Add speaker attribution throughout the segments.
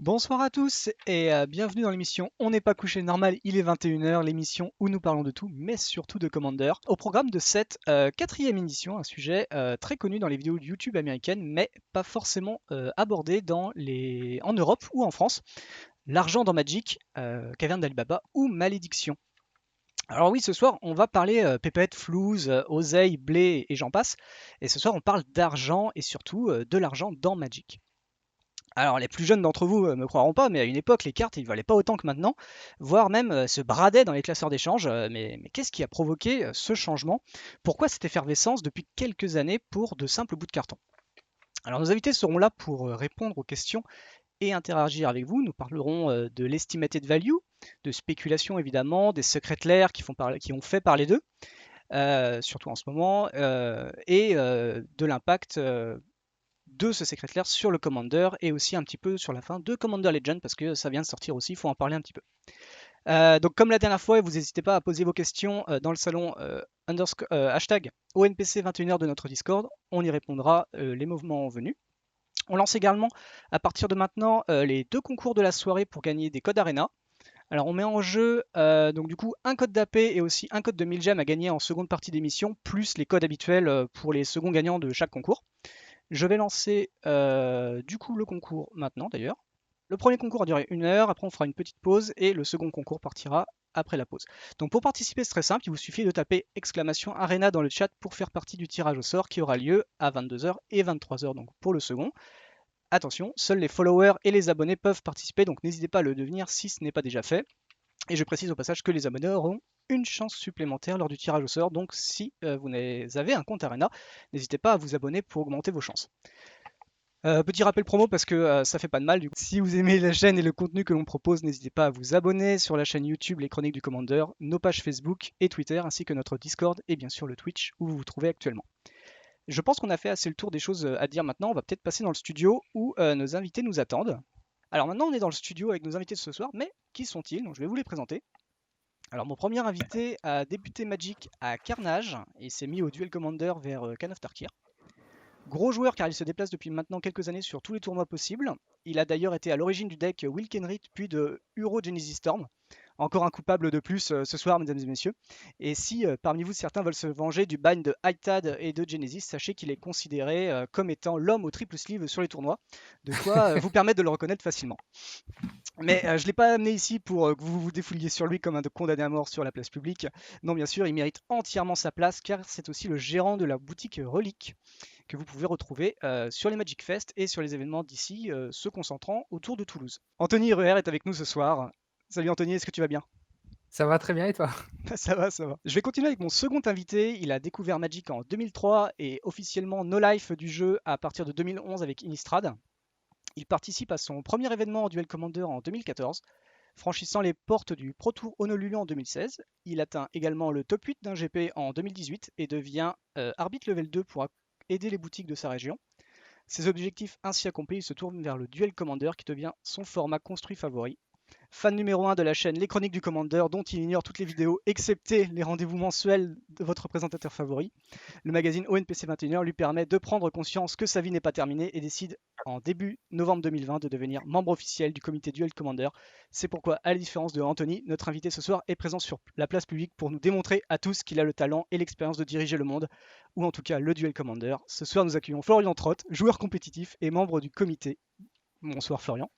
Speaker 1: Bonsoir à tous et bienvenue dans l'émission On n'est pas couché normal, il est 21h, l'émission où nous parlons de tout, mais surtout de Commander. Au programme de cette quatrième édition, un sujet très connu dans les vidéos de YouTube américaines, mais pas forcément abordé en Europe ou en France. L'argent dans Magic, Caverne d'Alibaba ou Malédiction. Alors oui, ce soir, on va parler pépette, flouze, oseille, blé et j'en passe. Et ce soir, on parle d'argent et surtout de l'argent dans Magic. Alors, les plus jeunes d'entre vous me croiront pas, mais à une époque, les cartes, ils valaient pas autant que maintenant, voire même se bradaient dans les classeurs d'échange. Mais qu'est-ce qui a provoqué ce changement? Pourquoi cette effervescence depuis quelques années pour de simples bouts de carton? Alors, nos invités seront là pour répondre aux questions et interagir avec vous. Nous parlerons de l'estimated value, de spéculation évidemment, des secrets clairs qui ont fait parler d'eux, surtout en ce moment, et de l'impact de ce secret clair sur le Commander et aussi un petit peu sur la fin de Commander Legend parce que ça vient de sortir aussi, il faut en parler un petit peu. Donc comme la dernière fois, vous n'hésitez pas à poser vos questions dans le salon hashtag ONPC21h de notre Discord, on y répondra les mouvements venus. On lance également à partir de maintenant les deux concours de la soirée pour gagner des codes Arena. Alors on met en jeu donc du coup un code d'AP et aussi un code de 1000 gemmes à gagner en seconde partie d'émission, plus les codes habituels pour les seconds gagnants de chaque concours. Je vais lancer du coup le concours maintenant d'ailleurs. Le premier concours a duré 1 heure, après on fera une petite pause et le second concours partira après la pause. Donc pour participer c'est très simple, il vous suffit de taper exclamation Arena dans le chat pour faire partie du tirage au sort qui aura lieu à 22h et 23h donc pour le second. Attention, seuls les followers et les abonnés peuvent participer donc n'hésitez pas à le devenir si ce n'est pas déjà fait. Et je précise au passage que les abonnés auront une chance supplémentaire lors du tirage au sort. Donc si vous avez un compte Arena, n'hésitez pas à vous abonner pour augmenter vos chances. Petit rappel promo parce que ça fait pas de mal. Du coup, si vous aimez la chaîne et le contenu que l'on propose, n'hésitez pas à vous abonner sur la chaîne YouTube Les Chroniques du Commander, nos pages Facebook et Twitter, ainsi que notre Discord et bien sûr le Twitch où vous vous trouvez actuellement. Je pense qu'on a fait assez le tour des choses à dire maintenant. On va peut-être passer dans le studio où nos invités nous attendent. Alors maintenant, on est dans le studio avec nos invités de ce soir, mais qui sont-ils? Donc je vais vous les présenter. Alors mon premier invité a débuté Magic à Carnage et s'est mis au Duel Commander vers Khan of Tarkir. Gros joueur car il se déplace depuis maintenant quelques années sur tous les tournois possibles. Il a d'ailleurs été à l'origine du deck Wilkenrit puis de Uro Genesis Storm. Encore un coupable de plus ce soir, mesdames et messieurs. Et si parmi vous certains veulent se venger du ban de Hytad et de Genesis, sachez qu'il est considéré comme étant l'homme au triple sleeve sur les tournois, de quoi vous permettre de le reconnaître facilement. Mais je ne l'ai pas amené ici pour que vous vous défouliez sur lui comme un condamné à mort sur la place publique. Non, bien sûr, il mérite entièrement sa place car c'est aussi le gérant de la boutique Relique que vous pouvez retrouver sur les Magic Fest et sur les événements d'ici, se concentrant autour de Toulouse. Anthony Ruher est avec nous ce soir. Salut Anthony, est-ce que tu vas bien?
Speaker 2: Ça va très bien et toi?
Speaker 1: Ça va, ça va. Je vais continuer avec mon second invité. Il a découvert Magic en 2003 et officiellement No Life du jeu à partir de 2011 avec Innistrad. Il participe à son premier événement en Duel Commander en 2014, franchissant les portes du Pro Tour Honolulu en 2016. Il atteint également le top 8 d'un GP en 2018 et devient arbitre level 2 pour aider les boutiques de sa région. Ses objectifs ainsi accomplis, il se tourne vers le Duel Commander qui devient son format construit favori. Fan numéro 1 de la chaîne Les Chroniques du Commander, dont il ignore toutes les vidéos, excepté les rendez-vous mensuels de votre présentateur favori. Le magazine ONPC 21h lui permet de prendre conscience que sa vie n'est pas terminée et décide en début novembre 2020 de devenir membre officiel du comité Duel Commander. C'est pourquoi, à la différence de Anthony, notre invité ce soir est présent sur la place publique pour nous démontrer à tous qu'il a le talent et l'expérience de diriger le monde, ou en tout cas le Duel Commander. Ce soir, nous accueillons Florian Trott, joueur compétitif et membre du comité. Bonsoir Florian.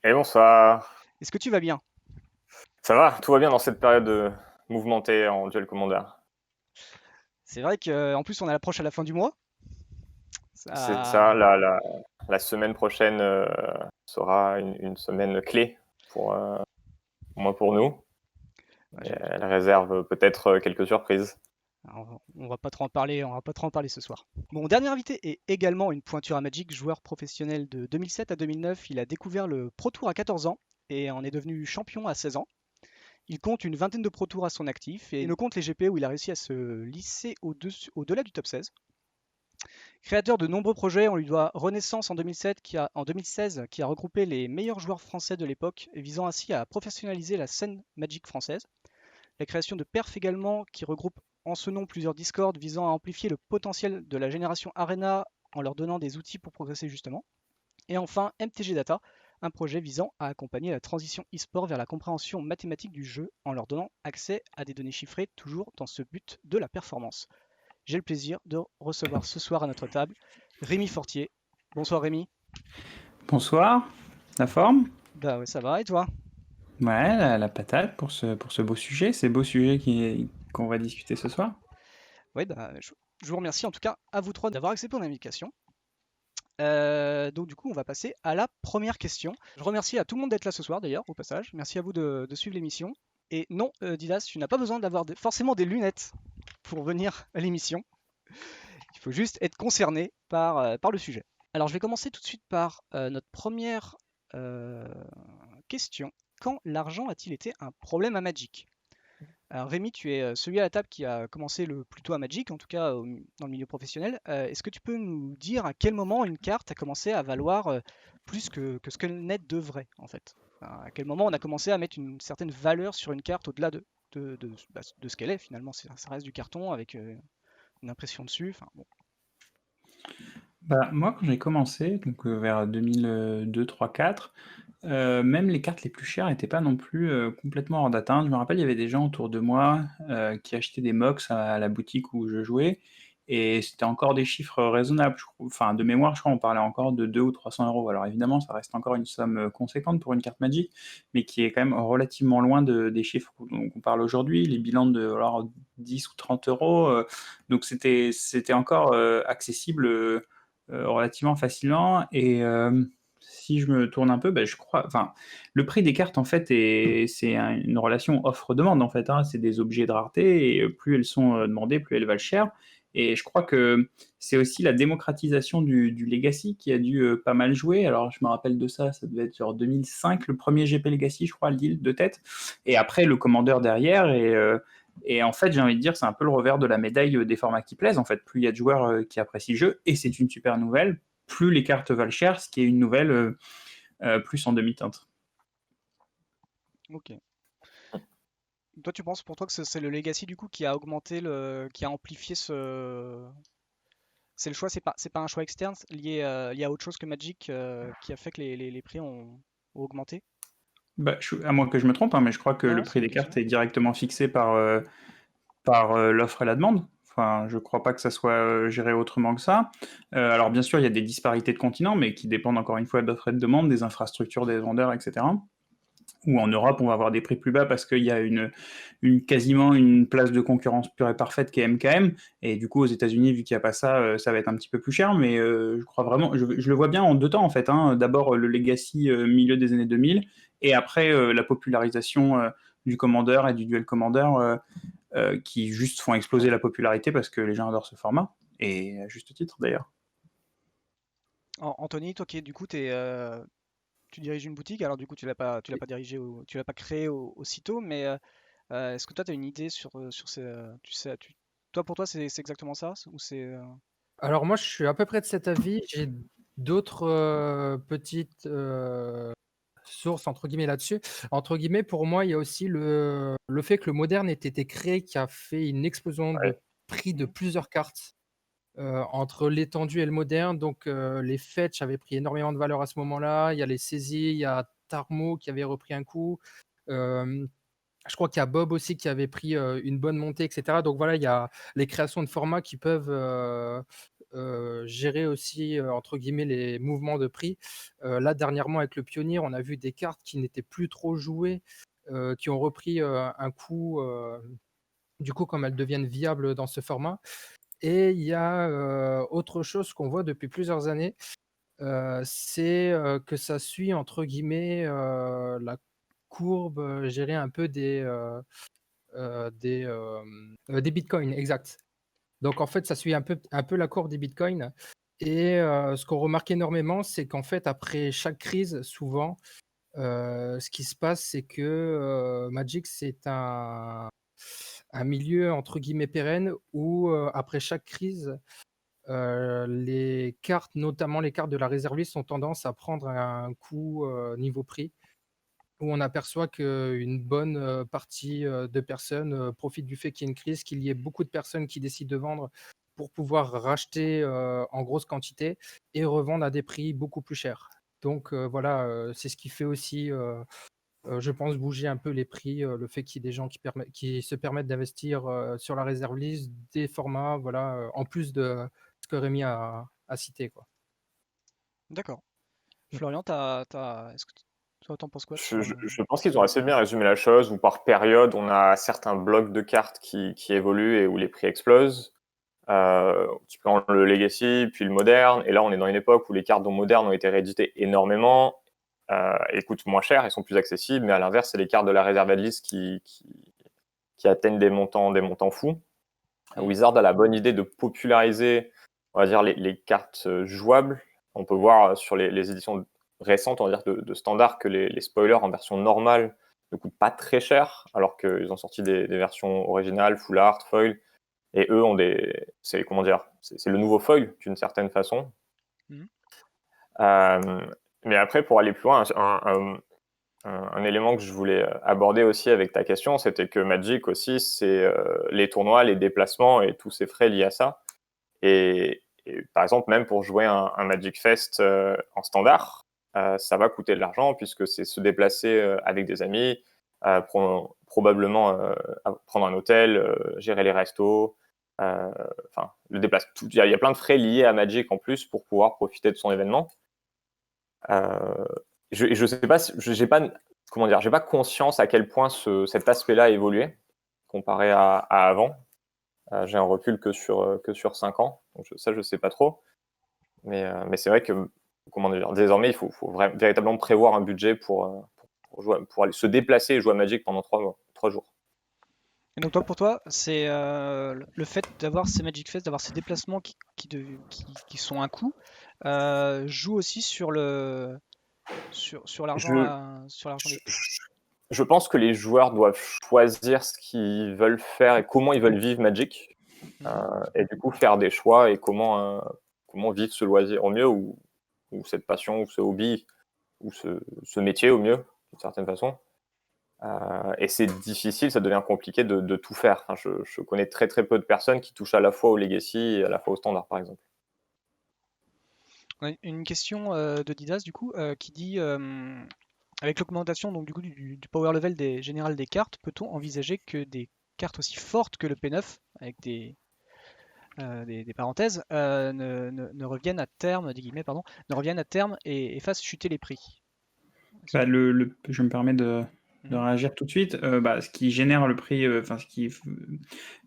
Speaker 3: Et bonsoir.
Speaker 1: Est-ce que tu vas bien?
Speaker 3: Ça va, tout va bien dans cette période mouvementée en Duel Commander.
Speaker 1: C'est vrai qu'en plus on a l'approche à la fin du mois.
Speaker 3: C'est ça,
Speaker 1: Ça...
Speaker 3: la semaine prochaine sera une semaine clé pour moi, pour nous. Et elle réserve peut-être quelques surprises.
Speaker 1: Alors, on va pas trop en parler, on va pas trop en parler ce soir. Mon dernier invité est également une pointure à Magic, joueur professionnel de 2007 à 2009. Il a découvert le Pro Tour à 14 ans et en est devenu champion à 16 ans. Il compte une vingtaine de Pro Tours à son actif et ne compte les GP où il a réussi à se lisser au-delà du top 16. Créateur de nombreux projets, on lui doit Renaissance en 2016 qui a regroupé les meilleurs joueurs français de l'époque, visant ainsi à professionnaliser la scène Magic française. La création de Perf également, qui regroupe en ce nom plusieurs Discords visant à amplifier le potentiel de la génération Arena en leur donnant des outils pour progresser justement. Et enfin MTG Data, un projet visant à accompagner la transition e-sport vers la compréhension mathématique du jeu en leur donnant accès à des données chiffrées, toujours dans ce but de la performance. J'ai le plaisir de recevoir ce soir à notre table Rémi Fortier. Bonsoir Rémi.
Speaker 2: Bonsoir, la forme?
Speaker 1: Bah ouais, ça va, et toi?
Speaker 2: Ouais, la patate pour ce beau sujet, ces beaux sujets qu'on va discuter ce soir.
Speaker 1: Ouais, bah, je vous remercie en tout cas à vous trois d'avoir accepté mon invitation. Donc du coup, on va passer à la première question. Je remercie à tout le monde d'être là ce soir d'ailleurs, au passage. Merci à vous de suivre l'émission. Et non, Didas, tu n'as pas besoin d'avoir forcément des lunettes pour venir à l'émission. Il faut juste être concerné par le sujet. Alors je vais commencer tout de suite par notre première euh, question. Quand l'argent a-t-il été un problème à Magic? Alors Rémi, tu es celui à la table qui a commencé le plus tôt à Magic, en tout cas dans le milieu professionnel. Est-ce que tu peux nous dire à quel moment une carte a commencé à valoir plus que ce que le net devrait, en fait? À quel moment on a commencé à mettre une certaine valeur sur une carte au-delà de ce qu'elle est finalement? Ça reste du carton avec une impression dessus. Enfin, bon.
Speaker 2: Bah, moi, quand j'ai commencé, donc vers 2002, 3, 4, même les cartes les plus chères n'étaient pas non plus complètement hors d'atteinte. Je me rappelle, il y avait des gens autour de moi qui achetaient des MOX à la boutique où je jouais, et c'était encore des chiffres raisonnables. Enfin, de mémoire, je crois on parlait encore de 200 ou 300 euros. Alors évidemment, ça reste encore une somme conséquente pour une carte Magic, mais qui est quand même relativement loin des chiffres dont on parle aujourd'hui, les bilans de alors, 10 ou 30 euros. Donc c'était encore accessible relativement facilement. Et si je me tourne un peu, je crois, enfin, le prix des cartes en fait c'est une relation offre-demande en fait. Hein. C'est des objets de rareté et plus elles sont demandées, plus elles valent cher. Et je crois que c'est aussi la démocratisation du Legacy qui a dû pas mal jouer. Alors je me rappelle de ça, ça devait être genre 2005, le premier GP Legacy, je crois, le deal de tête. Et après le commandeur derrière. Et en fait, j'ai envie de dire, c'est un peu le revers de la médaille des formats qui plaisent. En fait, plus il y a de joueurs qui apprécient le jeu, et c'est une super nouvelle, plus les cartes valent cher, ce qui est une nouvelle plus en demi-teinte.
Speaker 1: Ok. Toi, tu penses pour toi que c'est le Legacy du coup qui a augmenté qui a amplifié ce. C'est le choix, c'est pas un choix externe lié à autre chose que Magic qui a fait que les prix ont augmenté?
Speaker 2: À moins que je me trompe, hein, mais je crois que
Speaker 1: Ouais,
Speaker 2: le
Speaker 1: ouais, c'est
Speaker 2: prix
Speaker 1: une
Speaker 2: des
Speaker 1: question.
Speaker 2: cartes est directement fixé par l'offre et la demande. Enfin, je crois pas que ça soit géré autrement que ça. Alors bien sûr, il y a des disparités de continents, mais qui dépendent encore une fois de l'offre et de demande, des infrastructures des vendeurs, etc. Ou en Europe, on va avoir des prix plus bas parce qu'il y a quasiment une place de concurrence pure et parfaite qui est MKM. Et du coup, aux États-Unis, vu qu'il n'y a pas ça, ça va être un petit peu plus cher. Mais je crois vraiment, je le vois bien en deux temps en fait. Hein. D'abord le Legacy milieu des années 2000, et après la popularisation du Commander et du Duel Commander qui juste font exploser la popularité parce que les gens adorent ce format. Et à juste titre d'ailleurs.
Speaker 1: Anthony, toi qui du coup tu diriges une boutique, alors du coup tu l'as pas dirigé tu l'as pas créé aussitôt, mais est-ce que toi tu as une idée sur ces, tu sais, toi pour toi c'est exactement ça ou c'est
Speaker 4: Alors moi, je suis à peu près de cet avis. J'ai d'autres petites sources entre guillemets là-dessus. Entre guillemets, pour moi, il y a aussi le fait que le moderne ait été créé qui a fait une explosion de
Speaker 3: Ouais.
Speaker 4: prix de
Speaker 1: Mhm.
Speaker 4: plusieurs cartes entre l'étendu et le moderne. Donc les fetch avaient pris énormément de valeur à ce moment-là. Il y a les saisies, il y a Tarmo qui avait repris un coup. Euh, je crois qu'il y a Bob aussi qui avait pris une bonne montée, etc. Donc voilà, il y a les créations de formats qui peuvent gérer aussi, entre guillemets, les mouvements de prix. Là, dernièrement, avec le Pionnier, on a vu des cartes qui n'étaient plus trop jouées, qui ont repris un coup, du coup, comme elles deviennent viables dans ce format. Et il y a autre chose qu'on voit depuis plusieurs années, c'est que ça suit, entre guillemets, la courbe, gérée un peu des bitcoins, exact. Donc en fait, ça suit un peu la courbe des bitcoins. Et ce qu'on remarque énormément, c'est qu'en fait, après chaque crise, souvent, ce qui se passe, c'est que Magic, c'est un milieu entre guillemets pérenne où après chaque crise, les cartes, notamment les cartes de la réserve list, ont tendance à prendre un coup niveau prix, où on aperçoit qu'une bonne partie de personnes profitent du fait qu'il y ait une crise, qu'il y ait beaucoup de personnes qui décident de vendre pour pouvoir racheter en grosse quantité et revendre à des prix beaucoup plus chers. Donc voilà, c'est ce qui fait aussi, je pense, bouger un peu les prix, le fait qu'il y ait des gens qui se permettent d'investir sur la réserve list des formats, voilà, en plus de ce que Rémi a cité, quoi.
Speaker 1: D'accord.
Speaker 4: Mm.
Speaker 1: Florian, est-ce que toi, t'en penses quoi
Speaker 3: Je pense qu'ils ont assez bien résumé la chose, où par période, on a certains blocs de cartes qui évoluent et où les prix explosent. Typiquement le Legacy, puis le Moderne. Et là, on est dans une époque où les cartes modernes ont été rééditées énormément, et coûtent moins cher et sont plus accessibles. Mais à l'inverse, c'est les cartes de la Reserved List qui atteignent des montants fous. Wizard a la bonne idée de populariser, on va dire, les cartes jouables. On peut voir sur les éditions récentes, on va dire, de standard, que les spoilers en version normale ne coûtent pas très cher, alors qu'ils ont sorti des versions originales, full art, foil, et eux ont c'est le nouveau foil d'une certaine façon.
Speaker 1: Mhm.
Speaker 3: Mais après, pour aller plus loin, un élément que je voulais aborder aussi avec ta question, c'était que Magic aussi, c'est les tournois, les déplacements et tous ces frais liés à ça. Et par exemple, même pour jouer un Magic Fest en standard, ça va coûter de l'argent, puisque c'est se déplacer avec des amis, probablement prendre un hôtel, gérer les restos, enfin le déplacement. Il y a plein de frais liés à Magic en plus pour pouvoir profiter de son événement. Je sais pas, j'ai pas conscience à quel point cet aspect-là a évolué comparé à avant. J'ai un recul que sur 5 ans, donc je sais pas trop. Mais c'est vrai que, désormais, il faut véritablement prévoir un budget pour aller se déplacer et jouer à Magic pendant 3 jours.
Speaker 1: Et donc pour toi, c'est le fait d'avoir ces Magic Fest, d'avoir ces déplacements qui sont un coût, joue aussi sur
Speaker 3: Je,
Speaker 1: l'argent des
Speaker 3: je,
Speaker 1: prix.
Speaker 3: je pense que les joueurs doivent choisir ce qu'ils veulent faire et comment ils veulent vivre Magic, et du coup faire des choix et comment vivre ce loisir au mieux, ou cette passion, ou ce hobby, ou ce métier au mieux, d'une certaine façon. Et c'est difficile, ça devient compliqué de tout faire. Enfin, je connais très très peu de personnes qui touchent à la fois au Legacy et à la fois au Standard, par exemple.
Speaker 1: On a une question de Didas du coup qui dit avec l'augmentation donc du coup du power level général des cartes, peut-on envisager que des cartes aussi fortes que le P9 avec des parenthèses ne reviennent à terme, des guillemets pardon, ne reviennent à terme et fassent chuter les prix?
Speaker 2: Bah, je me permets de réagir tout de suite. Ce qui génère le prix, ce qui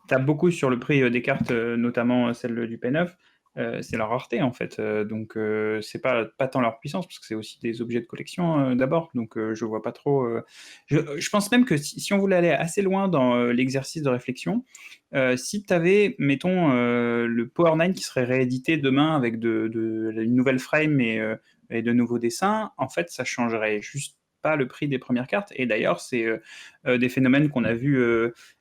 Speaker 2: tape beaucoup sur le prix des cartes, notamment celle du P9, c'est leur rareté en fait. Donc c'est pas tant leur puissance, parce que c'est aussi des objets de collection d'abord. Donc je vois pas trop. Je pense même que si on voulait aller assez loin dans l'exercice de réflexion, si tu avais, mettons, le Power 9 qui serait réédité demain avec une nouvelle frame et de nouveaux dessins, en fait, ça changerait juste pas le prix des premières cartes. Et d'ailleurs, c'est des phénomènes qu'on a vu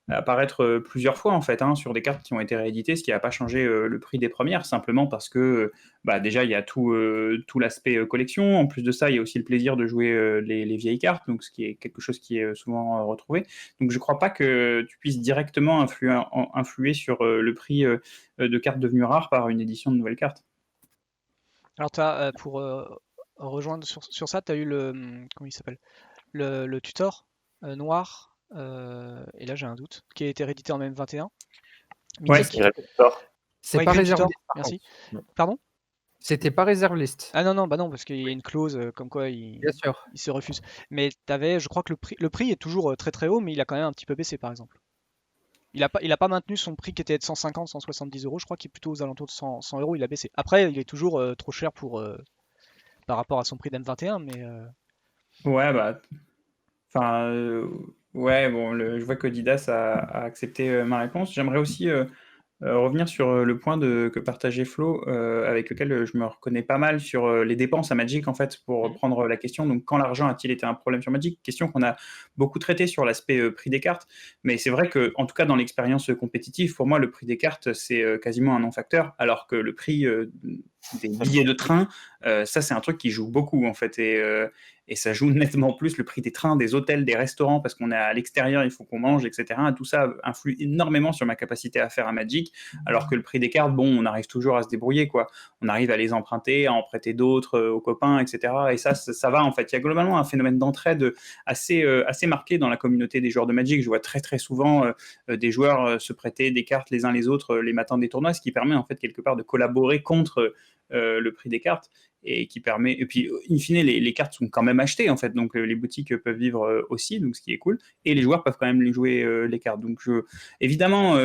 Speaker 2: apparaître plusieurs fois en fait, sur des cartes qui ont été rééditées, ce qui n'a pas changé le prix des premières, simplement parce que déjà il y a tout l'aspect collection. En plus de ça, il y a aussi le plaisir de jouer les vieilles cartes, donc ce qui est quelque chose qui est souvent retrouvé. Donc je ne crois pas que tu puisses directement influer sur le prix de cartes devenues rares par une édition de nouvelles cartes.
Speaker 1: Alors pour rejoindre sur ça, tu as eu comment il s'appelle, le tutor noir, et là j'ai un doute, qui a été réédité en MM21.
Speaker 2: Ouais,
Speaker 1: Mythique.
Speaker 4: C'est
Speaker 1: Ouais,
Speaker 4: pas
Speaker 1: Grim
Speaker 4: réservé.
Speaker 1: Tutor, merci. Pardon?
Speaker 4: C'était pas réserve list.
Speaker 1: Ah non, bah non, parce qu'il y a une clause comme quoi
Speaker 4: Bien sûr.
Speaker 1: il se refuse. Mais je crois que le prix est toujours très très haut, mais il a quand même un petit peu baissé par exemple. Il a pas maintenu son prix qui était de 150, 170 euros, je crois qu'il est plutôt aux alentours de 100 euros, il a baissé. Après, il est toujours trop cher par rapport à son prix d'M21, mais
Speaker 2: Ouais, ouais, bon, je vois que Didas a accepté ma réponse. J'aimerais aussi revenir sur le point que partageait Flo, avec lequel je me reconnais pas mal sur les dépenses à Magic, en fait, pour reprendre la question. Donc, quand l'argent a-t-il été un problème sur Magic? Question qu'on a beaucoup traitée sur l'aspect prix des cartes. Mais c'est vrai que, en tout cas, dans l'expérience compétitive, pour moi, le prix des cartes, c'est quasiment un non-facteur, alors que le prix des billets de train, ça c'est un truc qui joue beaucoup en fait, et ça joue nettement plus le prix des trains, des hôtels, des restaurants, parce qu'on est à l'extérieur, il faut qu'on mange, etc. Et tout ça influe énormément sur ma capacité à faire un Magic, alors que le prix des cartes, bon, on arrive toujours à se débrouiller, quoi. On arrive à les emprunter, à en prêter d'autres aux copains, etc. Et ça va en fait. Il y a globalement un phénomène d'entraide assez marqué dans la communauté des joueurs de Magic. Je vois très très souvent des joueurs se prêter des cartes les uns les autres les matins des tournois, ce qui permet en fait quelque part de collaborer contre le prix des cartes, et qui permet, et puis in fine les cartes sont quand même achetées en fait, donc les boutiques peuvent vivre aussi, donc ce qui est cool, et les joueurs peuvent quand même les jouer les cartes. Donc évidemment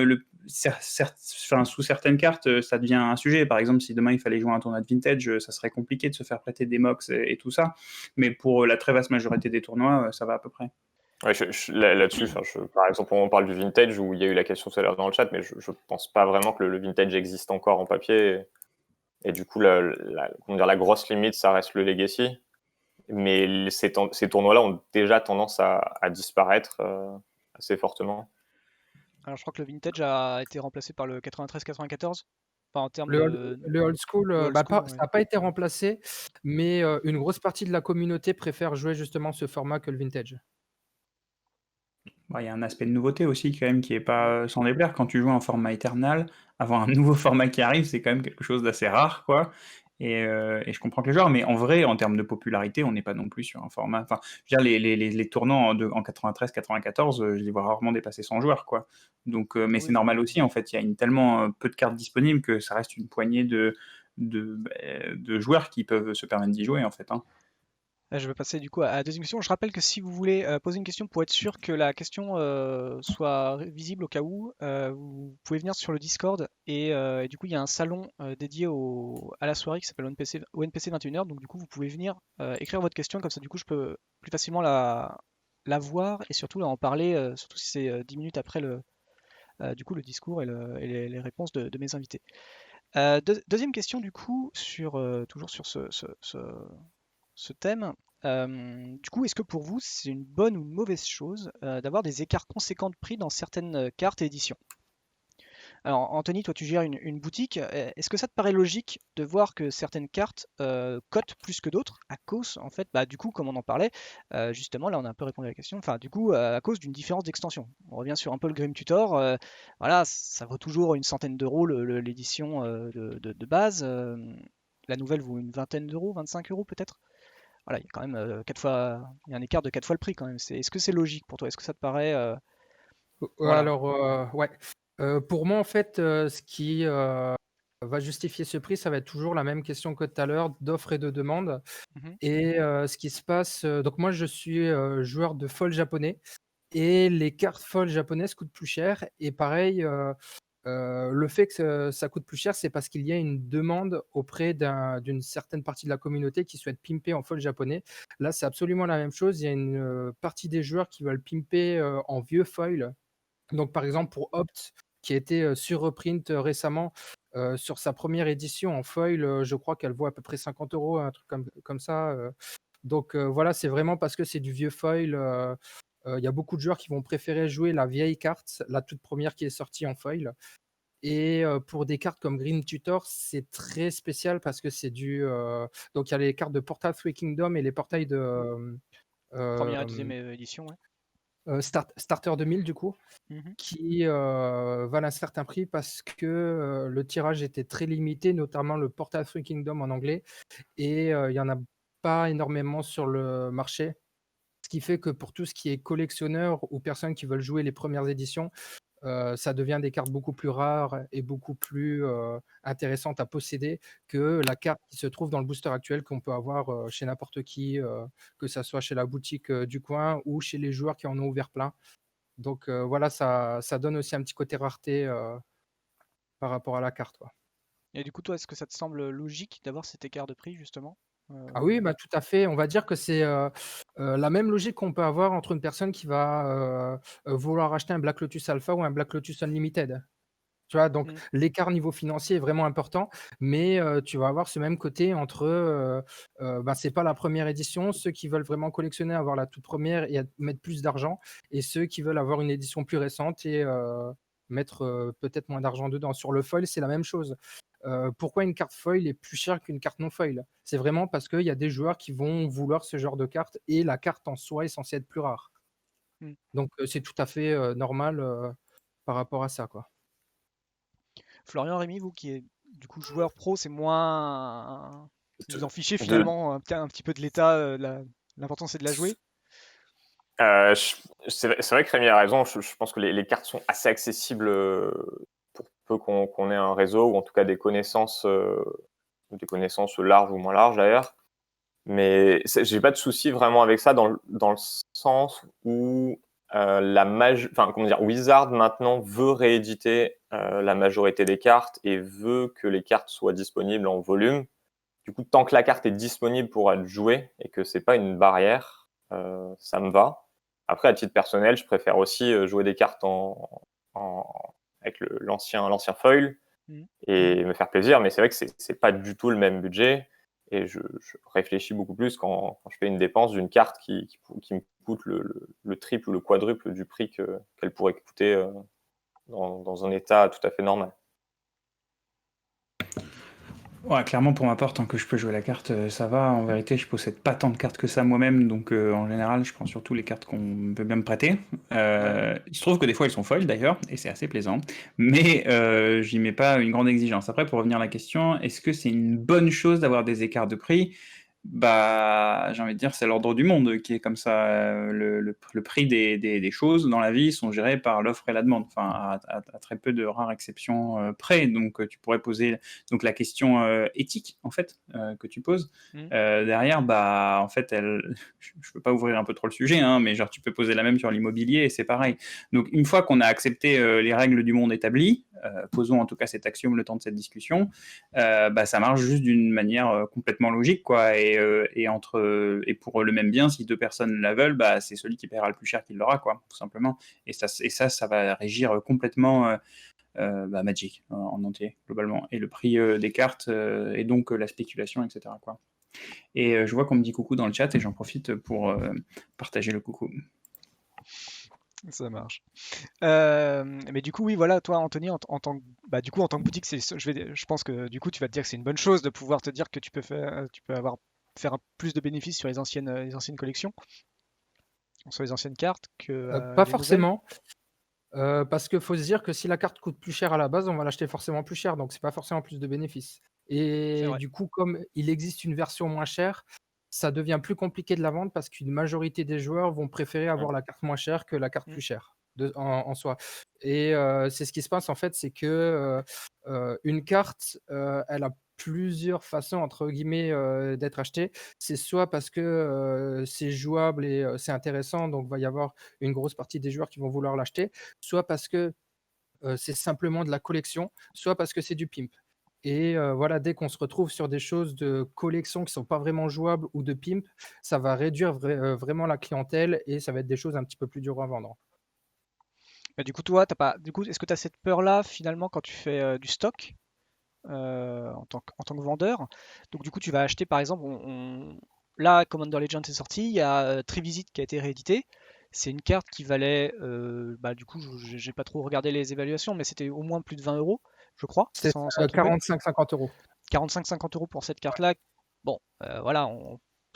Speaker 2: sous certaines cartes ça devient un sujet. Par exemple, si demain il fallait jouer un tournoi de vintage, ça serait compliqué de se faire prêter des MOX et tout ça, mais pour la très vaste majorité des tournois ça va à peu près.
Speaker 3: Ouais, là-dessus, par exemple, on parle du vintage, où il y a eu la question tout à l'heure dans le chat, mais je pense pas vraiment que le vintage existe encore en papier. Et du coup, la grosse limite, ça reste le legacy. Mais ces tournois-là ont déjà tendance à disparaître assez fortement.
Speaker 1: Alors je crois que le vintage a été remplacé par le 93-94. Enfin, en termes
Speaker 4: Le old school,
Speaker 1: le old school,
Speaker 4: ça n'a pas été remplacé, mais une grosse partie de la communauté préfère jouer justement ce format que le vintage.
Speaker 2: Bon, il y a un aspect de nouveauté aussi quand même qui est pas sans déplaire. Quand tu joues en format Eternal, avoir un nouveau format qui arrive, c'est quand même quelque chose d'assez rare, quoi. Et je comprends que les joueurs, mais en vrai, en termes de popularité, on n'est pas non plus sur un format. Enfin, je veux dire, les tournants en 93-94, je les vois rarement dépasser 100 joueurs, quoi. Donc, mais c'est normal aussi, en fait. Il y a tellement peu de cartes disponibles que ça reste une poignée de joueurs qui peuvent se permettre d'y jouer, en fait. Hein.
Speaker 1: Je vais passer du coup à la deuxième question. Je rappelle que si vous voulez poser une question pour être sûr que la question soit visible au cas où, vous pouvez venir sur le Discord et du coup il y a un salon dédié à la soirée qui s'appelle ONPC 21h. Donc du coup vous pouvez venir écrire votre question, comme ça du coup je peux plus facilement la voir et surtout en parler, surtout si c'est 10 minutes après du coup le discours et les réponses de mes invités. Deuxième question du coup toujours sur ce thème. Du coup, est-ce que pour vous, c'est une bonne ou une mauvaise chose d'avoir des écarts conséquents de prix dans certaines cartes et éditions? Alors, Anthony, toi, tu gères une boutique. Est-ce que ça te paraît logique de voir que certaines cartes cotent plus que d'autres à cause, en fait, du coup, comme on en parlait, justement, là, on a un peu répondu à la question. Enfin, du coup, à cause d'une différence d'extension. On revient sur un peu le Grim Tutor. Voilà, ça vaut toujours une centaine d'euros l'édition de base. La nouvelle vaut une vingtaine d'euros, 25 euros peut-être. Voilà, il y a quand même il y a un écart de 4 fois le prix quand même. Est-ce que c'est logique pour toi? Est-ce que ça te paraît voilà.
Speaker 4: Alors, ouais. Pour moi, en fait, ce qui va justifier ce prix, ça va être toujours la même question que tout à l'heure, d'offre et de demande.
Speaker 1: Mhm.
Speaker 4: Et ce qui se passe, donc moi, je suis joueur de foil japonais et les cartes foil japonaises coûtent plus cher. Et pareil, le fait que ça coûte plus cher, c'est parce qu'il y a une demande auprès d'une certaine partie de la communauté qui souhaite pimper en foil japonais. Là, c'est absolument la même chose. Il y a une partie des joueurs qui veulent pimper en vieux foil. Donc, par exemple, pour Opt, qui a été sur reprint récemment sur sa première édition en foil, je crois qu'elle vaut à peu près 50 euros, un truc comme ça. Donc, voilà, c'est vraiment parce que c'est du vieux foil. Il y a beaucoup de joueurs qui vont préférer jouer la vieille carte, la toute première qui est sortie en foil. Et pour des cartes comme Green Tutor, c'est très spécial parce que c'est donc, il y a les cartes de Portal Three Kingdom et les portails de
Speaker 1: Première et deuxième édition, ouais.
Speaker 4: Starter 2000, du coup, qui valent un certain prix parce que le tirage était très limité, notamment le Portal Three Kingdom en anglais. Et il n'y en a pas énormément sur le marché. Ce qui fait que pour tout ce qui est collectionneur ou personnes qui veulent jouer les premières éditions, ça devient des cartes beaucoup plus rares et beaucoup plus intéressantes à posséder que la carte qui se trouve dans le booster actuel qu'on peut avoir chez n'importe qui, que ça soit chez la boutique du coin ou chez les joueurs qui en ont ouvert plein. Donc voilà, ça donne aussi un petit côté rareté par rapport à la carte, quoi.
Speaker 1: Et du coup, toi, est-ce que ça te semble logique d'avoir cet écart de prix, justement?
Speaker 4: Ah oui, tout à fait. On va dire que c'est la même logique qu'on peut avoir entre une personne qui va vouloir acheter un Black Lotus Alpha ou un Black Lotus Unlimited. Tu vois, donc l'écart niveau financier est vraiment important, mais tu vas avoir ce même côté entre, c'est pas la première édition, ceux qui veulent vraiment collectionner, avoir la toute première et mettre plus d'argent, et ceux qui veulent avoir une édition plus récente et mettre peut-être moins d'argent dedans. Sur le foil, c'est la même chose. Pourquoi une carte foil est plus chère qu'une carte non foil? C'est vraiment parce qu'il y a des joueurs qui vont vouloir ce genre de carte et la carte en soi est censée être plus rare.
Speaker 1: Mm.
Speaker 4: Donc c'est tout à fait normal par rapport à ça, quoi.
Speaker 1: Florian, Rémi, vous qui êtes du coup joueur pro, c'est moins. Vous en fichez
Speaker 3: De-
Speaker 1: finalement un petit peu de l'état, l'important c'est de la jouer.
Speaker 3: C'est vrai que Rémi a raison. Je pense que les cartes sont assez accessibles pour peu qu'on ait un réseau ou en tout cas des connaissances larges ou moins larges d'ailleurs. Mais j'ai pas de souci vraiment avec ça dans le sens où Wizard maintenant veut rééditer la majorité des cartes et veut que les cartes soient disponibles en volume. Du coup, tant que la carte est disponible pour être jouée et que c'est pas une barrière, ça me va. Après, à titre personnel, je préfère aussi jouer des cartes avec l'ancien foil et me faire plaisir. Mais c'est vrai que c'est pas du tout le même budget. Et je réfléchis beaucoup plus quand je fais une dépense d'une carte qui me coûte le triple ou le quadruple du prix qu'elle pourrait coûter dans un état tout à fait normal.
Speaker 2: Ouais, clairement, pour ma part, tant que je peux jouer la carte, ça va. En vérité, je possède pas tant de cartes que ça moi-même, donc en général, je prends surtout les cartes qu'on veut bien me prêter. Il se trouve que des fois, elles sont foils d'ailleurs, et c'est assez plaisant, mais j'y mets pas une grande exigence. Après, pour revenir à la question, est-ce que c'est une bonne chose d'avoir des écarts de prix? Bah, j'ai envie de dire, c'est l'ordre du monde qui est comme ça. Le prix des choses dans la vie sont gérés par l'offre et la demande, enfin, à très peu de rares exceptions près. Donc, tu pourrais poser donc la question éthique, en fait, que tu poses. Derrière, bah, en fait, je peux pas ouvrir un peu trop le sujet, hein, mais genre, tu peux poser la même sur l'immobilier et c'est pareil. Donc, une fois qu'on a accepté les règles du monde établies, posons en tout cas cet axiome le temps de cette discussion, bah, ça marche juste d'une manière complètement logique, quoi. Et pour le même bien, si deux personnes la veulent, bah, c'est celui qui paiera le plus cher qui l'aura, quoi, tout simplement. Et ça va régir complètement Magic en entier, globalement. Et le prix des cartes, et donc la spéculation, etc., quoi. Et je vois qu'on me dit coucou dans le chat et j'en profite pour partager le coucou.
Speaker 1: Ça marche. Mais du coup, oui, voilà, toi, Anthony, en tant que boutique, je pense que du coup, tu vas te dire que c'est une bonne chose de pouvoir te dire que tu peux faire plus de bénéfices sur les anciennes collections, sur les anciennes cartes que
Speaker 4: Pas
Speaker 1: les nouvelles.
Speaker 4: forcément. Parce qu'il faut se dire que si la carte coûte plus cher à la base, on va l'acheter forcément plus cher, donc c'est pas forcément plus de bénéfices.
Speaker 1: C'est
Speaker 4: Et
Speaker 1: vrai.
Speaker 4: du coup, comme il existe une version moins chère, ça devient plus compliqué de la vendre parce qu'une majorité des joueurs vont préférer avoir la carte moins chère que la carte plus chère en soi. Et c'est ce qui se passe en fait, c'est que une carte, elle a plusieurs façons entre guillemets d'être achetée. C'est soit parce que c'est jouable et c'est intéressant, donc il va y avoir une grosse partie des joueurs qui vont vouloir l'acheter, soit parce que c'est simplement de la collection, soit parce que c'est du pimp. Et voilà, dès qu'on se retrouve sur des choses de collection qui sont pas vraiment jouables ou de pimp, ça va réduire vraiment la clientèle et ça va être des choses un petit peu plus dures à vendre.
Speaker 1: Mais du coup, toi, est-ce que tu as cette peur-là finalement quand tu fais du stock en tant que vendeur? Donc du coup, tu vas acheter par exemple, là, Commander Legends est sorti, il y a Trivisit qui a été réédité. C'est une carte qui valait, du coup, j'ai pas trop regardé les évaluations, mais c'était au moins plus de 20 euros, je crois,
Speaker 4: C'est
Speaker 1: sans tromper.
Speaker 4: 45-50 euros.
Speaker 1: 45-50 euros pour cette carte-là. Bon, voilà,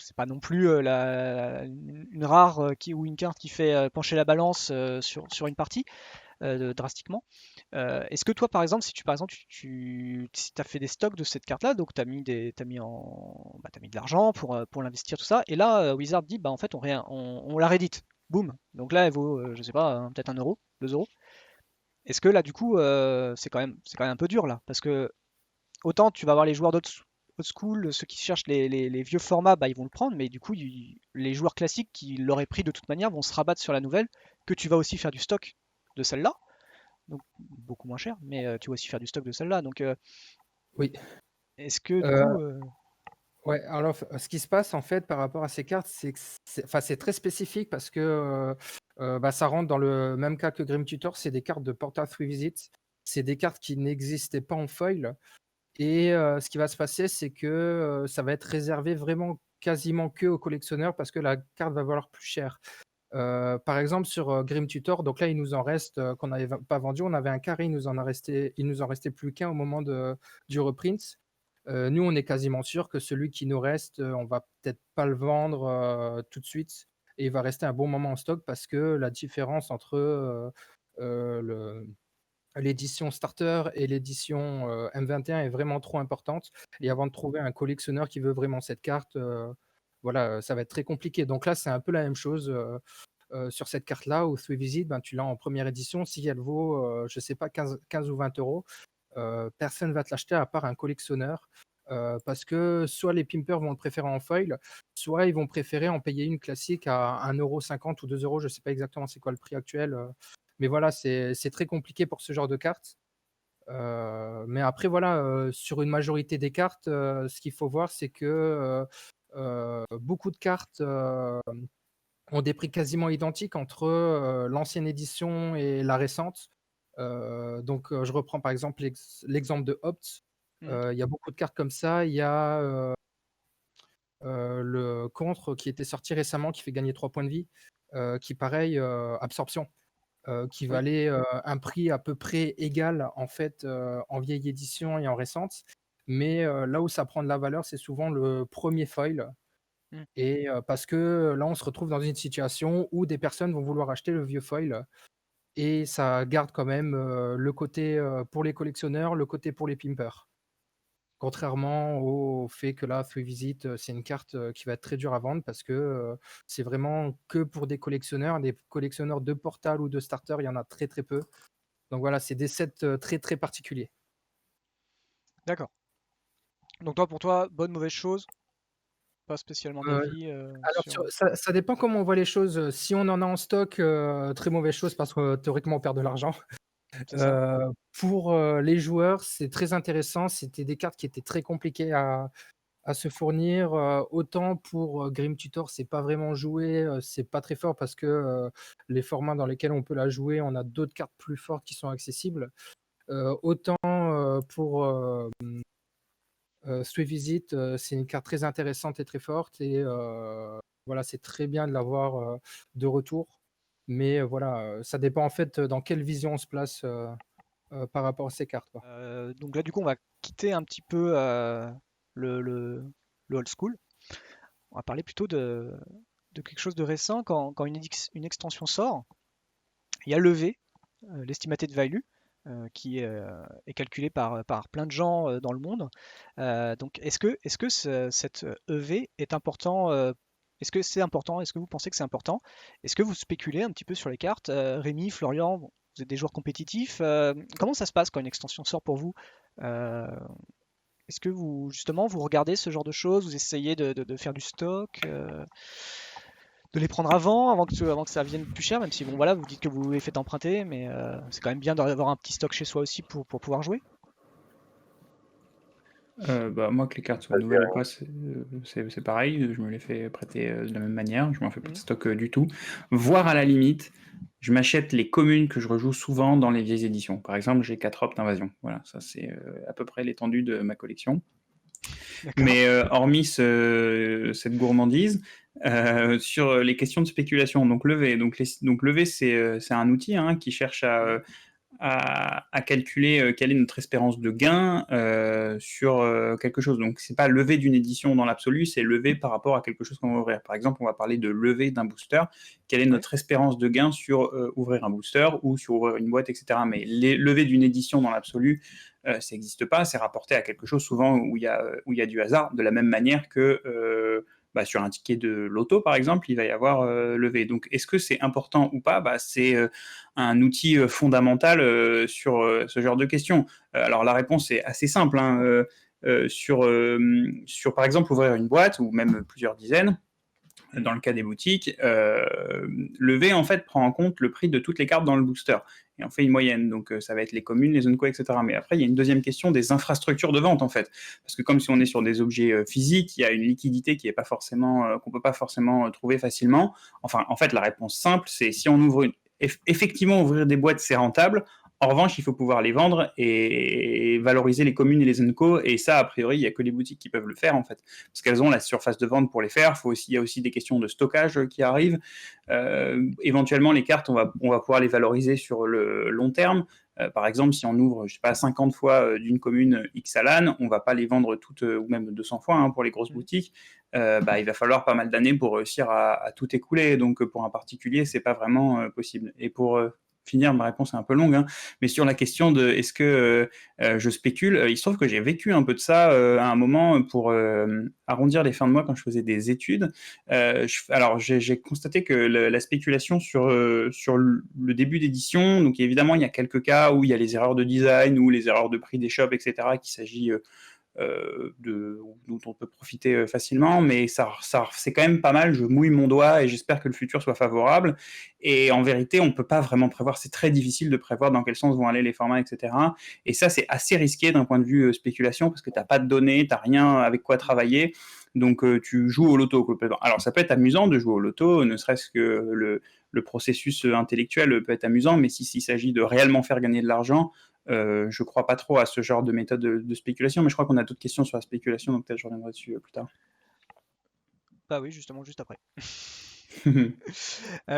Speaker 1: c'est pas non plus une rare ou une carte qui fait pencher la balance sur une partie drastiquement. Est-ce que toi, par exemple, si si as fait des stocks de cette carte-là, donc t'as mis t'as mis de l'argent pour l'investir, tout ça, et là, Wizard dit, bah en fait, on la réédite. Boum. Donc là, elle vaut, je sais pas, peut-être 1 euro, 2 euros. Est-ce que là, du coup, c'est quand même un peu dur là, parce que autant tu vas avoir les joueurs old school, ceux qui cherchent les vieux formats, bah, ils vont le prendre, mais du coup, les joueurs classiques qui l'auraient pris de toute manière vont se rabattre sur la nouvelle, que tu vas aussi faire du stock de celle-là, donc beaucoup moins cher, mais tu vas aussi faire du stock de celle-là. Donc,
Speaker 4: Oui.
Speaker 1: est-ce que du
Speaker 4: Euh,
Speaker 1: coup,
Speaker 4: Ouais, alors ce qui se passe en fait par rapport à ces cartes, c'est que c'est très spécifique parce que ça rentre dans le même cas que Grim Tutor, c'est des cartes de Portal Revisit, c'est des cartes qui n'existaient pas en foil. Et ce qui va se passer, c'est que ça va être réservé vraiment quasiment que aux collectionneurs parce que la carte va valoir plus cher. Par exemple, sur Grim Tutor, donc là, il nous en reste, qu'on n'avait pas vendu, on avait un carré, il nous en restait plus qu'un au moment du reprint. Nous, on est quasiment sûr que celui qui nous reste, on va peut-être pas le vendre tout de suite et il va rester un bon moment en stock parce que la différence entre l'édition Starter et l'édition M21 est vraiment trop importante. Et avant de trouver un collectionneur qui veut vraiment cette carte, voilà, ça va être très compliqué. Donc là, c'est un peu la même chose sur cette carte-là, où Three Visit, ben, tu l'as en première édition. Si elle vaut, je sais pas, 15 ou 20 euros, personne ne va te l'acheter à part un collectionneur. Parce que soit les pimpers vont le préférer en foil, soit ils vont préférer en payer une classique à 1,50 € ou 2 euros. Je ne sais pas exactement c'est quoi le prix actuel. Mais voilà, c'est très compliqué pour ce genre de cartes. Mais après, voilà, sur une majorité des cartes, ce qu'il faut voir, c'est que beaucoup de cartes ont des prix quasiment identiques entre l'ancienne édition et la récente. Donc, je reprends par exemple l'exemple de Opt. Il y a beaucoup de cartes comme ça. Il y a le contre qui était sorti récemment, qui fait gagner 3 points de vie, qui pareil, absorption, qui
Speaker 1: Oui.
Speaker 4: valait un prix à peu près égal en fait en vieille édition et en récente. Mais là où ça prend de la valeur, c'est souvent le premier foil.
Speaker 1: Mm.
Speaker 4: Et parce que là, on se retrouve dans une situation où des personnes vont vouloir acheter le vieux foil et ça garde quand même le côté pour les collectionneurs, le côté pour les pimpers. Contrairement au fait que là, Three Visit, c'est une carte qui va être très dure à vendre parce que c'est vraiment que pour des collectionneurs de Portal ou de Starter, il y en a très très peu. Donc voilà, c'est des sets très très particuliers.
Speaker 1: D'accord. Donc toi, pour toi, bonne, mauvaise chose, pas spécialement
Speaker 4: Euh,
Speaker 1: d'avis
Speaker 4: Alors,
Speaker 1: sur...
Speaker 4: ça dépend comment on voit les choses. Si on en a en stock, très mauvaise chose parce que théoriquement, on perd de l'argent.
Speaker 1: C'est ça.
Speaker 4: Pour les joueurs, c'est très intéressant. C'était des cartes qui étaient très compliquées à se fournir. Autant pour Grim Tutor, c'est pas vraiment joué, c'est pas très fort parce que les formats dans lesquels on peut la jouer, on a d'autres cartes plus fortes qui sont accessibles. Autant pour Stray Visit, c'est une carte très intéressante et très forte. Et voilà, c'est très bien de l'avoir de retour. Mais voilà, ça dépend en fait dans quelle vision on se place par rapport à ces cartes, quoi.
Speaker 1: Donc là, du coup, on va quitter un petit peu le old school. On va parler plutôt de quelque chose de récent. Quand une extension sort, il y a l'EV, l'estimated value, qui est calculé par plein de gens dans le monde. Donc, est-ce que cette EV est important est-ce que c'est important? Est-ce que vous pensez que c'est important? Est-ce que vous spéculez un petit peu sur les cartes? Rémi, Florian, bon, vous êtes des joueurs compétitifs. Comment ça se passe quand une extension sort pour vous? Euh, Est-ce que vous, justement, vous regardez ce genre de choses? Vous essayez de faire du stock? De les prendre avant que ça vienne plus cher, même si bon voilà, vous dites que vous les faites emprunter, mais c'est quand même bien d'avoir un petit stock chez soi aussi pour pouvoir jouer.
Speaker 2: Moi, que les cartes soient
Speaker 3: Vas-y,
Speaker 2: nouvelles ou
Speaker 3: Rémi.
Speaker 2: pas, c'est pareil. Je me les fais prêter de la même manière. Je m'en fais pas de
Speaker 1: Mhm.
Speaker 2: stock du tout. Voire à la limite, je m'achète les communes que je rejoue souvent dans les vieilles éditions. Par exemple, j'ai 4 Opt Invasion. Voilà, ça c'est à peu près l'étendue de ma collection.
Speaker 1: D'accord.
Speaker 2: Mais hormis cette gourmandise, sur les questions de spéculation, donc levé, donc levé, c'est un outil qui cherche à calculer quelle est notre espérance de gain sur quelque chose. Donc, c'est pas lever d'une édition dans l'absolu, c'est lever par rapport à quelque chose qu'on va ouvrir. Par exemple, on va parler de lever d'un booster. Quelle est
Speaker 1: Ouais.
Speaker 2: notre espérance de gain sur ouvrir un booster ou sur ouvrir une boîte, etc. Mais les levées d'une édition dans l'absolu, ça n'existe pas. C'est rapporté à quelque chose souvent où il y a du hasard, de la même manière que sur un ticket de loto, par exemple, il va y avoir levé. Donc, est-ce que c'est important ou pas? C'est un outil fondamental sur ce genre de questions. Alors, la réponse est assez simple. Sur, par exemple, ouvrir une boîte, ou même plusieurs dizaines, dans le cas des boutiques, levé en fait prend en compte le prix de toutes les cartes dans le booster et on fait une moyenne. Donc ça va être les communes, les zones co, etc. Mais après il y a une deuxième question des infrastructures de vente en fait, parce que comme si on est sur des objets physiques, il y a une liquidité qui est pas forcément qu'on peut pas forcément trouver facilement. Enfin en fait la réponse simple c'est si on ouvre effectivement ouvrir des boîtes c'est rentable. En revanche, il faut pouvoir les vendre et valoriser les communes et les ENCO. Et ça, a priori, il n'y a que les boutiques qui peuvent le faire, en fait. Parce qu'elles ont la surface de vente pour les faire. Il y a aussi des questions de stockage qui arrivent. Éventuellement, les cartes, on va pouvoir les valoriser sur le long terme. Par exemple, si on ouvre, je sais pas, 50 fois d'une commune X à l'âne, on ne va pas les vendre toutes, ou même 200 fois pour les grosses boutiques. Il va falloir pas mal d'années pour réussir à tout écouler. Donc, pour un particulier, c'est pas vraiment possible. Et pour finir, ma réponse est un peu longue, mais sur la question de est-ce que je spécule, il se trouve que j'ai vécu un peu de ça à un moment pour arrondir les fins de mois quand je faisais des études. Alors, j'ai constaté que la spéculation sur le début d'édition, donc évidemment, il y a quelques cas où il y a les erreurs de design ou les erreurs de prix des shops, etc., qu'il s'agit dont on peut profiter facilement, mais ça c'est quand même pas mal. Je mouille mon doigt et j'espère que le futur soit favorable. Et en vérité, on peut pas vraiment prévoir. C'est très difficile de prévoir dans quel sens vont aller les formats, etc. Et ça, c'est assez risqué d'un point de vue spéculation parce que t'as pas de données, t'as rien avec quoi travailler. Donc tu joues au loto complètement. Alors ça peut être amusant de jouer au loto, ne serait-ce que le processus intellectuel peut être amusant, mais s'il s'agit de réellement faire gagner de l'argent, je crois pas trop à ce genre de méthode de spéculation, mais je crois qu'on a d'autres questions sur la spéculation, donc peut-être je reviendrai dessus plus tard.
Speaker 1: Bah oui, justement, juste après.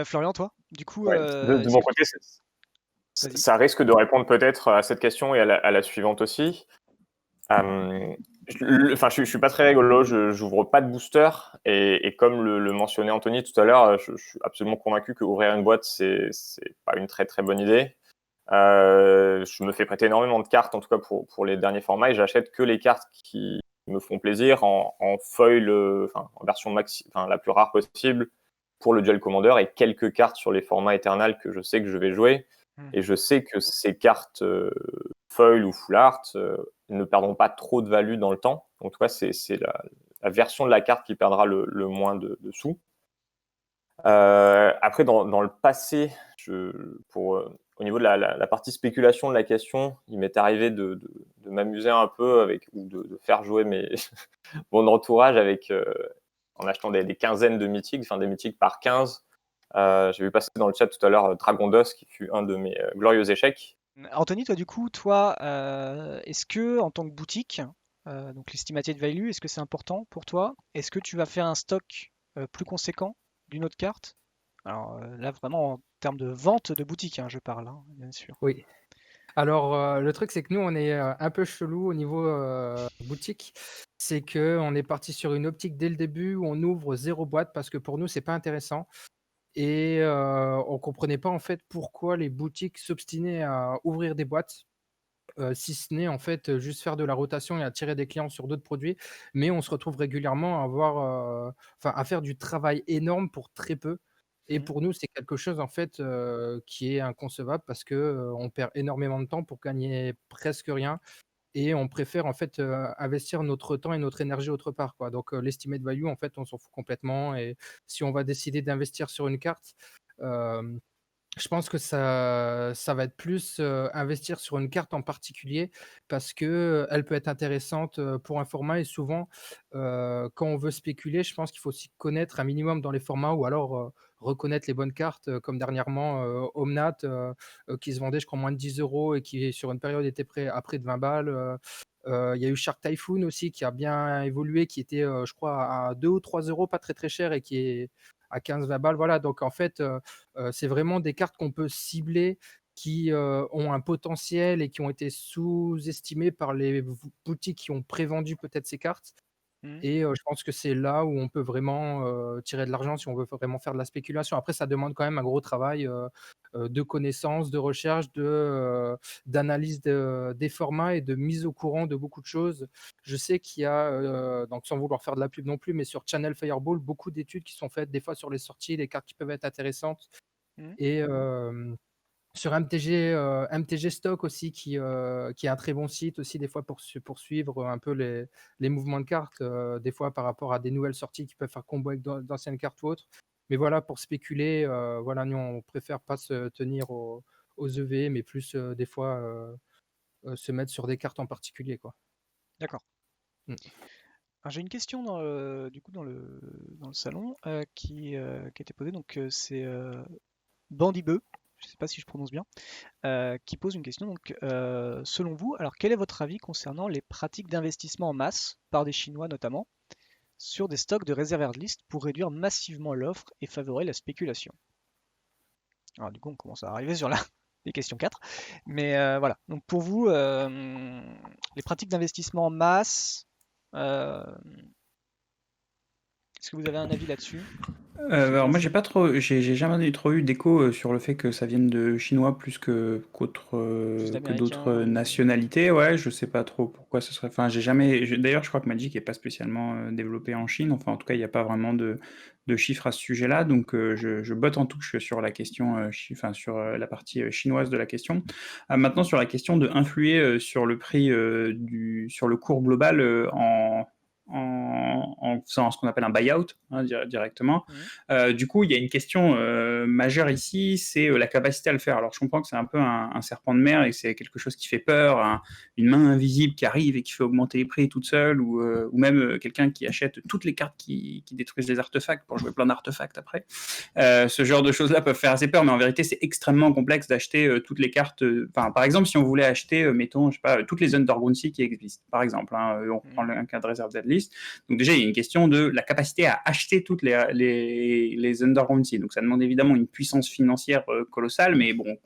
Speaker 1: Florian, toi, du coup,
Speaker 3: Ouais, de mon côté,
Speaker 1: Vas-y.
Speaker 3: ça risque de répondre peut-être à cette question et à la suivante aussi. Je suis pas très rigolo, je n'ouvre pas de booster et comme le mentionnait Anthony tout à l'heure, je suis absolument convaincu qu'ouvrir une boîte, c'est pas une très très bonne idée. Je me fais prêter énormément de cartes, en tout cas pour les derniers formats, et j'achète que les cartes qui me font plaisir en foil, en version la plus rare possible pour le Duel Commander, et quelques cartes sur les formats Eternal que je sais que je vais jouer. Et je sais que ces cartes foil ou full art ne perdront pas trop de value dans le temps. En tout cas, c'est la version de la carte qui perdra le moins de sous. Après, dans le passé, au niveau de la partie spéculation de la question, il m'est arrivé de m'amuser un peu ou de faire jouer mon entourage en achetant des quinzaines de mythiques, des mythiques par 15. J'ai vu passer dans le chat tout à l'heure Dragon Dust, qui fut un de mes glorieux échecs.
Speaker 1: Anthony, toi, du coup, est-ce que en tant que boutique, donc l'estimated value, est-ce que c'est important pour toi? Est-ce que tu vas faire un stock plus conséquent d'une autre carte? Alors là, vraiment en termes de vente de boutique, je parle, bien sûr.
Speaker 4: Oui. Alors, le truc, c'est que nous, on est un peu chelou au niveau boutique. C'est qu'on est parti sur une optique dès le début où on ouvre 0 boîte parce que pour nous, c'est pas intéressant. Et on comprenait pas en fait pourquoi les boutiques s'obstinaient à ouvrir des boîtes, si ce n'est en fait juste faire de la rotation et attirer des clients sur d'autres produits. Mais on se retrouve régulièrement à faire du travail énorme pour très peu. Et pour nous, c'est quelque chose en fait qui est inconcevable parce que on perd énormément de temps pour gagner presque rien. Et on préfère en fait investir notre temps et notre énergie autre part, quoi. Donc l'estimate value, en fait, on s'en fout complètement. Et si on va décider d'investir sur une carte, euh, je pense que ça va être plus investir sur une carte en particulier parce que elle peut être intéressante pour un format. Et souvent, quand on veut spéculer, je pense qu'il faut aussi connaître un minimum dans les formats ou alors reconnaître les bonnes cartes, comme dernièrement Omnat, qui se vendait, je crois, moins de 10 € et qui, sur une période, était prêt à près de 20 balles. Il y a eu Shark Typhoon aussi qui a bien évolué, qui était, je crois, à 2 ou 3 €, pas très très cher, et qui est à 15-20 balles. Voilà, donc en fait, c'est vraiment des cartes qu'on peut cibler, qui ont un potentiel et qui ont été sous-estimées par les boutiques qui ont prévendu peut-être ces cartes. Et je pense que c'est là où on peut vraiment tirer de l'argent si on veut vraiment faire de la spéculation. Après, ça demande quand même un gros travail de connaissances, de recherche, d'analyse des formats et de mise au courant de beaucoup de choses. Je sais qu'il y a, donc sans vouloir faire de la pub non plus, mais sur Channel Fireball, beaucoup d'études qui sont faites des fois sur les sorties, les cartes qui peuvent être intéressantes. Et sur MTG Stock aussi, qui est un très bon site aussi, des fois pour suivre un peu les mouvements de cartes, des fois par rapport à des nouvelles sorties qui peuvent faire combo avec d'anciennes cartes ou autres. Mais voilà, pour spéculer, voilà, nous on préfère pas se tenir aux EV, mais plus des fois se mettre sur des cartes en particulier, quoi.
Speaker 1: D'accord.
Speaker 4: Mm.
Speaker 1: Alors, j'ai une question du coup dans le salon qui a été posée. Donc c'est Bandibeu. je sais pas si je prononce bien, qui pose une question. Donc, selon vous, alors quel est votre avis concernant les pratiques d'investissement en masse, par des Chinois notamment, sur des stocks de reserve list pour réduire massivement l'offre et favoriser la spéculation? Alors du coup, on commence à arriver sur les questions 4. Mais voilà. Donc pour vous, les pratiques d'investissement en masse, euh, est-ce que vous avez un avis là-dessus?
Speaker 2: Alors moi j'ai jamais trop eu d'écho sur le fait que ça vienne de Chinois plus
Speaker 1: Plus
Speaker 2: que
Speaker 1: d'Américains
Speaker 2: d'autres
Speaker 1: ou...
Speaker 2: nationalités. Ouais, je sais pas trop pourquoi ce serait. Enfin, D'ailleurs, je crois que Magic est pas spécialement développé en Chine. Enfin, en tout cas, il n'y a pas vraiment de chiffres à ce sujet-là. Donc, je botte en touche sur la question, enfin sur la partie chinoise de la question. Maintenant, sur la question de influer sur le prix sur le cours global en faisant ce qu'on appelle un buyout directement.
Speaker 1: Mhm.
Speaker 2: Du coup, il y a une question majeure ici, c'est la capacité à le faire. Alors, je comprends que c'est un peu un serpent de mer et que c'est quelque chose qui fait peur, une main invisible qui arrive et qui fait augmenter les prix toute seule, ou même quelqu'un qui achète toutes les cartes qui détruisent les artefacts pour jouer plein d'artefacts après. Ce genre de choses-là peuvent faire assez peur, mais en vérité, c'est extrêmement complexe d'acheter toutes les cartes. Par exemple, si on voulait acheter, mettons, je sais pas, toutes les Underground-Sea qui existent, par exemple, on prend un cas de réserve list. Donc déjà, il y a une question de la capacité à acheter toutes les Underground Sea. Donc ça demande évidemment une puissance financière colossale, mais bon,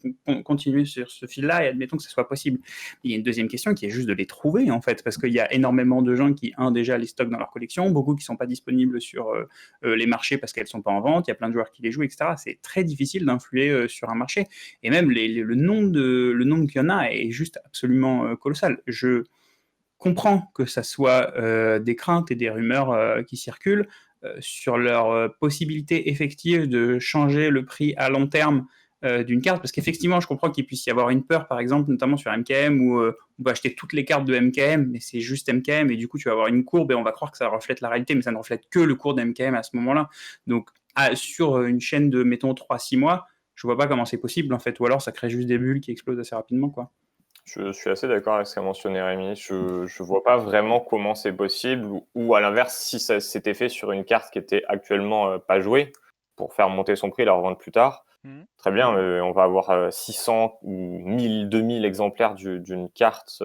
Speaker 2: continuer sur ce fil-là et admettons que ça soit possible. Il y a une deuxième question qui est juste de les trouver, en fait, parce qu'il y a énormément de gens qui, déjà, les stockent dans leur collection, beaucoup qui ne sont pas disponibles sur les marchés parce qu'elles ne sont pas en vente, il y a plein de joueurs qui les jouent, etc. C'est très difficile d'influer sur un marché. Et même le nombre qu'il y en a est juste absolument colossal. Je comprends que ça soit des craintes et des rumeurs qui circulent sur leur possibilité effective de changer le prix à long terme d'une carte, parce qu'effectivement, je comprends qu'il puisse y avoir une peur, par exemple, notamment sur MKM, où on va acheter toutes les cartes de MKM, mais c'est juste MKM, et du coup, tu vas avoir une courbe, et on va croire que ça reflète la réalité, mais ça ne reflète que le cours d'MKM à ce moment-là. Donc, sur une chaîne de, mettons, 3-6 mois, je vois pas comment c'est possible, en fait, ou alors ça crée juste des bulles qui explosent assez rapidement, quoi.
Speaker 3: Je suis assez d'accord avec ce qu'a mentionné Rémi. Je vois pas vraiment comment c'est possible, ou à l'inverse, si ça s'était fait sur une carte qui était actuellement pas jouée, pour faire monter son prix et la revendre plus tard.
Speaker 1: Mhm.
Speaker 3: Très bien, on va avoir 600 ou 1000, 2000 exemplaires d'une carte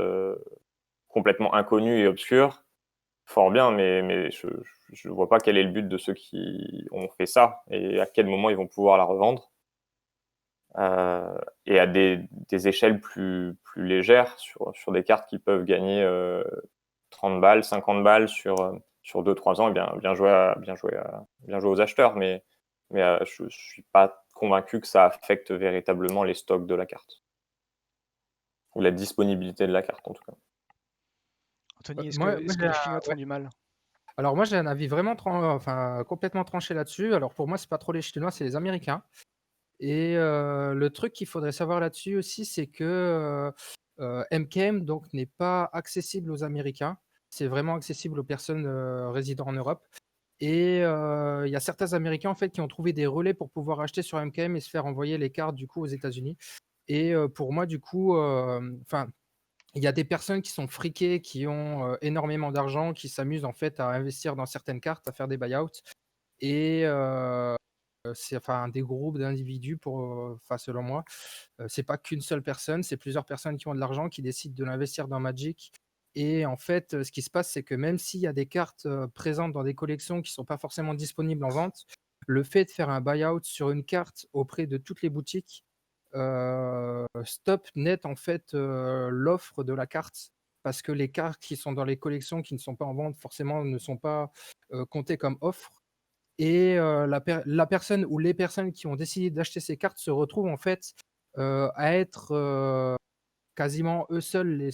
Speaker 3: complètement inconnue et obscure. Fort bien, mais je vois pas quel est le but de ceux qui ont fait ça et à quel moment ils vont pouvoir la revendre. Et à des échelles plus légères sur des cartes qui peuvent gagner 30 balles, 50 balles sur 2-3 ans, et bien joué aux acheteurs, mais je suis pas convaincu que ça affecte véritablement les stocks de la carte ou la disponibilité de la carte en tout cas.
Speaker 1: Anthony, est-ce
Speaker 4: Moi,
Speaker 1: que,
Speaker 4: moi,
Speaker 1: est-ce que
Speaker 4: j'ai
Speaker 1: les
Speaker 4: un-
Speaker 1: Chinois te font du mal?
Speaker 4: Alors moi j'ai un avis vraiment complètement tranché là-dessus. Alors pour moi c'est pas trop les Chinois, c'est les Américains. Et le truc qu'il faudrait savoir là-dessus aussi, c'est que MKM donc n'est pas accessible aux Américains. C'est vraiment accessible aux personnes résidant en Europe. Et il y a certains Américains en fait qui ont trouvé des relais pour pouvoir acheter sur MKM et se faire envoyer les cartes du coup aux États-Unis. Et pour moi du coup, il y a des personnes qui sont friquées, qui ont énormément d'argent, qui s'amusent en fait à investir dans certaines cartes, à faire des buyouts. Et c'est des groupes d'individus selon moi. C'est pas qu'une seule personne, c'est plusieurs personnes qui ont de l'argent, qui décident de l'investir dans Magic. Et en fait, ce qui se passe, c'est que même s'il y a des cartes présentes dans des collections qui sont pas forcément disponibles en vente, le fait de faire un buyout sur une carte auprès de toutes les boutiques stop net en fait l'offre de la carte, parce que les cartes qui sont dans les collections qui ne sont pas en vente forcément ne sont pas comptées comme offre. Et la personne ou les personnes qui ont décidé d'acheter ces cartes se retrouvent en fait à être quasiment eux seuls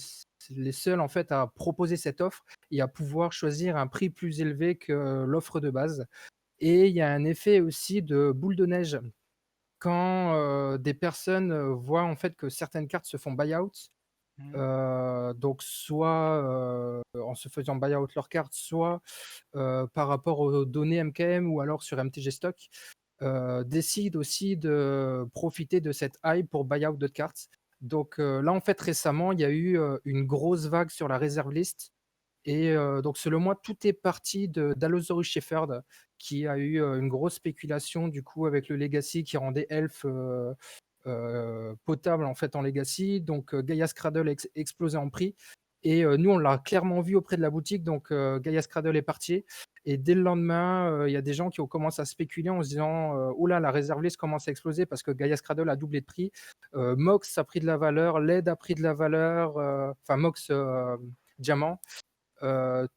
Speaker 4: les seuls en fait à proposer cette offre et à pouvoir choisir un prix plus élevé que l'offre de base. Et il y a un effet aussi de boule de neige quand des personnes voient en fait que certaines cartes se font buy-out. Donc soit en se faisant buy-out leurs cartes, soit par rapport aux données MKM ou alors sur MTG Stock, décident aussi de profiter de cette hype pour buy-out d'autres cartes. Donc là, en fait, récemment, il y a eu une grosse vague sur la reserve list. Et donc, selon moi, tout est parti d'Allosaurus Shepherd, qui a eu une grosse spéculation du coup avec le Legacy qui rendait Elf potable en fait en Legacy. Donc Gaia Cradle a explosé en prix. Et nous, on l'a clairement vu auprès de la boutique. Donc Gaia Cradle est parti. Et dès le lendemain, il y a des gens qui ont commencé à spéculer en se disant oula, la réserve list commence à exploser parce que Gaia Cradle a doublé de prix. Mox a pris de la valeur, LED a pris de la valeur, enfin Mox Diamant.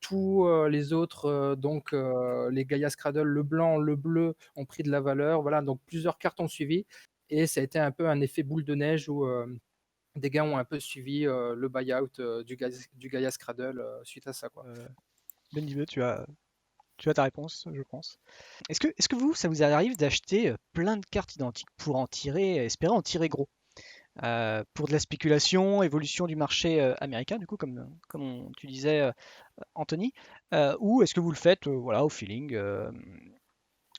Speaker 4: Tous les autres, donc les Gaia Cradle, le blanc, le bleu, ont pris de la valeur. Voilà, donc plusieurs cartes ont suivi. Et ça a été un peu un effet boule de neige où des gars ont un peu suivi le buyout du Gaia Cradle suite à ça, quoi.
Speaker 1: Benny, tu as ta réponse, je pense. Est-ce que vous, ça vous arrive d'acheter plein de cartes identiques pour espérer en tirer gros pour de la spéculation, évolution du marché américain, du coup, comme tu disais, Anthony, ou est-ce que vous le faites voilà, au feeling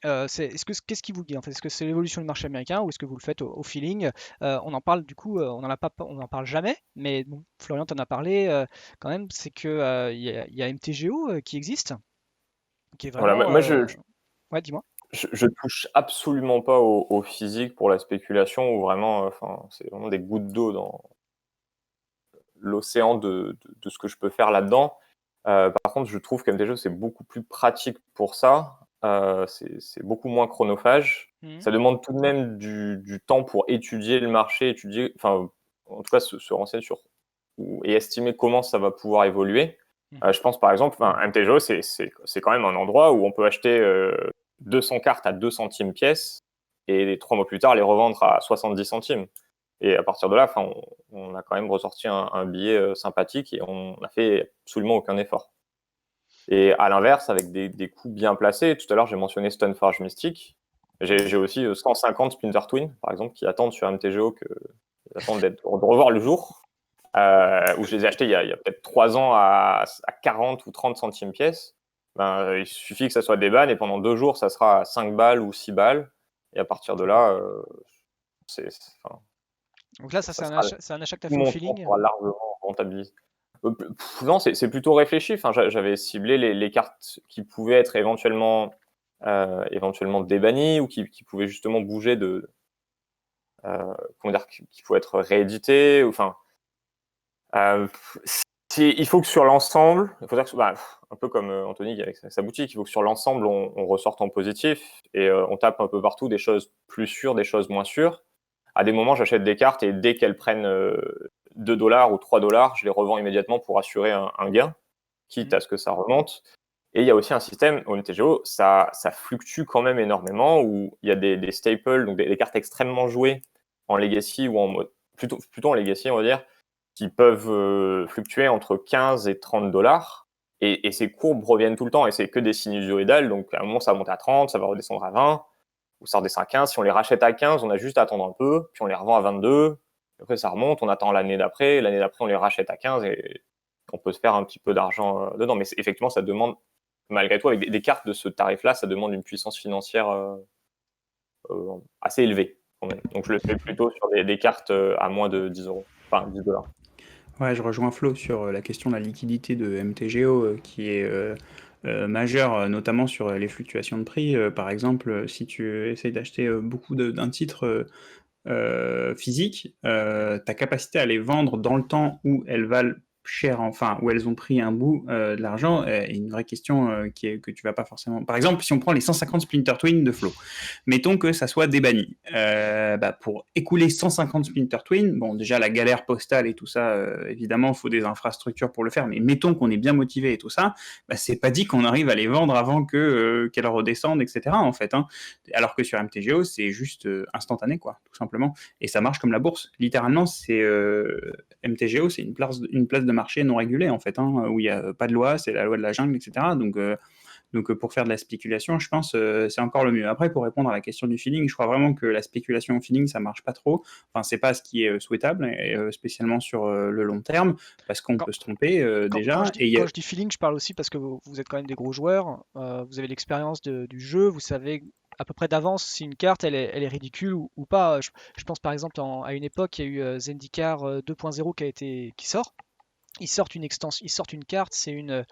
Speaker 1: qu'est-ce qui vous guide en fait? Est-ce que c'est l'évolution du marché américain ou est-ce que vous le faites au feeling? On en parle du coup, on en parle jamais, mais bon, Florian t'en a parlé quand même, c'est que il y a MTGO qui existe, qui est
Speaker 3: Voilà,
Speaker 1: vraiment.
Speaker 3: moi,
Speaker 1: Ouais, dis-moi.
Speaker 3: je touche absolument pas au physique pour la spéculation, ou vraiment, enfin, c'est vraiment des gouttes d'eau dans l'océan de ce que je peux faire là-dedans. Par contre, je trouve qu'MTGO, c'est beaucoup plus pratique pour ça. C'est beaucoup moins chronophage. Ça demande tout de même du temps pour étudier le marché, enfin, en tout cas, se renseigner sur et estimer comment ça va pouvoir évoluer. Je pense par exemple, MTGO, c'est quand même un endroit où on peut acheter 200 cartes à 2 centimes pièce et 3 mois plus tard les revendre à 70 centimes. Et à partir de là, on a quand même ressorti un billet sympathique et on n'a fait absolument aucun effort. Et à l'inverse, avec des coups bien placés, tout à l'heure j'ai mentionné Stoneforge Mystique, j'ai aussi 150 Splinter Twin, par exemple, qui attendent sur MTGO, qui attendent de revoir le jour, où je les ai achetés il y a peut-être 3 ans à 40 ou 30 centimes pièce. Il suffit que ça soit des bannes et pendant 2 jours, ça sera à 5 balles ou 6 balles. Et à partir de là,
Speaker 1: Donc là, ça c'est un achat que tu as fait au
Speaker 3: mon
Speaker 1: feeling.
Speaker 3: temps sera largement rentabilisé. Non, c'est plutôt réfléchi. Enfin, j'avais ciblé les cartes qui pouvaient être éventuellement débannies ou qui pouvaient justement bouger comment dire, qui pouvaient être rééditées. Enfin, il faut que sur l'ensemble, un peu comme Anthony avec sa boutique, il faut que sur l'ensemble on ressorte en positif et on tape un peu partout des choses plus sûres, des choses moins sûres. À des moments, j'achète des cartes et dès qu'elles prennent $2 ou $3, je les revends immédiatement pour assurer un gain, quitte à ce que ça remonte. Et il y a aussi un système au MTGO, ça fluctue quand même énormément, où il y a des staples, donc des cartes extrêmement jouées en Legacy ou en mode plutôt en Legacy, on va dire, qui peuvent fluctuer entre 15 et $30. Et ces courbes reviennent tout le temps, et c'est que des sinusoïdales, donc à un moment ça monte à 30, ça va redescendre à 20, ou ça redescend à 15. Si on les rachète à 15, on a juste à attendre un peu, puis on les revend à 22, après ça remonte, on attend l'année d'après on les rachète à 15 et on peut se faire un petit peu d'argent dedans. Mais effectivement, ça demande, malgré tout, avec des cartes de ce tarif-là, ça demande une puissance financière assez élevée. Donc je le fais plutôt sur des cartes à moins de 10 €, enfin $10.
Speaker 2: Ouais, je rejoins Flo sur la question de la liquidité de MTGO qui est majeure, notamment sur les fluctuations de prix. Par exemple, si tu essayes d'acheter beaucoup d'un titre physique, ta capacité à les vendre dans le temps où elles valent cher, enfin, où elles ont pris un bout de l'argent, est une vraie question que tu vas pas forcément... Par exemple, si on prend les 150 Splinter Twin de Flo, mettons que ça soit débanni. Pour écouler 150 Splinter Twin, bon, déjà la galère postale et tout ça, évidemment, il faut des infrastructures pour le faire, mais mettons qu'on est bien motivé et tout ça, c'est pas dit qu'on arrive à les vendre avant qu'elles redescendent, etc. en fait, hein. Alors que sur MTGO, c'est juste instantané, quoi, tout simplement. Et ça marche comme la bourse. Littéralement, c'est MTGO, c'est une place de marché non régulée, en fait, hein, où il n'y a pas de loi, c'est la loi de la jungle, etc. Donc pour faire de la spéculation, je pense c'est encore le mieux. Après, pour répondre à la question du feeling, je crois vraiment que la spéculation au feeling, ça marche pas trop. Enfin, c'est pas ce qui est souhaitable, et, spécialement sur le long terme, parce qu'on peut se tromper déjà.
Speaker 1: Quand je dis feeling, je parle aussi parce que vous êtes quand même des gros joueurs, vous avez l'expérience du jeu, vous savez à peu près d'avance si une carte elle est ridicule ou pas. Je pense par exemple à une époque, il y a eu Zendikar 2.0 qui sort. Ils sortent une carte, c'est une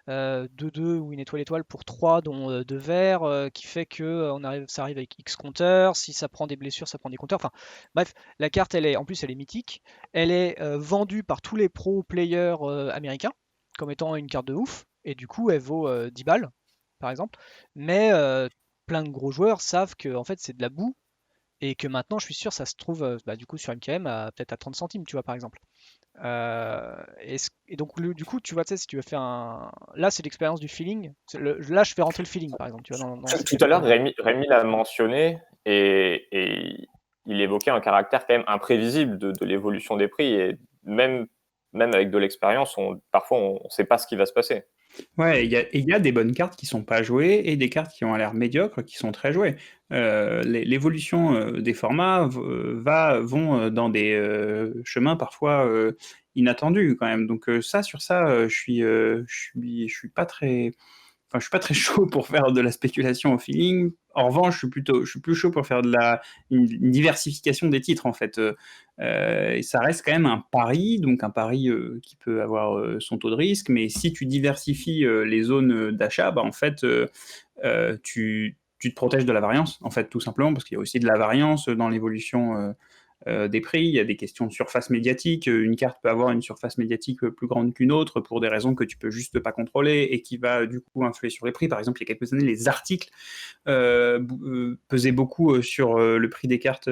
Speaker 1: 2-2 ou une étoile pour 3, dont 2 verts, qui fait que ça arrive avec X compteurs. Si ça prend des blessures, ça prend des compteurs. Enfin, bref, la carte, en plus, elle est mythique. Elle est vendue par tous les pro players américains comme étant une carte de ouf. Et du coup, elle vaut 10 balles, par exemple. Mais plein de gros joueurs savent que en fait, c'est de la boue. Et que maintenant, je suis sûr, ça se trouve du coup sur MKM peut-être à 30 centimes, tu vois, par exemple. Et donc, du coup, tu vois, tu sais, si tu veux faire un. Là, c'est l'expérience du feeling. Là, je fais rentrer le feeling, par exemple. Tu vois,
Speaker 3: Tout à l'heure, Rémi l'a mentionné et il évoquait un caractère quand même imprévisible de l'évolution des prix. Et même avec de l'expérience, parfois, on ne sait pas ce qui va se passer.
Speaker 2: Ouais, il y a des bonnes cartes qui sont pas jouées et des cartes qui ont l'air médiocres qui sont très jouées. L'évolution des formats vont dans des chemins parfois inattendus quand même. Donc sur ça, je suis pas très, enfin, je suis pas très chaud pour faire de la spéculation au feeling. En revanche, je suis plus chaud pour faire une diversification des titres en fait. Et ça reste quand même un pari, donc un pari qui peut avoir son taux de risque. Mais si tu diversifies les zones d'achat, bah, en fait, tu te protèges de la variance, en fait, tout simplement, parce qu'il y a aussi de la variance dans l'évolution des prix, il y a des questions de surface médiatique. Une carte peut avoir une surface médiatique plus grande qu'une autre pour des raisons que tu peux juste pas contrôler et qui va du coup influer sur les prix. Par exemple, il y a quelques années, les articles pesaient beaucoup sur le prix des cartes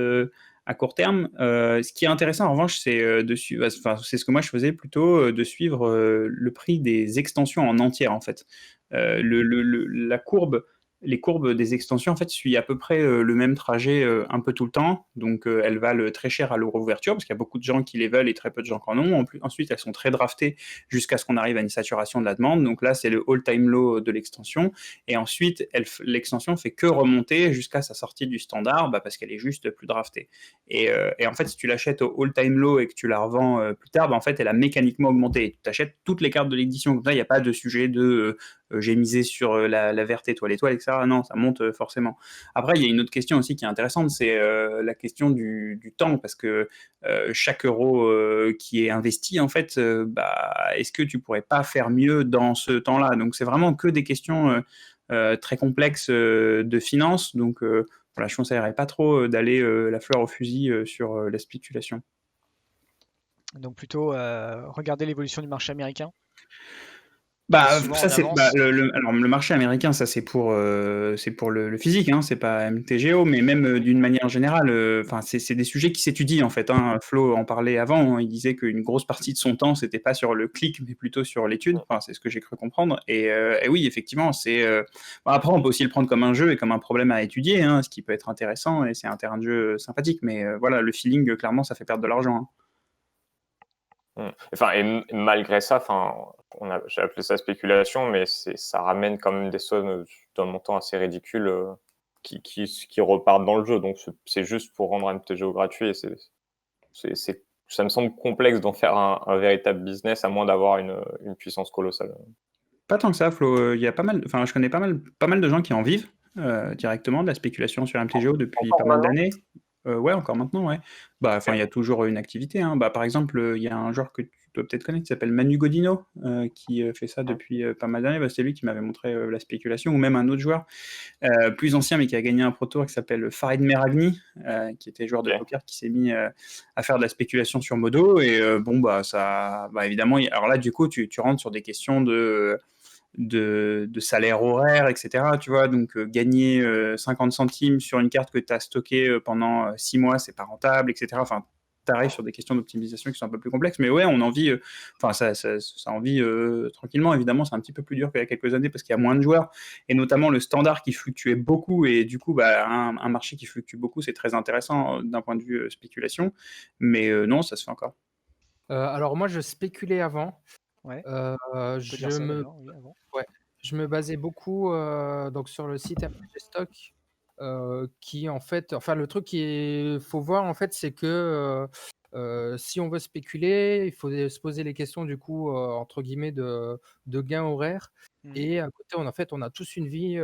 Speaker 2: à court terme. Ce qui est intéressant en revanche, c'est c'est ce que moi je faisais plutôt, de suivre le prix des extensions en entière en fait. La courbe Les courbes des extensions en fait suivent à peu près le même trajet un peu tout le temps. Donc elles valent très cher à leur ouverture parce qu'il y a beaucoup de gens qui les veulent et très peu de gens qui en ont. Ensuite, elles sont très draftées jusqu'à ce qu'on arrive à une saturation de la demande. Donc là, c'est le all-time low de l'extension. Et ensuite, l'extension fait que remonter jusqu'à sa sortie du standard parce qu'elle est juste plus draftée. Et en fait, si tu l'achètes au all-time low et que tu la revends plus tard, en fait, elle a mécaniquement augmenté. Tu achètes toutes les cartes de l'édition. Comme ça, il n'y a pas de sujet de j'ai misé sur la verte étoile, etc. Non, ça monte forcément. Après, il y a une autre question aussi qui est intéressante, c'est la question du temps, parce que chaque euro qui est investi, en fait, est-ce que tu pourrais pas faire mieux dans ce temps-là? Donc, c'est vraiment que des questions très complexes de finance. Donc, voilà, je ne conseillerais pas trop d'aller la fleur au fusil sur la spéculation.
Speaker 1: Donc, plutôt regarder l'évolution du marché américain.
Speaker 2: Alors le marché américain, ça c'est pour le physique, hein, c'est pas MTGO, mais même d'une manière générale, c'est des sujets qui s'étudient en fait. Hein. Flo en parlait avant, hein, il disait qu'une grosse partie de son temps c'était pas sur le clic, mais plutôt sur l'étude. Enfin, c'est ce que j'ai cru comprendre. Et oui, effectivement, après on peut aussi le prendre comme un jeu et comme un problème à étudier, hein, ce qui peut être intéressant et c'est un terrain de jeu sympathique. Mais voilà, le feeling, clairement, ça fait perdre de l'argent. Hein.
Speaker 3: Enfin, et malgré ça, j'ai appelé ça spéculation, mais ça ramène quand même des sommes d'un montant assez ridicule qui repartent dans le jeu. Donc c'est juste pour rendre un MTGO gratuit. Et ça me semble complexe d'en faire un véritable business, à moins d'avoir une puissance colossale.
Speaker 2: Pas tant que ça, Flo. Il y a je connais pas mal de gens qui en vivent directement de la spéculation sur MTGO depuis pas mal d'années. Ouais, encore maintenant, ouais. Il y a toujours une activité. Hein. Par exemple, il y a un joueur que tu dois peut-être connaître qui s'appelle Manu Godino, qui fait ça depuis pas mal d'années. C'est lui qui m'avait montré la spéculation, ou même un autre joueur plus ancien, mais qui a gagné un Pro Tour, qui s'appelle Farid Meragni, qui était joueur de poker, qui s'est mis à faire de la spéculation sur Modo. Et évidemment, alors là, du coup, tu rentres sur des questions de salaire horaire, etc. Tu vois, donc gagner 50 centimes sur une carte que tu as stockée pendant 6 mois, c'est pas rentable, etc. Enfin, tu arrives sur des questions d'optimisation qui sont un peu plus complexes, mais ouais, on en vit, ça en vit tranquillement. Évidemment, c'est un petit peu plus dur qu'il y a quelques années parce qu'il y a moins de joueurs, et notamment le standard qui fluctuait beaucoup, et du coup, un marché qui fluctue beaucoup, c'est très intéressant d'un point de vue spéculation, mais non, ça se fait encore.
Speaker 4: Alors moi, je spéculais avant.
Speaker 1: Ouais.
Speaker 4: Je me basais beaucoup donc sur le site MTG Stock, qui en fait, le truc qu'il faut voir en fait, c'est que si on veut spéculer, il faut se poser les questions du coup entre guillemets de gain horaire. Et à côté, on a tous une vie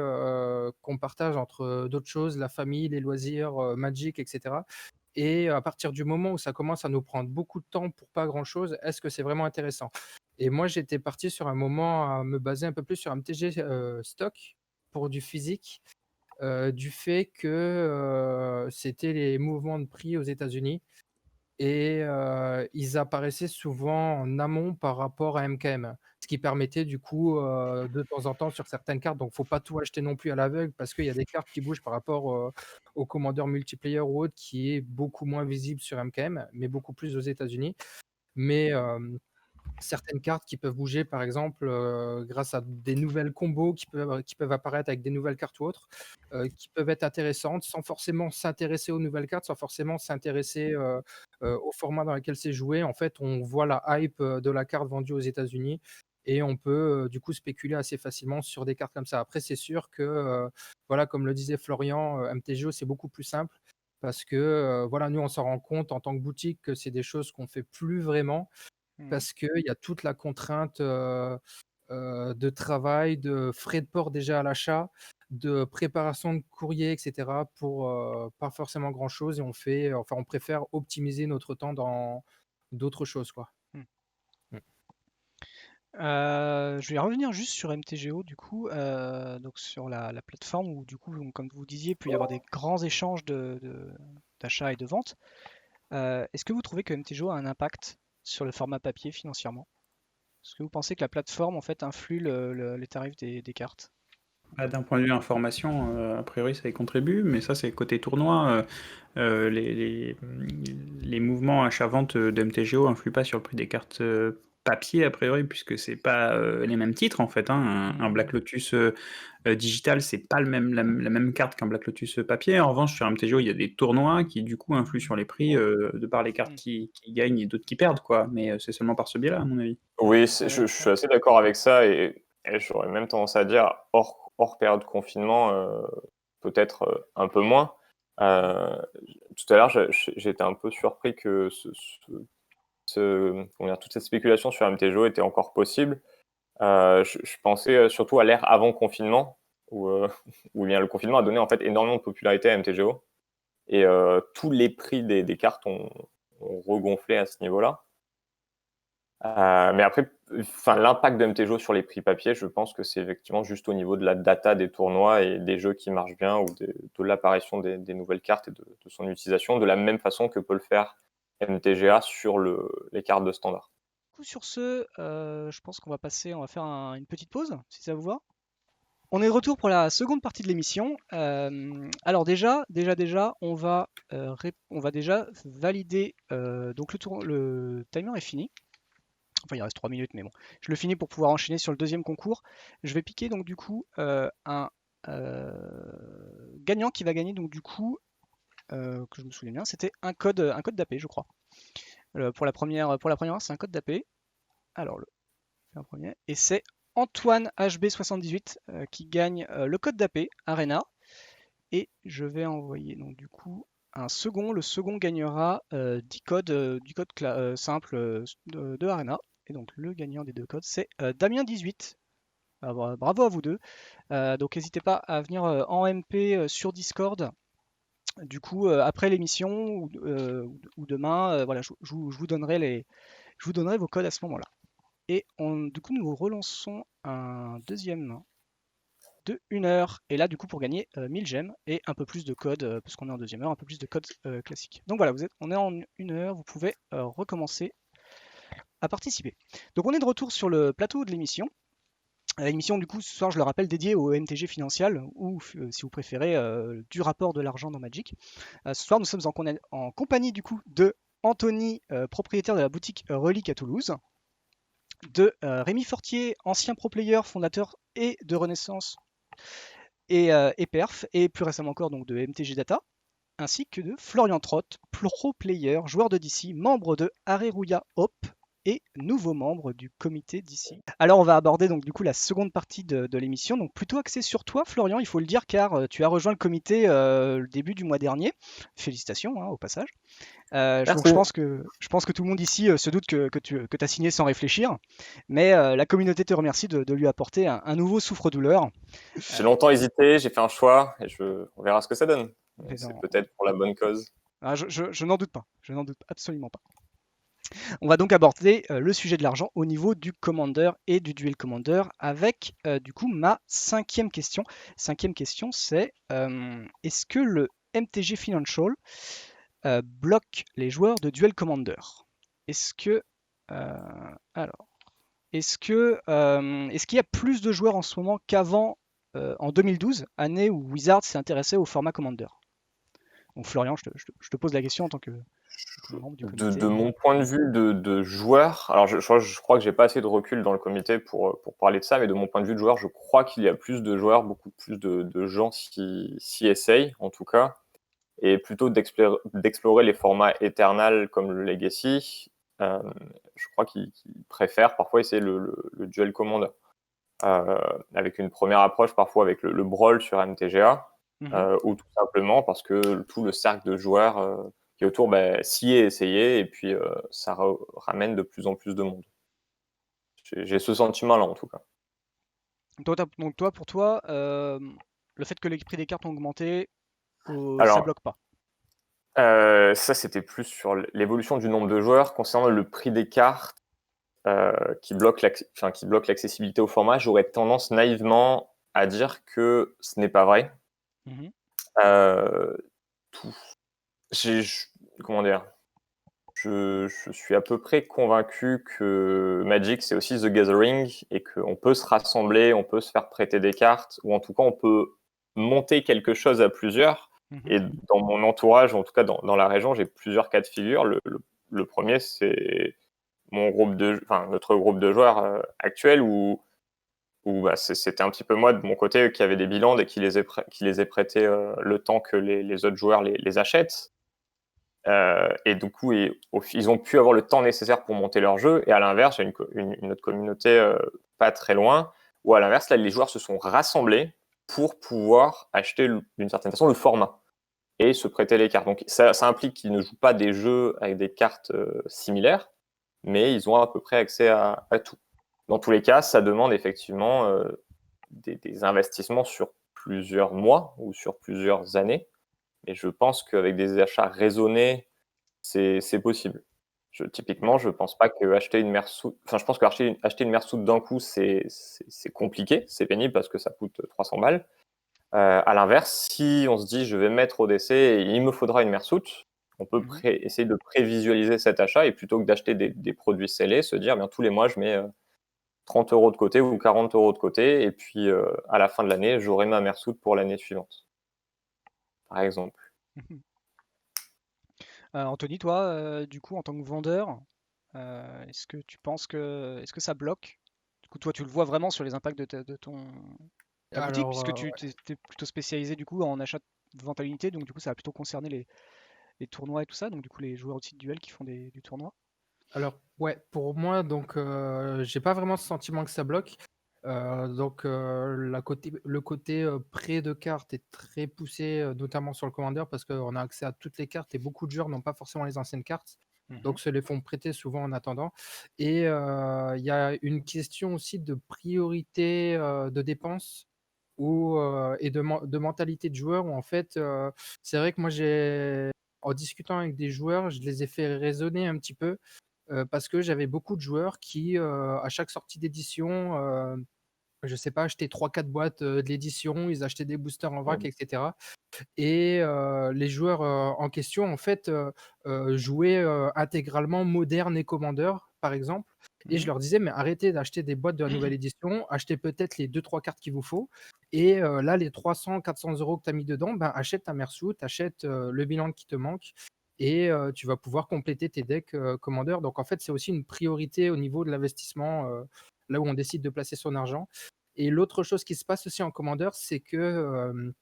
Speaker 4: qu'on partage entre d'autres choses, la famille, les loisirs, Magic, etc. Et à partir du moment où ça commence à nous prendre beaucoup de temps pour pas grand-chose, est-ce que c'est vraiment intéressant? Et moi, j'étais parti sur un moment à me baser un peu plus sur MTG stock pour du physique, du fait que c'était les mouvements de prix aux États-Unis et ils apparaissaient souvent en amont par rapport à MKM. Ce qui permettait du coup, de temps en temps sur certaines cartes, donc faut pas tout acheter non plus à l'aveugle parce qu'il y a des cartes qui bougent par rapport, au commandeur multiplayer ou autre qui est beaucoup moins visible sur MKM, mais beaucoup plus aux États-Unis. Mais certaines cartes qui peuvent bouger, par exemple, grâce à des nouvelles combos qui peuvent apparaître avec des nouvelles cartes ou autres, qui peuvent être intéressantes sans forcément s'intéresser aux nouvelles cartes, sans forcément s'intéresser, au format dans lequel c'est joué. En fait, on voit la hype, de la carte vendue aux États-Unis et on peut, du coup spéculer assez facilement sur des cartes comme ça. Après, c'est sûr que, voilà, comme le disait Florian, MTGO, c'est beaucoup plus simple parce que, voilà, nous, on s'en rend compte en tant que boutique que c'est des choses qu'on fait plus vraiment parce qu'il y a toute la contrainte, de travail, de frais de port déjà à l'achat, de préparation de courrier et cetera pour, pas forcément grand chose et on préfère optimiser notre temps dans d'autres choses, quoi.
Speaker 1: Mmh.
Speaker 4: Mmh.
Speaker 1: Je vais revenir juste sur MTGO du coup, donc sur la plateforme où du coup, donc, comme vous disiez, il peut y avoir des grands échanges d'achat et de vente. Est-ce que vous trouvez que MTGO a un impact sur le format papier financièrement? Est-ce que vous pensez que la plateforme en fait influe les tarifs des cartes?
Speaker 2: D'un point de vue information, a priori ça y contribue, mais ça c'est côté tournoi. Les mouvements achat-vente de MTGO influent pas sur le prix des cartes papier a priori, puisque c'est pas les mêmes titres en fait. Un Black Lotus digital, c'est pas la même carte qu'un Black Lotus papier. En revanche, sur MTGO, il y a des tournois qui du coup influent sur les prix de par les cartes qui gagnent et d'autres qui perdent, quoi. Mais c'est seulement par ce biais-là, à mon avis.
Speaker 3: Oui, je suis assez d'accord avec ça et j'aurais même tendance à dire hors période de confinement, peut-être un peu moins. Tout à l'heure, j'étais un peu surpris que toute cette spéculation sur MTGO était encore possible. Je pensais surtout à l'ère avant confinement, où bien le confinement a donné en fait énormément de popularité à MTGO et tous les prix des cartes ont regonflé à ce niveau-là. Mais après, l'impact de MTGO sur les prix papier, je pense que c'est effectivement juste au niveau de la data des tournois et des jeux qui marchent bien ou de l'apparition des nouvelles cartes et de son utilisation, de la même façon que peut le faire MTGA sur les cartes de standard.
Speaker 1: Du coup, sur ce, je pense qu'on va faire une petite pause, si ça vous va. On est de retour pour la seconde partie de l'émission. Alors déjà, on va déjà valider. Donc le timer est fini. Enfin, il reste 3 minutes, mais bon, je le finis pour pouvoir enchaîner sur le deuxième concours. Je vais piquer donc du coup un gagnant qui va gagner donc du coup, que je me souviens bien, c'était un code d'AP, je crois. Pour la première, c'est un code d'AP. Alors le premier, et c'est Antoine HB78 qui gagne le code d'AP Arena. Et je vais envoyer donc du coup un second. Le second gagnera 10 codes, du code simple de Arena. Et donc le gagnant des deux codes, c'est Damien18. Bravo à vous deux. Donc n'hésitez pas à venir en MP sur Discord. Du coup, après l'émission ou demain, voilà, je vous donnerai vos codes à ce moment-là. Et du coup, nous relançons un deuxième de 1 heure. Et là, du coup, pour gagner 1000 gemmes et un peu plus de codes, parce qu'on est en deuxième heure, un peu plus de codes classiques. Donc voilà, on est en 1 heure, vous pouvez recommencer à participer. Donc on est de retour sur le plateau de l'émission. L'émission, du coup, ce soir, je le rappelle, dédiée au MTG Financial, ou si vous préférez, du rapport de l'argent dans Magic. Ce soir, nous sommes en compagnie, du coup, de Anthony, propriétaire de la boutique Relique à Toulouse, de Rémi Fortier, ancien pro player, fondateur et de Renaissance et Perf, et plus récemment encore donc de MTG Data, ainsi que de Florian Trott, pro player, joueur de DC, membre de Areruya Hop et nouveau membre du comité DC. Alors on va aborder donc du coup la seconde partie de l'émission, donc plutôt axée sur toi Florian, il faut le dire, car tu as rejoint le comité le début du mois dernier. Félicitations au passage. Je pense que tout le monde ici se doute que tu as signé sans réfléchir, mais la communauté te remercie de lui apporter un nouveau souffre-douleur.
Speaker 3: J'ai longtemps hésité, j'ai fait un choix et on verra ce que ça donne.
Speaker 1: Mais
Speaker 3: C'est
Speaker 1: non.
Speaker 3: peut-être pour la bonne cause.
Speaker 1: Ah, je n'en doute pas. Je n'en doute absolument pas. On va donc aborder le sujet de l'argent au niveau du Commander et du Duel Commander avec du coup ma cinquième question. Cinquième question, c'est est-ce que le MTG Financial bloque les joueurs de Duel Commander? Est-ce que alors est-ce qu'il y a plus de joueurs en ce moment qu'avant en 2012, année où Wizard s'est intéressé au format Commander? Donc Florian, je te pose la question en tant que membre du comité.
Speaker 3: De mon point de vue de joueur, alors je crois que j'ai pas assez de recul dans le comité pour parler de ça, mais de mon point de vue de joueur, je crois qu'il y a plus de joueurs, beaucoup plus de gens s'y essayent, en tout cas, et plutôt d'explorer les formats Eternal comme le Legacy, je crois qu'ils préfèrent parfois essayer le Duel Commander, avec une première approche parfois avec le Brawl sur MTGA, ou tout simplement parce que tout le cercle de joueurs qui est autour s'y est essayé, et puis ça ramène de plus en plus de monde. J'ai ce sentiment-là, en tout cas.
Speaker 1: Donc toi, pour toi, le fait que les prix des cartes ont augmenté, ça
Speaker 3: Alors,
Speaker 1: bloque pas.
Speaker 3: ça, c'était plus sur l'évolution du nombre de joueurs. Concernant le prix des cartes qui bloque l'accessibilité au format, j'aurais tendance naïvement à dire que ce n'est pas vrai. Tout. Comment dire, je suis à peu près convaincu que Magic, c'est aussi The Gathering, et qu'on peut se rassembler, on peut se faire prêter des cartes, ou en tout cas, on peut monter quelque chose à plusieurs. Et dans mon entourage, en tout cas dans la région, j'ai plusieurs cas de figure. Le premier, c'est notre groupe de joueurs actuel, où c'était un petit peu moi de mon côté qui avait des bilans et qui les ai prêtés le temps que les autres joueurs les achètent. Et du coup, ils ont pu avoir le temps nécessaire pour monter leur jeu. Et à l'inverse, il y a une autre communauté pas très loin, où à l'inverse, là, les joueurs se sont rassemblés pour pouvoir acheter d'une certaine façon le format et se prêter les cartes. Donc ça implique qu'ils ne jouent pas des jeux avec des cartes similaires, mais ils ont à peu près accès à tout. Dans tous les cas, ça demande effectivement des investissements sur plusieurs mois ou sur plusieurs années. Et je pense qu'avec des achats raisonnés, c'est possible. Typiquement, je pense pas que acheter une Mersuit, je pense qu'acheter une Mersuit d'un coup, c'est compliqué, c'est pénible parce que ça coûte 300 balles. À l'inverse, si on se dit je vais mettre au décès et il me faudra une Mersuit, on peut essayer de prévisualiser cet achat, et plutôt que d'acheter des produits scellés, se dire bien tous les mois je mets 30 € de côté ou 40 € de côté, et puis à la fin de l'année, j'aurai ma Mersuit pour l'année suivante, par exemple.
Speaker 1: Anthony, toi, du coup, en tant que vendeur, est-ce que tu penses est-ce que ça bloque? Du coup, toi, tu le vois vraiment sur les impacts de ta boutique, puisque tu es plutôt spécialisé du coup en achat de vente à l'unité, donc du coup, ça va plutôt concerner les tournois et tout ça, donc du coup, les joueurs aussi de duel qui font du tournoi.
Speaker 4: Alors, ouais, pour moi, donc, j'ai pas vraiment ce sentiment que ça bloque. Donc, le côté prêt de cartes est très poussé, notamment sur le Commander, parce qu'on a accès à toutes les cartes et beaucoup de joueurs n'ont pas forcément les anciennes cartes. Donc, se les font prêter souvent en attendant. Et il y a une question aussi de priorité de dépenses et de mentalité de joueur, où en fait, c'est vrai que moi, en discutant avec des joueurs, je les ai fait raisonner un petit peu, parce que j'avais beaucoup de joueurs qui, à chaque sortie d'édition, je sais pas, achetaient 3-4 boîtes de l'édition, ils achetaient des boosters en vrac, etc. Et les joueurs en question, en fait, jouaient intégralement Modern et Commander, par exemple. Et je leur disais, mais arrêtez d'acheter des boîtes de la nouvelle édition, achetez peut-être les 2-3 cartes qu'il vous faut. Et là, les 300-400 € que tu as mis dedans, ben, achète ta Mersuit, achète le bilan qui te manque. Et tu vas pouvoir compléter tes decks Commander. Donc en fait, c'est aussi une priorité au niveau de l'investissement, là où on décide de placer son argent. Et l'autre chose qui se passe aussi en Commander, c'est que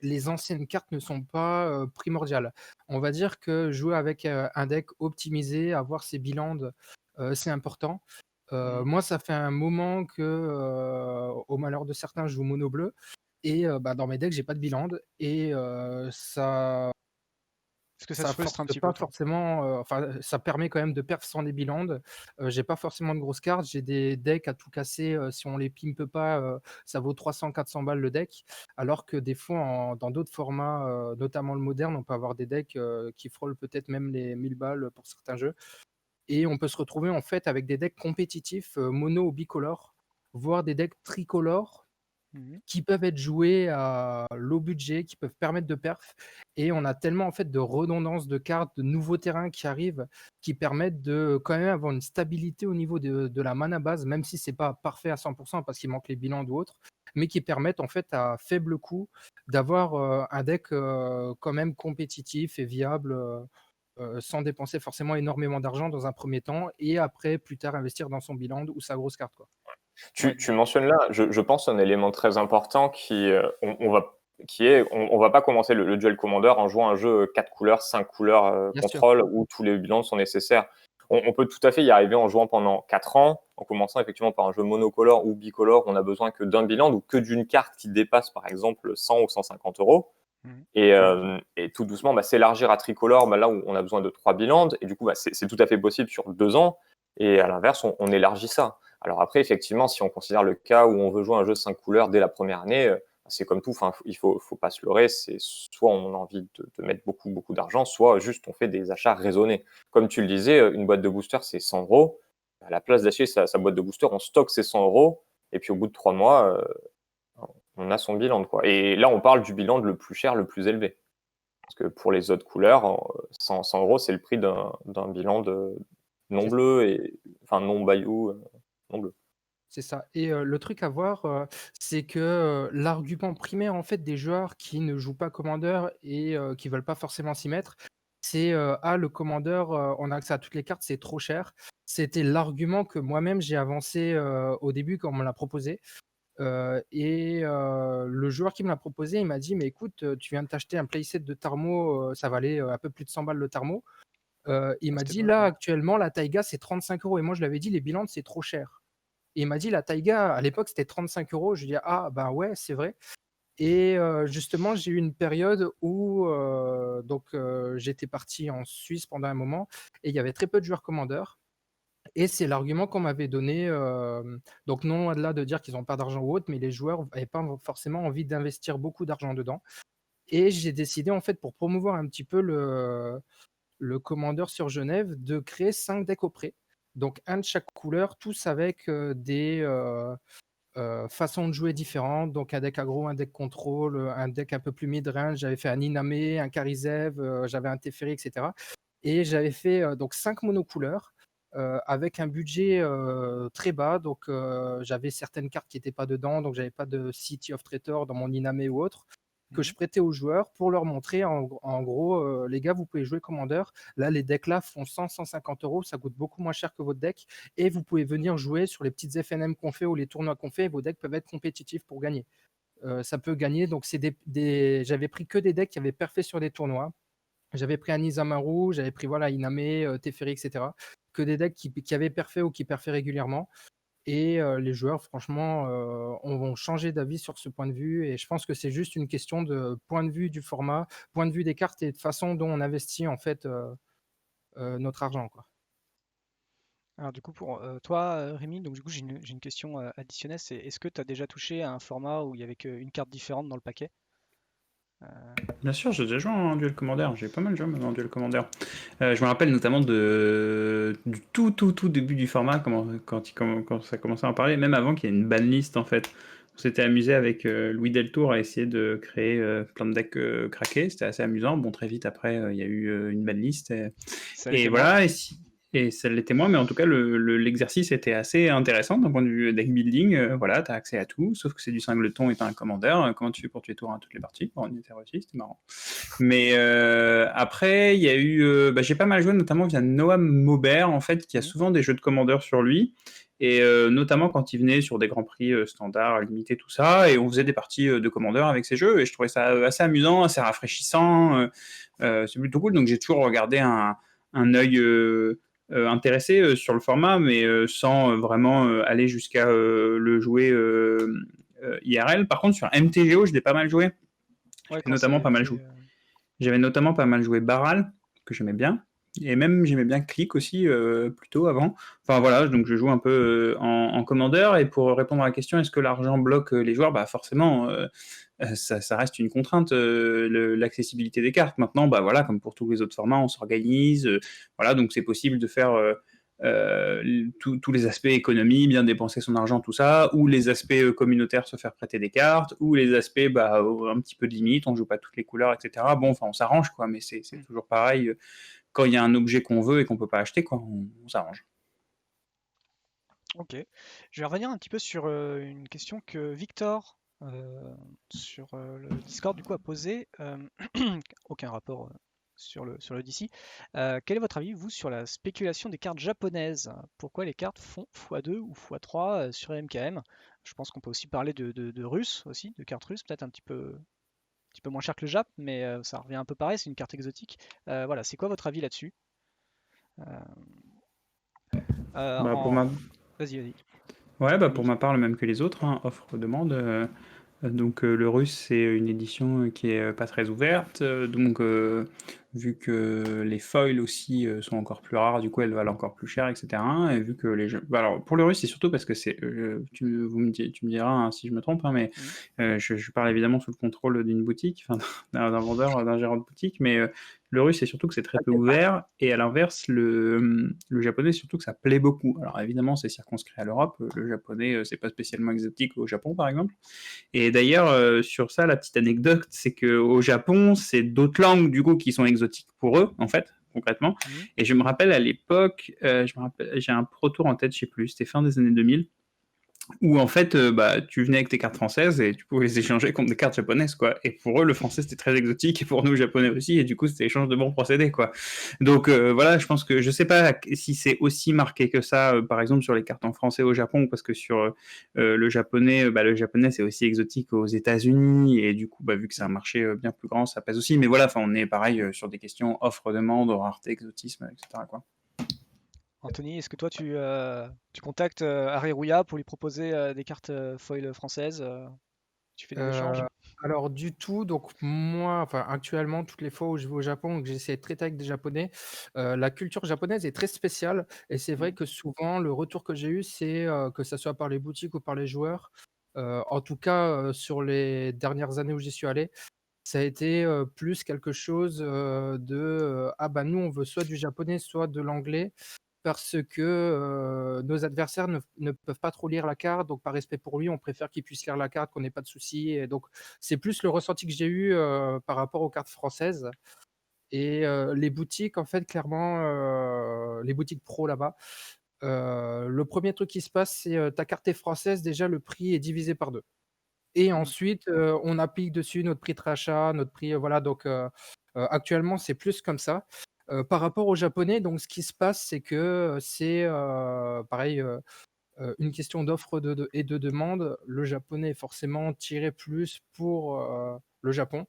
Speaker 4: les anciennes cartes ne sont pas primordiales. On va dire que jouer avec un deck optimisé, avoir ses bilans, c'est important. Moi, ça fait un moment que, au malheur de certains, je joue mono bleu. Et dans mes decks, j'ai pas de bilan. Et ça
Speaker 1: Est-ce que ça
Speaker 4: Ça
Speaker 1: se frustre un
Speaker 4: force
Speaker 1: petit
Speaker 4: pas
Speaker 1: peu, toi?
Speaker 4: forcément, enfin, ça permet quand même de perf sans les bilandes. J'ai pas forcément de grosses cartes, j'ai des decks à tout casser, si on les pimpe pas, ça vaut 300-400 balles le deck. Alors que des fois dans d'autres formats, notamment le moderne, on peut avoir des decks, qui frôlent peut-être même les 1000 balles pour certains jeux et on peut se retrouver en fait avec des decks compétitifs, mono ou bicolores, voire des decks tricolores
Speaker 1: Mmh.
Speaker 4: qui peuvent être joués à low budget, qui peuvent permettre de perf. Et on a tellement en fait de redondance de cartes, de nouveaux terrains qui arrivent, qui permettent de quand même avoir une stabilité au niveau de la mana base, même si c'est pas parfait à 100% parce qu'il manque les bilans ou autres, mais qui permettent en fait à faible coût d'avoir un deck quand même compétitif et viable. Sans dépenser forcément énormément d'argent dans un premier temps et après plus tard investir dans son bilan ou sa grosse carte quoi.
Speaker 1: Ouais.
Speaker 3: Tu mentionnes là, je pense, un élément très important on va pas commencer le duel commander en jouant un jeu 4 couleurs, 5 couleurs
Speaker 4: Bien sûr,
Speaker 3: contrôle où tous les bilans sont nécessaires. On peut tout à fait y arriver en jouant pendant 4 ans, en commençant effectivement par un jeu monocolore ou bicolore, on a besoin que d'un bilan ou que d'une carte qui dépasse par exemple 100 ou 150 €.
Speaker 1: Mmh.
Speaker 3: Et tout doucement, s'élargir à tricolore, là où on a besoin de 3 bilans, et du coup, c'est tout à fait possible sur 2 ans. Et à l'inverse, on élargit ça. Alors après, effectivement, si on considère le cas où on veut jouer un jeu 5 couleurs dès la première année, c'est comme tout, il faut pas se leurrer, c'est soit on a envie de mettre beaucoup, beaucoup d'argent, soit juste on fait des achats raisonnés. Comme tu le disais, une boîte de booster, c'est 100 €. À la place d'acheter sa boîte de booster, on stocke ces 100 €, et puis au bout de 3 mois, on a son bilan, quoi. Et là, on parle du bilan le plus cher, le plus élevé. Parce que pour les autres couleurs, 100 €, c'est le prix d'un bilan de non
Speaker 4: c'est
Speaker 3: bleu enfin non bayou, non bleu.
Speaker 4: C'est ça et le truc à voir, c'est que, l'argument primaire, en fait, des joueurs qui ne jouent pas Commander et qui veulent pas forcément s'y mettre, c'est, «Ah, le Commander, on a accès à toutes les cartes, c'est trop cher». C'était l'argument que moi-même j'ai avancé, au début quand on me l'a proposé, le joueur qui me l'a proposé, il m'a dit: «Mais écoute, tu viens de t'acheter un playset de Tarmo, ça valait, un peu plus de 100 balles le Tarmo». Il
Speaker 1: Ah,
Speaker 4: m'a
Speaker 1: c'était
Speaker 4: dit:
Speaker 1: pas
Speaker 4: «Là,
Speaker 1: ouais.
Speaker 4: actuellement, la Taiga, c'est 35 € et moi je l'avais dit: «Les bilans, c'est trop cher». Et il m'a dit: «La taïga, à l'époque, c'était 35 €». Je lui ai dit: «Ah, bah, ouais, c'est vrai» et justement, j'ai eu une période où j'étais parti en Suisse pendant un moment et il y avait très peu de joueurs commandeurs et c'est l'argument qu'on m'avait donné, donc non au-delà de dire qu'ils ont pas d'argent ou autre, mais les joueurs avaient pas forcément envie d'investir beaucoup d'argent dedans et j'ai décidé, en fait, pour promouvoir un petit peu le commandeur sur Genève, de créer 5 decks au pré. Donc un de chaque couleur, tous avec, façons de jouer différentes, donc un deck aggro, un deck contrôle, un deck un peu plus mid-range. J'avais fait un Iname, un Karizev, j'avais un Teferi, et cetera et j'avais fait, donc 5 monocouleurs, avec un budget, très bas. Donc j'avais certaines cartes qui étaient pas dedans, donc j'avais pas de City of Traitor dans mon Iname ou autre, que je
Speaker 1: Mmh.
Speaker 4: prêtais aux joueurs pour leur montrer en gros, «Les gars, vous pouvez jouer Commander. Là, les decks là font 100-150 €, ça coûte beaucoup moins cher que votre deck et vous pouvez venir jouer sur les petites FNM qu'on fait ou les tournois qu'on fait et vos decks peuvent être compétitifs pour gagner». Ça peut gagner, donc c'est j'avais pris que des decks qui avaient perfait sur des tournois. J'avais pris un Isamaru, j'avais pris voilà Iname, Teferi, et cetera. Que des decks qui avaient perfait ou qui perfaient régulièrement et les joueurs franchement, ont changé d'avis sur ce point de vue et je pense que c'est juste une question de point de vue du format, point de vue des cartes et de façon dont on investit en fait, notre argent, quoi.
Speaker 1: Alors du coup pour, toi, Rémi, donc du coup j'ai une question, additionnelle, c'est est-ce que tu as déjà touché à un format où il y avait qu'une carte différente dans le paquet?
Speaker 2: Bien sûr, j'ai déjà joué en duel commander, j'ai pas mal joué même en duel commander. Je me rappelle notamment du tout début du format, quand ça commençait à en parler, même avant qu'il y ait une banlist en fait. On s'était amusé avec Louis Deltour à essayer de créer plein de decks craqués, c'était assez amusant. Bon, très vite après, il y a eu une banlist.
Speaker 1: Ça
Speaker 2: Et
Speaker 1: l'était moins?
Speaker 2: voilà, et ça l'était moins, mais en tout cas, l'exercice était assez intéressant d'un point de vue deck building. Voilà, tu as accès à tout, sauf que c'est du singleton et pas un commandeur. Comment tu fais pour tuer tour à toutes les parties? Bon, on était aussi, c'était marrant. Mais après, il y a eu. J'ai pas mal joué, notamment via Noam Maubert, en fait, qui a
Speaker 1: Mmh.
Speaker 2: souvent des jeux de commandeur sur lui. Et notamment quand il venait sur des grands prix standards, limités, tout ça, et on faisait des parties de commandeur avec ces jeux, et je trouvais ça assez amusant, assez rafraîchissant. C'est plutôt cool, donc j'ai toujours regardé un œil intéressé sur le format, mais sans vraiment aller jusqu'à le jouer IRL. Par contre, sur MTGO, je l'ai pas mal joué.
Speaker 1: Ouais,
Speaker 2: J'ai
Speaker 1: quand ça
Speaker 2: notamment
Speaker 1: avait
Speaker 2: pas mal
Speaker 1: fait,
Speaker 2: joué. J'avais notamment pas mal joué Barral, que j'aimais bien, et même j'aimais bien Click aussi, plutôt avant. Enfin voilà, donc je joue un peu en commandeur, et pour répondre à la question, est-ce que l'argent bloque les joueurs? Bah forcément, ça reste une contrainte, l'accessibilité des cartes. Maintenant, bah voilà, comme pour tous les autres formats, on s'organise, voilà, donc c'est possible de faire tous les aspects économie, bien dépenser son argent, tout ça, ou les aspects communautaires, se faire prêter des cartes, ou les aspects bah, un petit peu de limite, on joue pas toutes les couleurs, etc. Bon, enfin, on s'arrange, quoi, mais c'est toujours pareil. Quand il y a un objet qu'on veut et qu'on peut pas acheter, quoi, on s'arrange.
Speaker 1: Ok. Je vais revenir un petit peu sur une question que Victor sur le Discord du coup a posée. Aucun rapport sur le DC. Quel est votre avis, vous, sur la spéculation des cartes japonaises? Pourquoi les cartes font x2 ou x3 sur MKM? Je pense qu'on peut aussi parler de russes aussi, de cartes russes, peut-être un petit peu moins cher que le Jap, mais ça revient un peu pareil, c'est une carte exotique. Voilà, c'est quoi votre avis là-dessus?
Speaker 2: Bah, pour
Speaker 1: En...
Speaker 2: ma...
Speaker 1: Vas-y, vas-y.
Speaker 2: Ouais, bah, pour
Speaker 1: Tony.
Speaker 2: ma part, le même que les autres, hein, offre-demande. Donc le russe, c'est une édition qui est pas très ouverte. Donc vu que les foils aussi sont encore plus rares, du coup elles valent encore plus cher, etc. Et vu que les jeux... Bah, alors pour le russe, c'est surtout parce que c'est... tu me diras hein, si je me trompe, hein, mais je parle évidemment sous le contrôle d'une boutique, enfin d'un vendeur, d'un gérant de boutique, mais le russe, c'est surtout que c'est très peu ouvert, et à l'inverse, le japonais, c'est surtout que ça plaît beaucoup. Alors évidemment, c'est circonscrit à l'Europe. Le japonais, c'est pas spécialement exotique au Japon, par exemple. Et d'ailleurs, sur ça, la petite anecdote, c'est qu'au Japon, c'est d'autres langues du coup qui sont exotiques pour eux, en fait, concrètement. Et je me rappelle à l'époque, j'ai un Pro Tour en tête, je sais plus, c'était fin des années 2000, où en fait, bah, tu venais avec tes cartes françaises et tu pouvais les échanger contre des cartes japonaises, quoi. Et pour eux, le français, c'était très exotique, et pour nous, japonais aussi, et du coup, c'était échange de bons procédés, quoi. Donc voilà, je pense que je sais pas si c'est aussi marqué que ça, par exemple, sur les cartes en français au Japon, parce que sur le japonais, c'est aussi exotique aux États-Unis, et du coup, bah, vu que c'est un marché bien plus grand, ça pèse aussi. Mais voilà, on est pareil sur des questions offre-demande, rareté, exotisme, etc., quoi.
Speaker 1: Anthony, est-ce que toi tu contactes Hareruya pour lui proposer des cartes foil françaises tu fais des échanges?
Speaker 4: Alors du tout, donc moi, enfin actuellement, toutes les fois où je vais au Japon et que j'essaie de traiter avec des Japonais, la culture japonaise est très spéciale, et c'est vrai que souvent le retour que j'ai eu, c'est que ça soit par les boutiques ou par les joueurs, en tout cas sur les dernières années où j'y suis allé, ça a été plus quelque chose ah bah nous on veut soit du japonais, soit de l'anglais, parce que nos adversaires ne peuvent pas trop lire la carte, donc par respect pour lui, on préfère qu'il puisse lire la carte, qu'on n'ait pas de soucis. Et donc, c'est plus le ressenti que j'ai eu par rapport aux cartes françaises. Et les boutiques, en fait, clairement, les boutiques pro là-bas, le premier truc qui se passe, c'est ta carte est française, déjà le prix est divisé par deux. Et ensuite, on applique dessus notre prix de rachat, notre prix, voilà. Donc, actuellement, c'est plus comme ça. Par rapport aux Japonais, donc ce qui se passe, c'est que c'est pareil, une question d'offre et de demande. Le japonais est forcément tiré plus pour le Japon.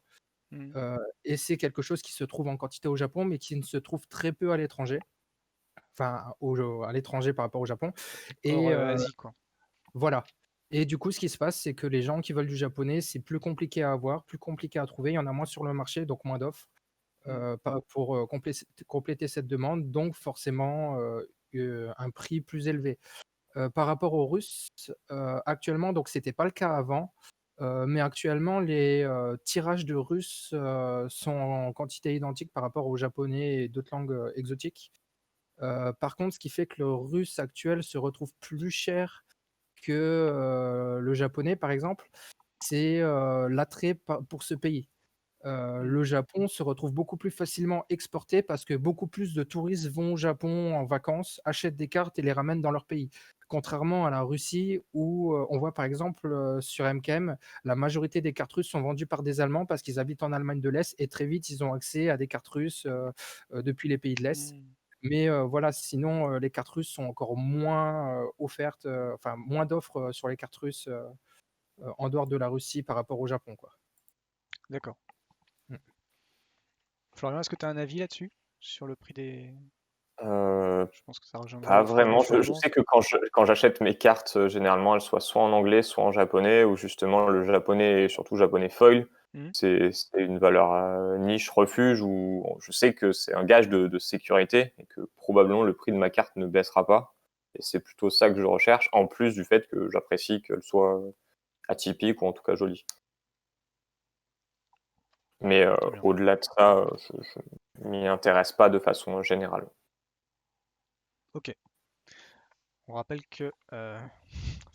Speaker 4: Et c'est quelque chose qui se trouve en quantité au Japon, mais qui ne se trouve très peu à l'étranger. Enfin, à l'étranger par rapport au Japon.
Speaker 1: Hors
Speaker 4: Et
Speaker 1: Asie, quoi.
Speaker 4: voilà. Et du coup, ce qui se passe, c'est que les gens qui veulent du japonais, c'est plus compliqué à avoir, plus compliqué à trouver. Il y en a moins sur le marché, donc moins d'offres pour compléter cette demande, donc forcément un prix plus élevé. Par rapport aux Russes, actuellement, donc c'était pas le cas avant, mais actuellement, les tirages de Russes sont en quantité identique par rapport aux Japonais et d'autres langues exotiques. Par contre, ce qui fait que le russe actuel se retrouve plus cher que le japonais, par exemple, c'est l'attrait pour ce pays. Le Japon se retrouve beaucoup plus facilement exporté parce que beaucoup plus de touristes vont au Japon en vacances, achètent des cartes et les ramènent dans leur pays. Contrairement à la Russie où on voit par exemple sur MKM, la majorité des cartes russes sont vendues par des Allemands parce qu'ils habitent en Allemagne de l'Est et très vite ils ont accès à des cartes russes depuis les pays de l'Est. Mais voilà, sinon les cartes russes sont encore moins offertes, enfin moins d'offres sur les cartes russes en dehors de la Russie par rapport au Japon, quoi.
Speaker 1: D'accord.
Speaker 4: Mm.
Speaker 1: Florian, est-ce que tu as un avis là-dessus? Sur le prix des...
Speaker 3: Euh,
Speaker 1: Je pense que ça rejoindra
Speaker 3: Pas
Speaker 1: votre avis,
Speaker 3: vraiment. Je
Speaker 1: je pense.
Speaker 3: sais que quand j'achète mes cartes, généralement, elles soient soit en anglais, soit en japonais, ou justement le japonais, et surtout japonais foil, C'est une valeur niche, refuge, où je sais que c'est un gage de sécurité et que probablement le prix de ma carte ne baissera pas. Et c'est plutôt ça que je recherche, en plus du fait que j'apprécie qu'elle soit atypique ou en tout cas jolie. Mais
Speaker 1: Très bien.
Speaker 3: au-delà de ça, je m'y intéresse pas de façon générale.
Speaker 1: Ok. On rappelle que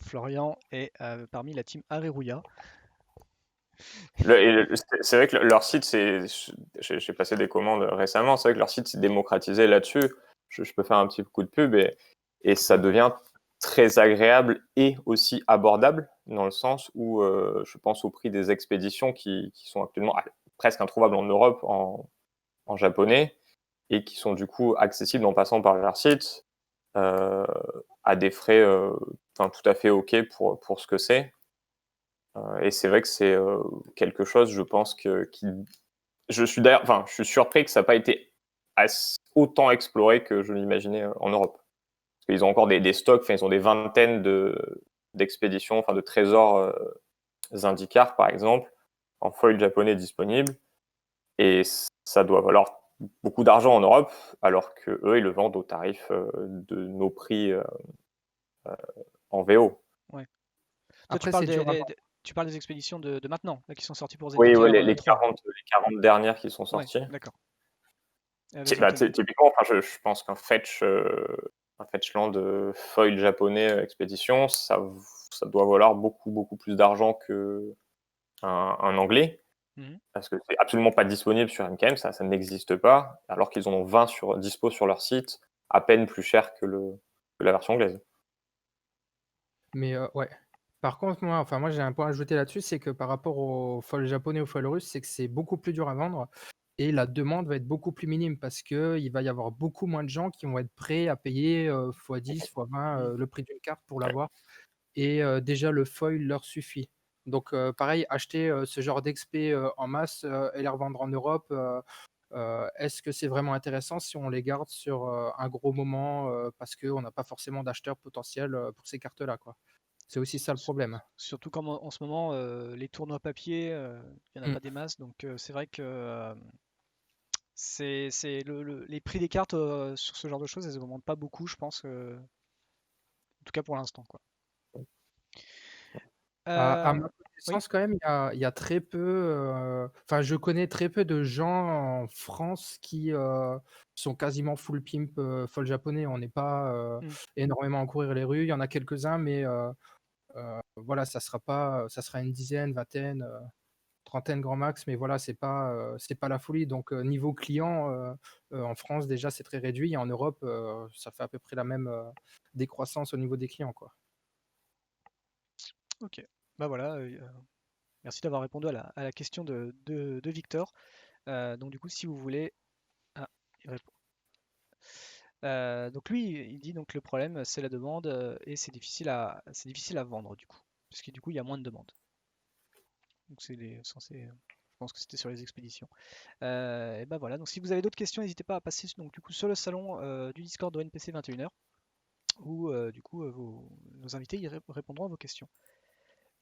Speaker 1: Florian est parmi la team Areruya.
Speaker 3: C'est vrai que leur site, j'ai passé des commandes récemment, c'est vrai que leur site s'est démocratisé là-dessus. Je peux faire un petit coup de pub et ça devient très agréable et aussi abordable, dans le sens où je pense au prix des expéditions qui sont actuellement presque introuvables en Europe en japonais et qui sont du coup accessibles en passant par leur site à des frais tout à fait OK pour ce que c'est. Et c'est vrai que c'est quelque chose, je pense, je suis surpris que ça n'a pas été autant exploré que je l'imaginais en Europe. Parce qu'ils ont encore des stocks, ils ont des vingtaines d'expéditions, de trésors Zendikar, par exemple, en foil japonais disponible. Et ça doit valoir beaucoup d'argent en Europe, alors qu'eux, ils le vendent au tarif de nos prix en VO.
Speaker 1: Ouais. Toi,
Speaker 4: Après, c'est dur à vendre.
Speaker 1: tu parles des expéditions de maintenant, là, qui sont sorties pour
Speaker 3: Oui,
Speaker 1: Zendikar
Speaker 3: les
Speaker 1: 3.
Speaker 3: 40 dernières qui sont
Speaker 1: Ouais,
Speaker 3: sorties.
Speaker 1: d'accord. Vas-y, Anthony.
Speaker 3: Typiquement, je pense qu'un Fetchland foil japonais expédition, ça doit valoir beaucoup, beaucoup plus d'argent qu'un anglais,
Speaker 1: Mhm.
Speaker 3: parce que c'est absolument pas disponible sur MKM, ça n'existe pas, alors qu'ils en ont 20 dispo sur leur site, à peine plus cher que la version anglaise.
Speaker 4: Mais ouais. Par contre, moi j'ai un point à ajouter là-dessus, c'est que par rapport au foil japonais ou au foil russe, c'est que c'est beaucoup plus dur à vendre et la demande va être beaucoup plus minime parce qu'il va y avoir beaucoup moins de gens qui vont être prêts à payer x10, x20 le prix d'une carte pour l'avoir. Et déjà, le foil leur suffit. Donc, pareil, acheter ce genre d'XP en masse et les revendre en Europe, est-ce que c'est vraiment intéressant si on les garde sur un gros moment parce qu'on n'a pas forcément d'acheteurs potentiels pour ces cartes-là, quoi. C'est aussi ça le problème.
Speaker 1: Surtout comme en ce moment, les tournois papier, il n'y en a
Speaker 4: Mm.
Speaker 1: pas des masses, donc c'est vrai que les prix des cartes sur ce genre de choses, elles ne augmentent pas beaucoup, je pense, en tout cas pour l'instant, quoi.
Speaker 4: À ma
Speaker 1: Oui,
Speaker 4: connaissance, quand même, il y a très peu. Enfin, je connais très peu de gens en France qui sont quasiment full pimp foil japonais. On n'est pas
Speaker 1: Mm.
Speaker 4: énormément à courir les rues. Il y en a quelques-uns, mais voilà, ça sera une dizaine, vingtaine, trentaine grand max. Mais voilà, c'est pas la folie. Donc, niveau client, en France, déjà, c'est très réduit. Et en Europe, ça fait à peu près la même décroissance au niveau des clients, quoi.
Speaker 1: ok. Bah voilà, merci d'avoir répondu à la question de Victor. Donc du coup, si vous voulez... Ah, il répond. Donc lui, il dit donc le problème, c'est la demande et c'est difficile à vendre du coup, parce que du coup, il y a moins de demandes. Donc je pense que c'était sur les expéditions. Et ben voilà. Donc si vous avez d'autres questions, n'hésitez pas à passer donc du coup sur le salon du Discord de NPC 21h, où du coup nos invités répondront à vos questions.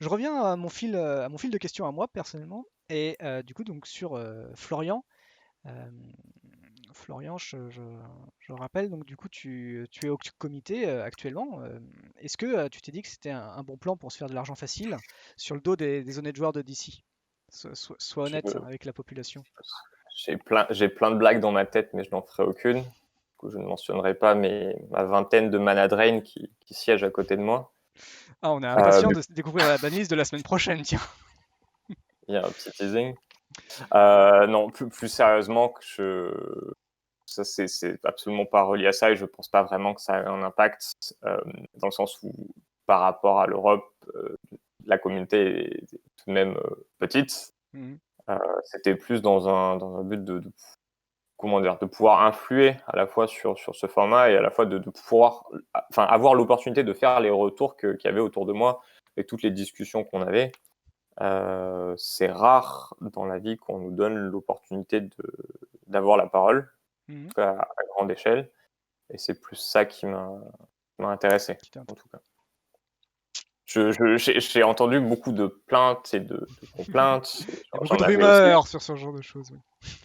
Speaker 1: Je reviens à mon fil de questions à moi personnellement, et du coup donc sur Florian. Euh, Florian, je rappelle, donc du coup, tu es au comité actuellement. Est-ce que tu t'es dit que c'était un bon plan pour se faire de l'argent facile sur le dos des honnêtes joueurs de DC? Sois
Speaker 3: Je-
Speaker 1: honnête avec la population.
Speaker 3: J'ai plein de blagues dans ma tête, mais je n'en ferai aucune. Du coup, je ne mentionnerai pas ma vingtaine de mana drain qui siègent à côté de moi.
Speaker 1: Ah, on est impatient
Speaker 3: Mais
Speaker 1: de découvrir la banlist de la semaine prochaine, tiens.
Speaker 3: il y a un petit teasing. Non, plus sérieusement, ça c'est absolument pas relié à ça et je pense pas vraiment que ça ait un impact dans le sens où par rapport à l'Europe, la communauté est tout de même petite.
Speaker 1: Mhm.
Speaker 3: C'était plus dans un but comment dire, de pouvoir influer à la fois sur ce format et à la fois de pouvoir avoir l'opportunité de faire les retours qu'il y avait autour de moi et toutes les discussions qu'on avait. C'est rare dans la vie qu'on nous donne l'opportunité d'avoir la parole,
Speaker 1: Mhm.
Speaker 3: en tout cas à grande échelle. Et c'est plus ça qui m'a intéressé, en tout cas. J'ai entendu beaucoup de plaintes et de complaintes.
Speaker 1: Il y a
Speaker 3: J'en
Speaker 1: beaucoup de
Speaker 3: avais aussi.
Speaker 1: rumeurs sur ce genre de choses. Oui.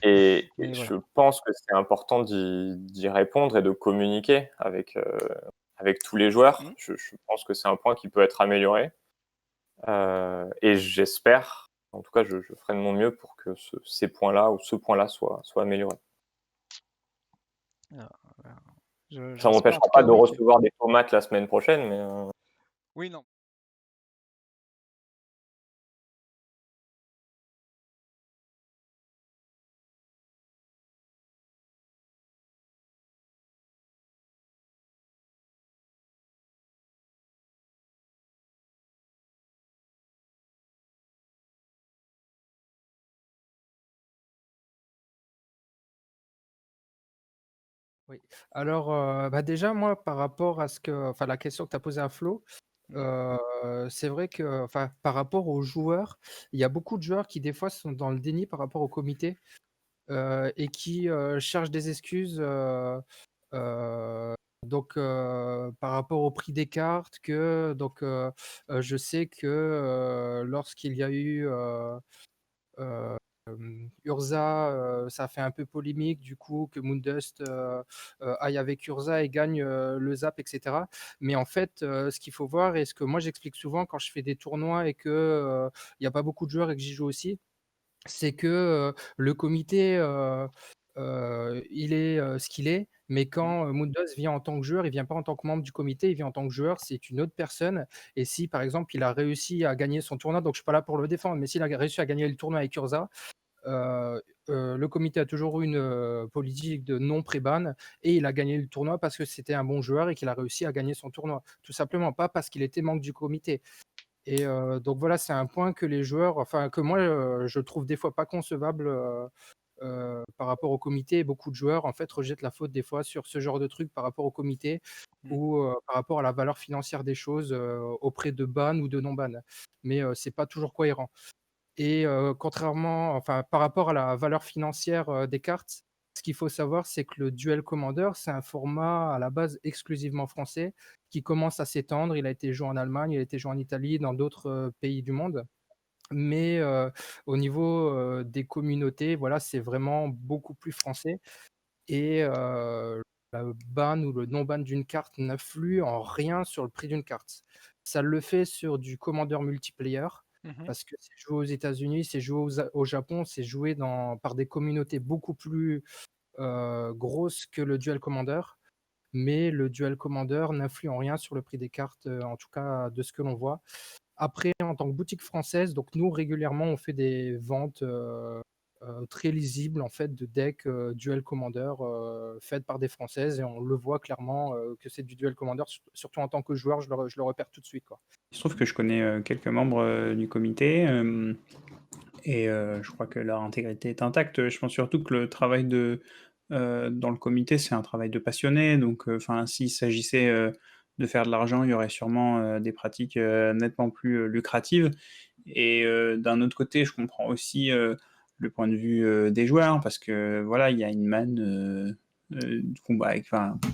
Speaker 3: Et
Speaker 1: Mais
Speaker 3: je
Speaker 1: voilà.
Speaker 3: pense que c'est important d'y répondre et de communiquer avec tous les joueurs.
Speaker 1: Mhm.
Speaker 3: Je pense que c'est un point qui peut être amélioré. Et j'espère, en tout cas, je ferai de mon mieux pour que ce point-là soit amélioré.
Speaker 1: Alors, voilà.
Speaker 3: Ça ne
Speaker 1: J'espère en
Speaker 3: m'empêchera
Speaker 1: tout
Speaker 3: pas
Speaker 1: cas,
Speaker 3: de
Speaker 1: oui,
Speaker 3: recevoir des tomates la semaine prochaine, mais
Speaker 1: oui, non.
Speaker 4: Oui. Alors, déjà, moi, par rapport à la question que tu as posée à Flo, c'est vrai que, par rapport aux joueurs, il y a beaucoup de joueurs qui, des fois, sont dans le déni par rapport au comité et qui cherchent des excuses. Euh, par rapport au prix des cartes, je sais que lorsqu'il y a eu euh, Urza, ça a fait un peu polémique, du coup, que Moondust aille avec Urza et gagne le Zap, etc. Mais en fait, ce qu'il faut voir, et ce que moi j'explique souvent quand je fais des tournois et que il n'y a pas beaucoup de joueurs et que j'y joue aussi, c'est que le comité, il est ce qu'il est, mais quand Moondust vient en tant que joueur, il vient pas en tant que membre du comité, il vient en tant que joueur, c'est une autre personne. Et si, par exemple, il a réussi à gagner son tournoi, donc je suis pas là pour le défendre, mais s'il a réussi à gagner le tournoi avec Urza, le comité a toujours eu une politique de non pré-ban et il a gagné le tournoi parce que c'était un bon joueur et qu'il a réussi à gagner son tournoi. Tout simplement, pas parce qu'il était membre du comité. Et donc voilà, c'est un point que les joueurs, enfin que moi, je trouve des fois pas concevable par rapport au comité. Et beaucoup de joueurs, en fait, rejettent la faute des fois sur ce genre de truc par rapport au comité ou par rapport à la valeur financière des choses auprès de ban ou de non-ban. Mais c'est pas toujours cohérent. Et par rapport à la valeur financière des cartes, ce qu'il faut savoir, c'est que le Duel Commander, c'est un format à la base exclusivement français qui commence à s'étendre. Il a été joué en Allemagne, il a été joué en Italie, dans d'autres pays du monde. Mais au niveau des communautés, voilà, c'est vraiment beaucoup plus français. Et le ban ou le non-ban d'une carte n'influe en rien sur le prix d'une carte. Ça le fait sur du Commander multiplayer, parce que c'est joué aux États-Unis, c'est joué au Japon, c'est joué par des communautés beaucoup plus grosses que le Duel Commander. Mais le Duel Commander n'influe en rien sur le prix des cartes, en tout cas de ce que l'on voit. Après, en tant que boutique française, donc nous régulièrement on fait des ventes très lisibles en fait de decks Duel Commander faites par des Françaises et on le voit clairement que c'est du Duel Commander, surtout en tant que joueur, je le repère tout de suite, quoi.
Speaker 2: Il se trouve que je connais quelques membres du comité et je crois que leur intégrité est intacte. Je pense surtout que le travail dans le comité, c'est un travail de passionné. Donc, s'il s'agissait de faire de l'argent, il y aurait sûrement des pratiques nettement plus lucratives. Et d'un autre côté, je comprends aussi le point de vue des joueurs parce que voilà, il y a une manne du combat.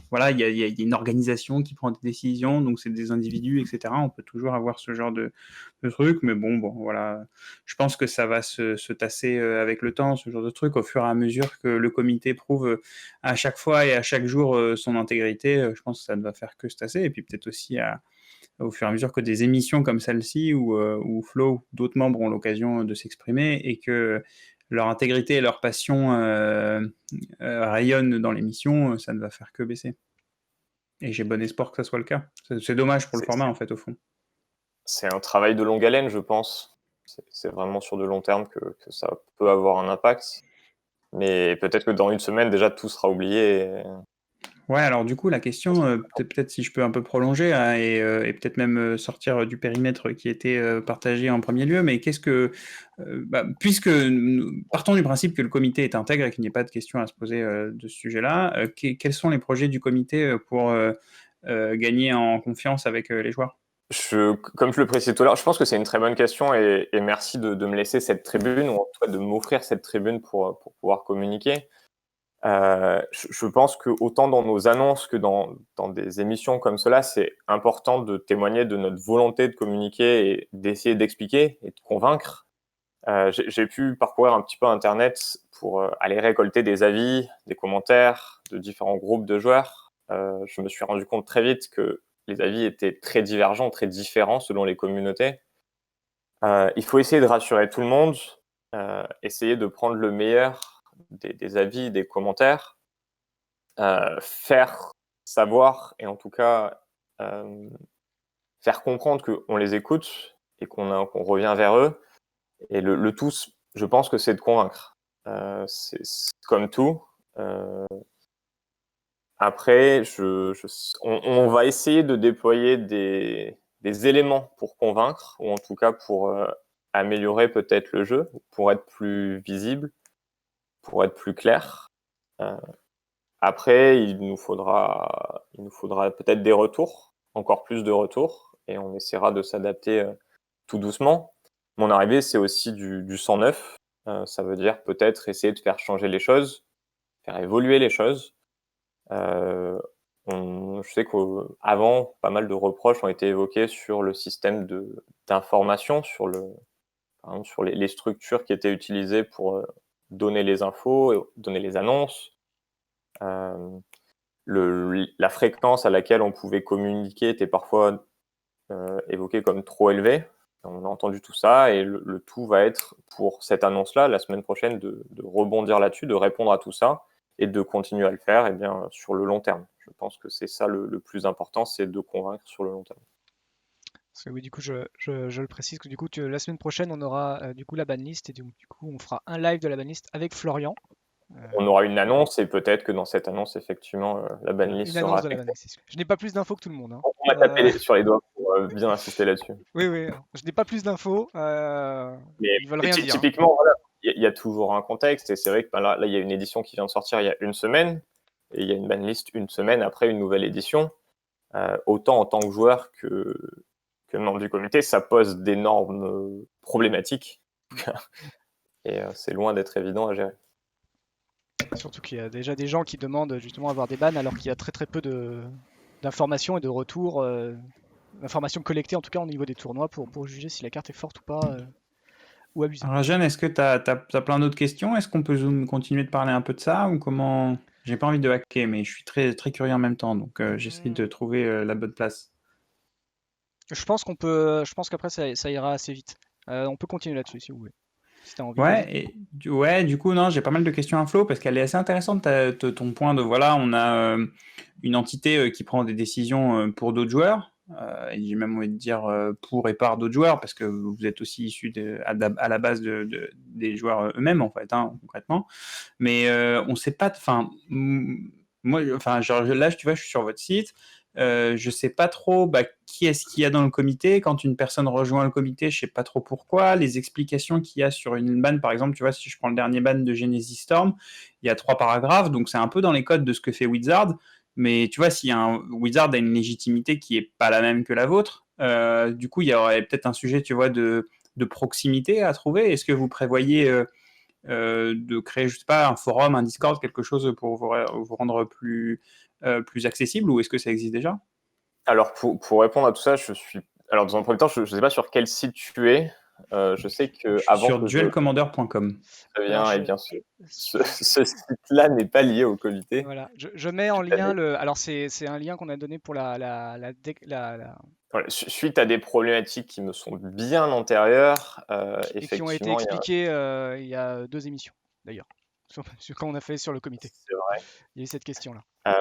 Speaker 2: Voilà, il y a une organisation qui prend des décisions, donc c'est des individus, etc. On peut toujours avoir ce genre de truc, mais bon, voilà. Je pense que ça va se tasser avec le temps, ce genre de truc, au fur et à mesure que le comité prouve à chaque fois et à chaque jour son intégrité. Je pense que ça ne va faire que se tasser, et puis peut-être aussi au fur et à mesure que des émissions comme celle-ci ou Flo ou d'autres membres ont l'occasion de s'exprimer et que leur intégrité et leur passion rayonnent dans l'émission, ça ne va faire que baisser. Et j'ai bon espoir que ça soit le cas. C'est dommage pour le format, en fait, au fond.
Speaker 3: C'est un travail de longue haleine, je pense. C'est vraiment sur de long terme que ça peut avoir un impact. Mais peut-être que dans une semaine, déjà, tout sera oublié.
Speaker 2: Ouais, alors du coup, la question, peut-être si je peux un peu prolonger hein, et peut-être même sortir du périmètre qui était partagé en premier lieu, mais qu'est-ce que, puisque partons du principe que le comité est intègre et qu'il n'y ait pas de questions à se poser de ce sujet-là, quels sont les projets du comité pour gagner en confiance avec les joueurs?
Speaker 3: Comme je le précisais tout à l'heure, je pense que c'est une très bonne question et merci de me laisser cette tribune, ou en tout cas de m'offrir cette tribune pour pouvoir communiquer. Je pense que autant dans nos annonces que dans des émissions comme cela, c'est important de témoigner de notre volonté de communiquer et d'essayer d'expliquer et de convaincre. J'ai pu parcourir un petit peu Internet pour aller récolter des avis, des commentaires de différents groupes de joueurs. Je me suis rendu compte très vite que les avis étaient très divergents, très différents selon les communautés. Il faut essayer de rassurer tout le monde, essayer de prendre le meilleur des avis, des commentaires, faire savoir et en tout cas faire comprendre qu'on les écoute et qu'on revient vers eux. Et le tout, je pense que c'est de convaincre. C'est comme tout. Après, on va essayer de déployer des éléments pour convaincre, ou en tout cas pour améliorer peut-être le jeu, pour être plus visible, pour être plus clair. Après, il nous faudra peut-être des retours, encore plus de retours, et on essaiera de s'adapter tout doucement. Mon arrivée, c'est aussi du sang neuf. Ça veut dire peut-être essayer de faire changer les choses, faire évoluer les choses. Je sais qu'avant, pas mal de reproches ont été évoqués sur le système d'information, par exemple, sur les structures qui étaient utilisées pour donner les infos, donner les annonces. La fréquence à laquelle on pouvait communiquer était parfois évoquée comme trop élevée. On a entendu tout ça et le tout va être, pour cette annonce-là, la semaine prochaine, de rebondir là-dessus, de répondre à tout ça et de continuer à le faire sur le long terme. Je pense que c'est ça le plus important, c'est de convaincre sur le long terme.
Speaker 1: Parce que oui, du coup, je le précise que du coup, la semaine prochaine, on aura du coup la banlist et du coup, on fera un live de la banlist avec Florian.
Speaker 3: On aura une annonce et peut-être que dans cette annonce, effectivement, la banlist
Speaker 1: Une
Speaker 3: sera
Speaker 1: annonce de la
Speaker 3: affectée.
Speaker 1: banlist. Je n'ai pas plus d'infos que tout le monde. Hein.
Speaker 3: On m'a tapé sur les doigts pour bien insister là-dessus.
Speaker 1: Oui, oui, je n'ai pas plus d'infos.
Speaker 3: Mais
Speaker 1: Ils veulent rien dire.
Speaker 3: typiquement, voilà, il y a toujours un contexte et c'est vrai que là, il y a une édition qui vient de sortir il y a une semaine et il y a une banlist une semaine après une nouvelle édition. Autant en tant que joueur que membre du comité, ça pose d'énormes problématiques et c'est loin d'être évident à gérer.
Speaker 1: Surtout qu'il y a déjà des gens qui demandent justement à avoir des bans alors qu'il y a très très peu d'informations et de retours, d'informations collectées en tout cas au niveau des tournois pour juger si la carte est forte ou pas, ou abusée.
Speaker 2: Rajan, est-ce que tu as plein d'autres questions? Est-ce qu'on peut continuer de parler un peu de ça ou comment? J'ai pas envie de hacker, mais je suis très, très curieux en même temps, donc j'essaie de trouver la bonne place.
Speaker 1: Je pense qu'après ça ira assez vite. On peut continuer là-dessus si vous voulez. Si t'as envie, vas-y.
Speaker 2: Ouais, du coup, non, j'ai pas mal de questions à Flo parce qu'elle est assez intéressante, ton point de voilà, on a une entité qui prend des décisions pour d'autres joueurs, et j'ai même envie de dire pour et par d'autres joueurs parce que vous êtes aussi issus à la base des joueurs eux-mêmes en fait, hein, concrètement. Mais on sait pas, enfin, moi, enfin, genre là, tu vois, je suis sur votre site. Je sais pas trop qui est-ce qu'il y a dans le comité. Quand une personne rejoint le comité, je sais pas trop pourquoi. Les explications qu'il y a sur une ban, par exemple, tu vois, si je prends le dernier ban de Genesis Storm, il y a 3 paragraphes, donc c'est un peu dans les codes de ce que fait Wizard. Mais tu vois, si Wizard a une légitimité qui est pas la même que la vôtre, du coup, il y aurait peut-être un sujet, tu vois, de proximité à trouver. Est-ce que vous prévoyez de créer, je sais pas, un forum, un Discord, quelque chose pour vous rendre plus accessible, ou est-ce que ça existe déjà?
Speaker 3: Alors, pour répondre à tout ça, alors dans un premier temps, je ne sais pas sur quel site tu es. Je sais que
Speaker 2: Je suis
Speaker 3: avant
Speaker 2: sur
Speaker 3: que
Speaker 2: duelcommander.com.
Speaker 1: Alors,
Speaker 3: eh bien, ce site-là n'est pas lié au comité.
Speaker 1: voilà, je mets en lien le. Alors c'est un lien qu'on a donné pour la
Speaker 3: Voilà, suite à des problématiques qui me sont bien antérieures,
Speaker 1: et qui ont été
Speaker 3: effectivement,
Speaker 1: expliquées il y a 2 émissions d'ailleurs. Quand on a fait sur le comité,
Speaker 3: c'est vrai.
Speaker 1: il y a eu cette question-là. Mais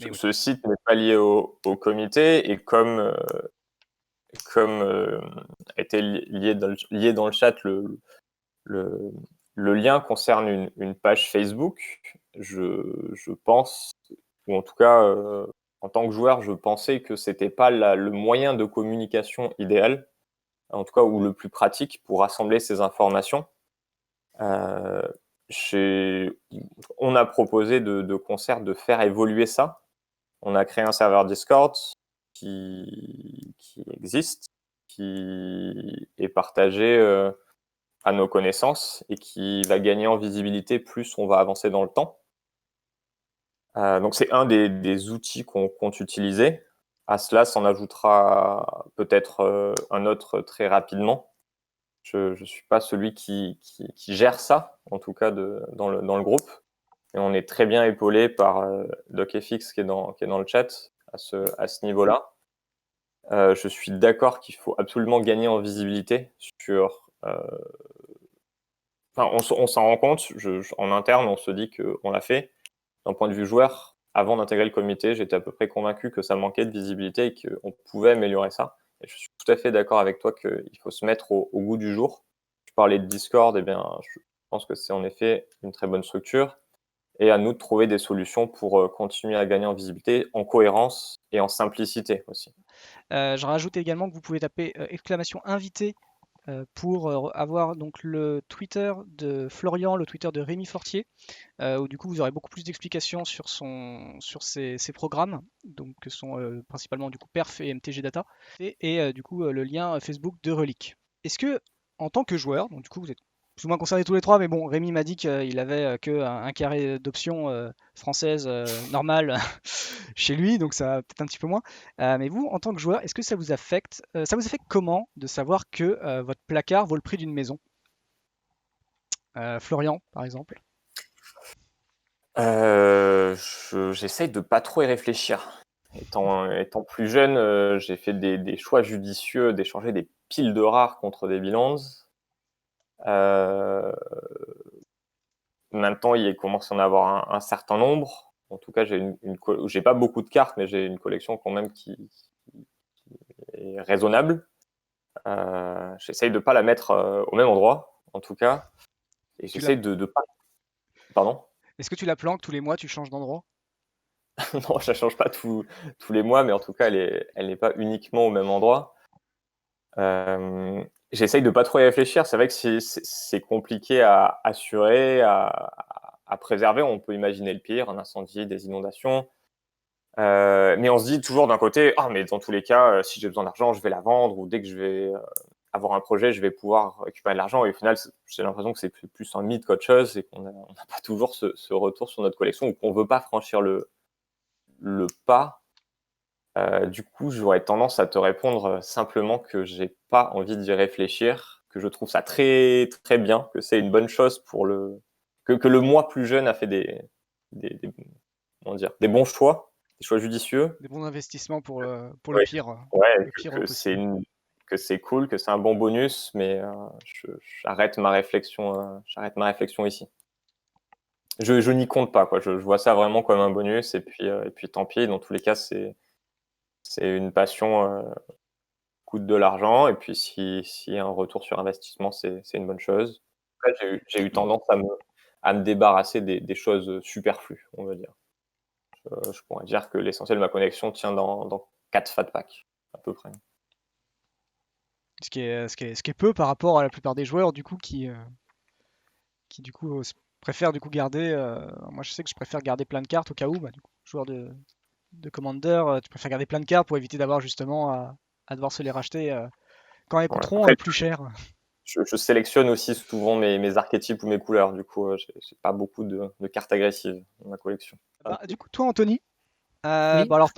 Speaker 1: oui.
Speaker 3: Ce site n'est pas lié au comité et comme a été lié dans le chat le lien concerne une page Facebook. Je pense, ou en tout cas, en tant que joueur, je pensais que c'était pas le moyen de communication idéal, en tout cas, ou le plus pratique pour rassembler ces informations. On a proposé de concert de faire évoluer ça. On a créé un serveur Discord qui existe, qui est partagé à nos connaissances et qui va gagner en visibilité plus on va avancer dans le temps. Donc c'est un des outils qu'on compte utiliser. À cela s'en ajoutera peut-être un autre très rapidement. Je ne suis pas celui qui gère ça, en tout cas dans le groupe. Et on est très bien épaulé par DocFX qui est dans le chat à ce niveau-là. Je suis d'accord qu'il faut absolument gagner en visibilité sur... Enfin, on s'en rend compte, en interne, on se dit qu'on l'a fait. D'un point de vue joueur, avant d'intégrer le comité, j'étais à peu près convaincu que ça manquait de visibilité et qu'on pouvait améliorer ça. Et je suis tout à fait d'accord avec toi qu'il faut se mettre au goût du jour. Tu parlais de Discord, eh bien, je pense que c'est en effet une très bonne structure. Et à nous de trouver des solutions pour continuer à gagner en visibilité, en cohérence et en simplicité aussi.
Speaker 1: Je rajoute également que vous pouvez taper exclamation invité pour avoir donc le Twitter de Florian, le Twitter de Rémi Fortier, où du coup vous aurez beaucoup plus d'explications sur ses programmes, donc que sont principalement du coup Perf et MTG Data, et du coup le lien Facebook de Relic. Est-ce que en tant que joueur, donc du coup vous êtes plus ou moins concernés tous les trois, mais bon, Rémi m'a dit qu'il avait que un carré d'options françaises normales chez lui, donc ça va peut-être un petit peu moins. Mais vous, en tant que joueur, est-ce que ça vous affecte comment de savoir que votre placard vaut le prix d'une maison? Florian, par exemple.
Speaker 3: J'essaye de pas trop y réfléchir. Étant plus jeune, j'ai fait des choix judicieux d'échanger des piles de rares contre des bilans. Maintenant, il commence à en avoir un certain nombre. En tout cas, j'ai pas beaucoup de cartes, mais j'ai une collection quand même qui est raisonnable. J'essaye de pas la mettre au même endroit, en tout cas. Et j'essaye de pas... Pardon?
Speaker 1: Est-ce que tu la planques tous les mois, tu changes d'endroit?
Speaker 3: Non, je la change pas tous les mois, mais en tout cas, elle n'est pas uniquement au même endroit. J'essaye de pas trop y réfléchir. C'est vrai que c'est compliqué à assurer, à préserver. On peut imaginer le pire, un incendie, des inondations. Mais on se dit toujours d'un côté, ah, mais dans tous les cas, si j'ai besoin d'argent, je vais la vendre, ou dès que je vais avoir un projet, je vais pouvoir récupérer de l'argent. Et au final, j'ai l'impression que c'est plus un mythe qu'autre chose, et qu'on n'a pas toujours ce retour sur notre collection, ou qu'on veut pas franchir le pas. Du coup, j'aurais tendance à te répondre simplement que j'ai pas envie d'y réfléchir, que je trouve ça très très bien, que c'est une bonne chose pour que le moi plus jeune a fait comment dire, des bons choix, des choix judicieux.
Speaker 1: Des bons investissements pour le
Speaker 3: Ouais,
Speaker 1: pire,
Speaker 3: ouais,
Speaker 1: le pire possible.
Speaker 3: que c'est cool, que c'est un bon bonus, mais j'arrête ma réflexion ici. Je n'y compte pas, quoi. Je vois ça vraiment comme un bonus, et puis tant pis. Dans tous les cas, c'est une passion, coûte de l'argent, et puis s'il y a un retour sur investissement, c'est une bonne chose. Après, j'ai eu tendance à me débarrasser des choses superflues, on va dire. Je pourrais dire que l'essentiel de ma collection tient dans 4 fat packs, à peu près.
Speaker 1: Ce qui est peu par rapport à la plupart des joueurs du coup qui du coup préfèrent du coup garder. Moi je sais que je préfère garder plein de cartes au cas où, du coup, joueur de Commander, tu préfères garder plein de cartes pour éviter d'avoir justement à devoir se les racheter quand elles
Speaker 3: Ouais.
Speaker 1: coûteront
Speaker 3: Après,
Speaker 1: plus cher.
Speaker 3: je sélectionne aussi souvent mes archétypes ou mes couleurs. Du coup, j'ai pas beaucoup de cartes agressives dans ma collection.
Speaker 1: Du coup, toi, Anthony,
Speaker 4: Oui.
Speaker 1: alors,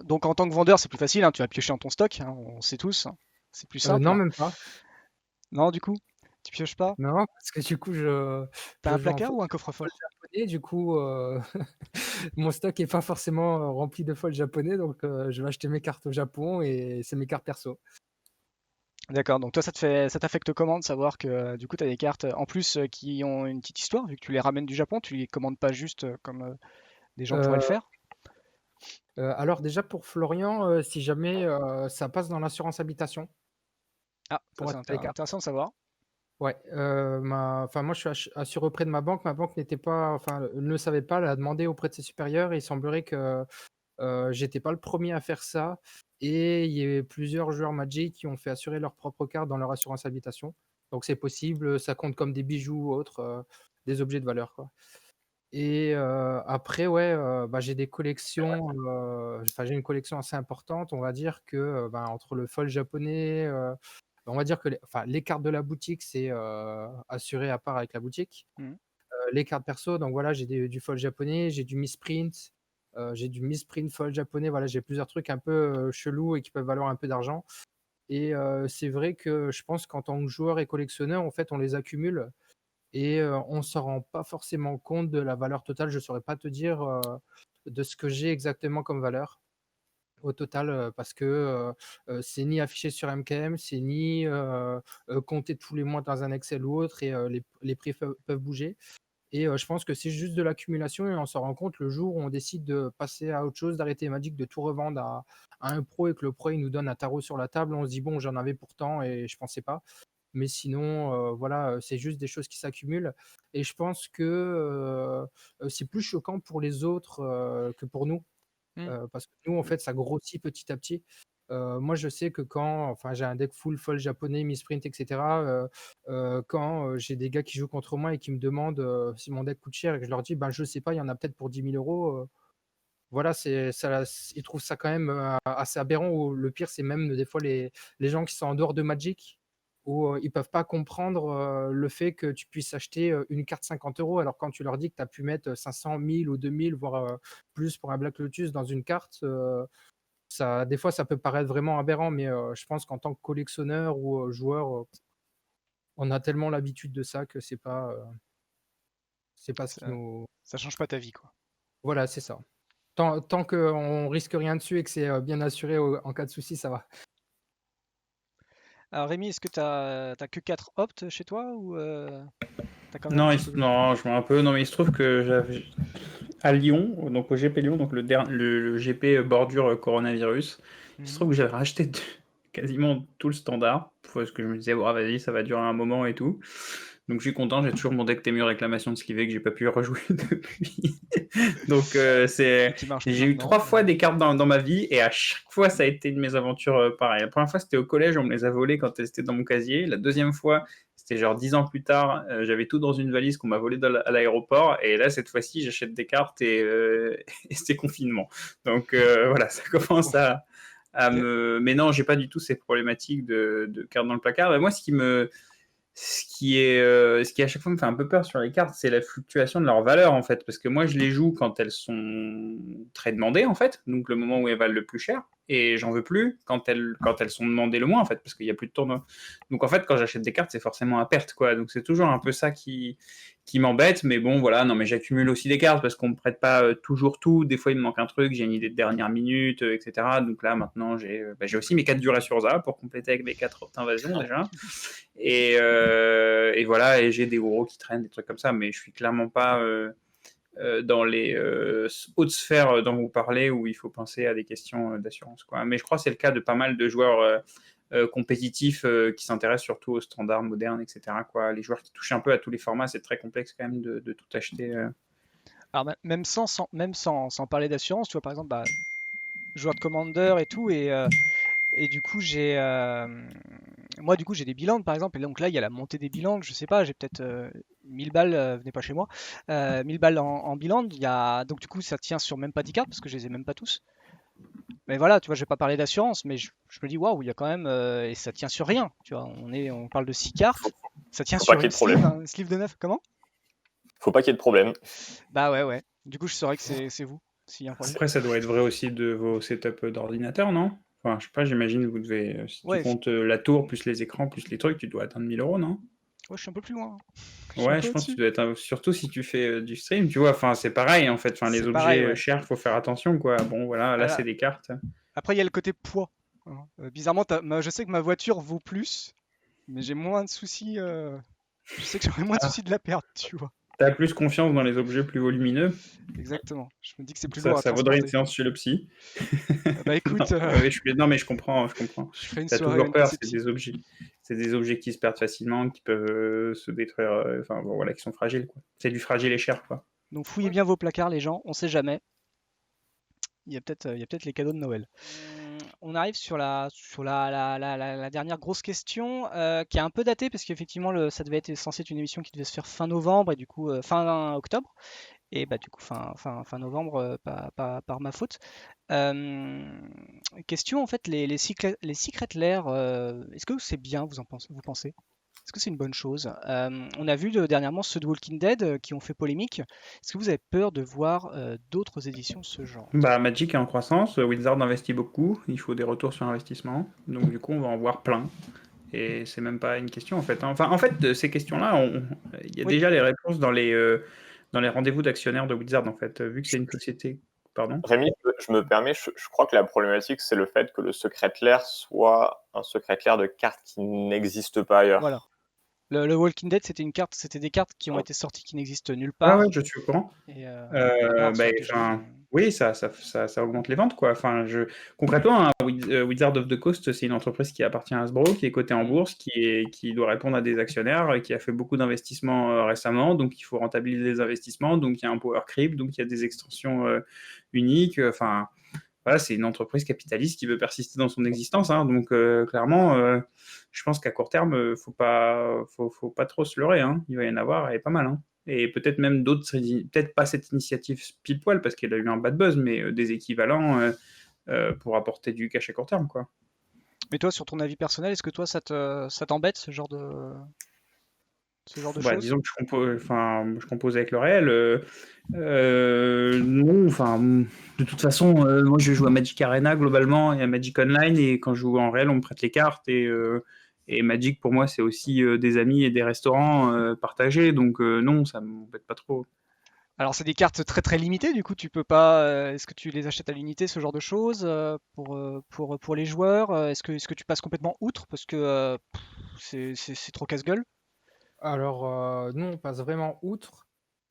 Speaker 1: donc en tant que vendeur, c'est plus facile, hein, tu vas piocher dans ton stock, hein, on sait tous, hein, c'est plus simple.
Speaker 4: Non, même pas.
Speaker 1: Non, du coup, tu pioches pas?
Speaker 4: Non, parce que du coup,
Speaker 1: T'as
Speaker 4: je
Speaker 1: un
Speaker 4: joue en
Speaker 1: placard
Speaker 4: foil
Speaker 1: ou un coffre-fort?
Speaker 4: japonais, du coup, mon stock est pas forcément rempli de foils japonais, donc je vais acheter mes cartes au Japon et c'est mes cartes perso.
Speaker 1: D'accord, donc toi, ça t'affecte comment de savoir que du coup, tu as des cartes en plus qui ont une petite histoire, vu que tu les ramènes du Japon, tu les commandes pas juste comme des gens pourraient le
Speaker 4: Euh,
Speaker 1: faire?
Speaker 4: alors déjà pour Florian, si jamais ça passe dans l'assurance habitation
Speaker 1: Ah, ça
Speaker 4: pour
Speaker 1: c'est
Speaker 4: acheter les cartes.
Speaker 1: intéressant de savoir.
Speaker 4: Ouais, enfin moi je suis assuré auprès de ma banque. Ma banque n'était pas, enfin ne savait pas, elle a demandé auprès de ses supérieurs et il semblerait que j'étais pas le premier à faire ça et il y avait plusieurs joueurs Magic qui ont fait assurer leurs propres cartes dans leur assurance habitation. Donc c'est possible, ça compte comme des bijoux ou autres, des objets de valeur, quoi. Et après ouais, j'ai des collections, enfin j'ai une collection assez importante. On va dire que, entre le foil japonais, on va dire que les cartes de la boutique, c'est, assuré à part avec la boutique.
Speaker 1: Mhm.
Speaker 4: Les cartes perso, donc voilà, j'ai du foil japonais, j'ai du misprint, J'ai du misprint foil japonais. Voilà, j'ai plusieurs trucs un peu chelous et qui peuvent valoir un peu d'argent. Et c'est vrai que je pense qu'en tant que joueur et collectionneur, en fait, on les accumule et on s'en rend pas forcément compte de la valeur totale. Je saurais pas te dire de ce que j'ai exactement comme valeur au total, parce que c'est ni affiché sur MKM, c'est ni compté tous les mois dans un Excel ou autre, et les prix peuvent bouger. Et je pense que c'est juste de l'accumulation et on s'en rend compte le jour où on décide de passer à autre chose, d'arrêter Magic, de tout revendre à un pro, et que le pro il nous donne un tarot sur la table. On se dit bon, j'en avais pourtant et je pensais pas. Mais sinon, voilà, c'est juste des choses qui s'accumulent. Et je pense que c'est plus choquant pour les autres que pour nous. Parce que nous, en fait, ça grossit petit à petit. Moi, je sais que enfin, j'ai un deck full foil japonais, misprint, etc. Quand j'ai des gars qui jouent contre moi et qui me demandent si mon deck coûte cher, et que je leur dis, ben, je sais pas, il y en a peut-être pour 10 000 euros. Voilà, ils trouvent ça quand même assez aberrant. Ou le pire, c'est même des fois les gens qui sont en dehors de Magic, où ils peuvent pas comprendre le fait que tu puisses acheter une carte 50 euros, alors quand tu leur dis que tu as pu mettre 500, 1000 ou 2000, voire plus pour un Black Lotus dans une carte, des fois ça peut paraître vraiment aberrant, mais je pense qu'en tant que collectionneur ou joueur, on a tellement l'habitude de ça que c'est pas ce qui nous.
Speaker 1: Ça change pas ta vie, quoi.
Speaker 4: Voilà, c'est ça. Tant qu'on risque rien dessus et que c'est bien assuré en cas de souci, ça va.
Speaker 1: Alors Rémi, est-ce que t'as que 4 opts chez toi ou t'as quand même
Speaker 2: Non,
Speaker 1: un petit peu...
Speaker 2: non, je vois un peu. Non, mais il se trouve que j'avais à Lyon, donc au GP Lyon, donc le GP bordure coronavirus. Il se trouve que j'avais racheté quasiment tout le standard parce que je me disais, bon, vas-y, ça va durer un moment et tout. Donc je suis content, j'ai toujours mon deck Tému réclamation de Slivé que j'ai pas pu rejouer depuis. Donc j'ai eu 3 fois des cartes dans ma vie et à chaque fois ça a été une mésaventure pareille. La première fois c'était au collège, on me les a volées quand elles étaient dans mon casier. La deuxième fois c'était genre 10 ans plus tard, j'avais tout dans une valise qu'on m'a volé à l'aéroport, et là cette fois-ci j'achète des cartes et c'est confinement. Donc voilà, ça commence à me... Mais non, j'ai pas du tout ces problématiques de cartes dans le placard. Bah, moi, ce qui à chaque fois me fait un peu peur sur les cartes, c'est la fluctuation de leur valeur, en fait, parce que moi je les joue quand elles sont très demandées, en fait, donc le moment où elles valent le plus cher, et j'en veux plus quand elles sont demandées le moins, en fait, parce qu'il n'y a plus de tournoi. Donc en fait, quand j'achète des cartes, c'est forcément à perte, quoi. Donc c'est toujours un peu ça qui m'embête, mais bon, voilà. Non, mais j'accumule aussi des cartes parce qu'on me prête pas toujours tout. Des fois, il me manque un truc, j'ai une idée de dernière minute, etc. Donc là, maintenant, j'ai aussi mes 4 Durasurza pour compléter avec mes 4 invasions déjà. Et voilà, et j'ai des euros qui traînent, des trucs comme ça, mais je suis clairement pas dans les hautes sphères dont vous parlez, où il faut penser à des questions d'assurance, quoi. Mais je crois que c'est le cas de pas mal de joueurs compétitifs qui s'intéressent surtout aux standards modernes, etc., quoi. Les joueurs qui touchent un peu à tous les formats, c'est très complexe quand même de tout acheter.
Speaker 1: Alors même sans parler d'assurance, tu vois, par exemple, joueur de Commander et tout, et du coup moi du coup j'ai des bilans par exemple, et donc là il y a la montée des bilans, je sais pas, j'ai peut-être 1000 balles, venez pas chez moi, 1000 balles en bilan, donc du coup ça tient sur même pas 10 cartes parce que je les ai même pas tous. Mais voilà, tu vois, je vais pas parler d'assurance, mais je me dis waouh, il y a quand même et ça tient sur rien, tu vois, on parle de 6 cartes, ça tient sur une sleeve, un sleeve de 9, comment?
Speaker 3: Faut pas qu'il y ait de problème.
Speaker 1: Bah ouais. Du coup je saurais que c'est vous.
Speaker 2: Après, ça doit être vrai aussi de vos setups d'ordinateur, non? Enfin, je sais pas, j'imagine que vous devez, si tu comptes la tour, plus les écrans, plus les trucs, tu dois atteindre 1000 euros, non?
Speaker 1: Ouais, je suis un peu plus loin.
Speaker 2: Ouais, je pense que tu dois être, surtout si tu fais du stream, tu vois, enfin, c'est pareil, en fait, enfin, les objets chers, faut faire attention, quoi. Bon, voilà, là, c'est des cartes.
Speaker 1: Après, il y a le côté poids. Bizarrement, je sais que ma voiture vaut plus, mais j'ai moins de soucis. Je sais que j'aurais moins de soucis de la perdre, tu vois.
Speaker 2: T'as plus confiance dans les objets plus volumineux.
Speaker 1: Exactement. Je me dis que c'est plus lourd à
Speaker 2: ça vaudrait une séance chez le psy.
Speaker 1: Bah écoute.
Speaker 2: Non, mais je comprends.
Speaker 1: Je ferai une
Speaker 2: T'as
Speaker 1: soirée.
Speaker 2: toujours peur, c'est des objets qui se perdent facilement, qui peuvent se détruire, enfin bon, voilà, qui sont fragiles, quoi. C'est du fragile et cher, quoi.
Speaker 1: Donc fouillez bien vos placards, les gens, on sait jamais. Il y a peut-être les cadeaux de Noël. On arrive sur la dernière grosse question qui est un peu datée parce qu'effectivement ça devait être censé être une émission qui devait se faire fin novembre et du coup fin octobre, et bah du coup fin novembre par ma faute. Question en fait, les secret lairs, est-ce que c'est bien, vous pensez? Est-ce que c'est une bonne chose? On a vu dernièrement ceux de Walking Dead qui ont fait polémique. Est-ce que vous avez peur de voir d'autres éditions de ce genre?
Speaker 2: Bah, Magic est en croissance, Wizard investit beaucoup, il faut des retours sur investissement, donc du coup on va en voir plein. Et c'est même pas une question en fait, hein. Enfin, en fait, ces questions-là, il y a
Speaker 1: Oui.
Speaker 2: déjà les réponses dans les rendez-vous d'actionnaires de Wizard en fait, vu que c'est une société. Pardon?
Speaker 3: Rémi, je me permets, je crois que la problématique, c'est le fait que le secret lair soit un secret lair de cartes qui n'existe pas ailleurs.
Speaker 1: Voilà. Le Walking Dead, c'était des cartes qui ont été sorties qui n'existent nulle
Speaker 2: Ouais, ouais,
Speaker 1: part.
Speaker 2: je suis au courant.
Speaker 1: Et à part sur
Speaker 2: Bah,
Speaker 1: TGN,
Speaker 2: enfin, oui, ça augmente les ventes, quoi. Enfin, concrètement, hein, Wizard of the Coast, c'est une entreprise qui appartient à Hasbro, qui est cotée en bourse, qui doit répondre à des actionnaires, qui a fait beaucoup d'investissements récemment, donc il faut rentabiliser les investissements, donc il y a un power creep, donc il y a des extensions uniques. Enfin, voilà, c'est une entreprise capitaliste qui veut persister dans son existence, hein, donc clairement, je pense qu'à court terme, faut pas trop se leurrer, hein. Il va y en avoir et pas mal, hein. Et peut-être même d'autres, peut-être pas cette initiative pile poil parce qu'elle a eu un bad buzz, mais des équivalents pour apporter du cash à court terme, quoi.
Speaker 1: Mais toi, sur ton avis personnel, est-ce que toi, ça t'embête ce genre de
Speaker 2: Bah,
Speaker 1: choses?
Speaker 2: disons que je compose avec le réel. Non, enfin, de toute façon, moi je joue à Magic Arena globalement et à Magic Online, et quand je joue en réel, on me prête les cartes, et Magic pour moi c'est aussi des amis et des restaurants partagés, donc non, ça m'embête pas trop.
Speaker 1: Alors, c'est des cartes très très limitées, du coup, tu peux pas. Est-ce que tu les achètes à l'unité, ce genre de choses, pour les joueurs? Est-ce que tu passes complètement outre parce que c'est trop casse-gueule?
Speaker 4: Alors, nous, on passe vraiment outre.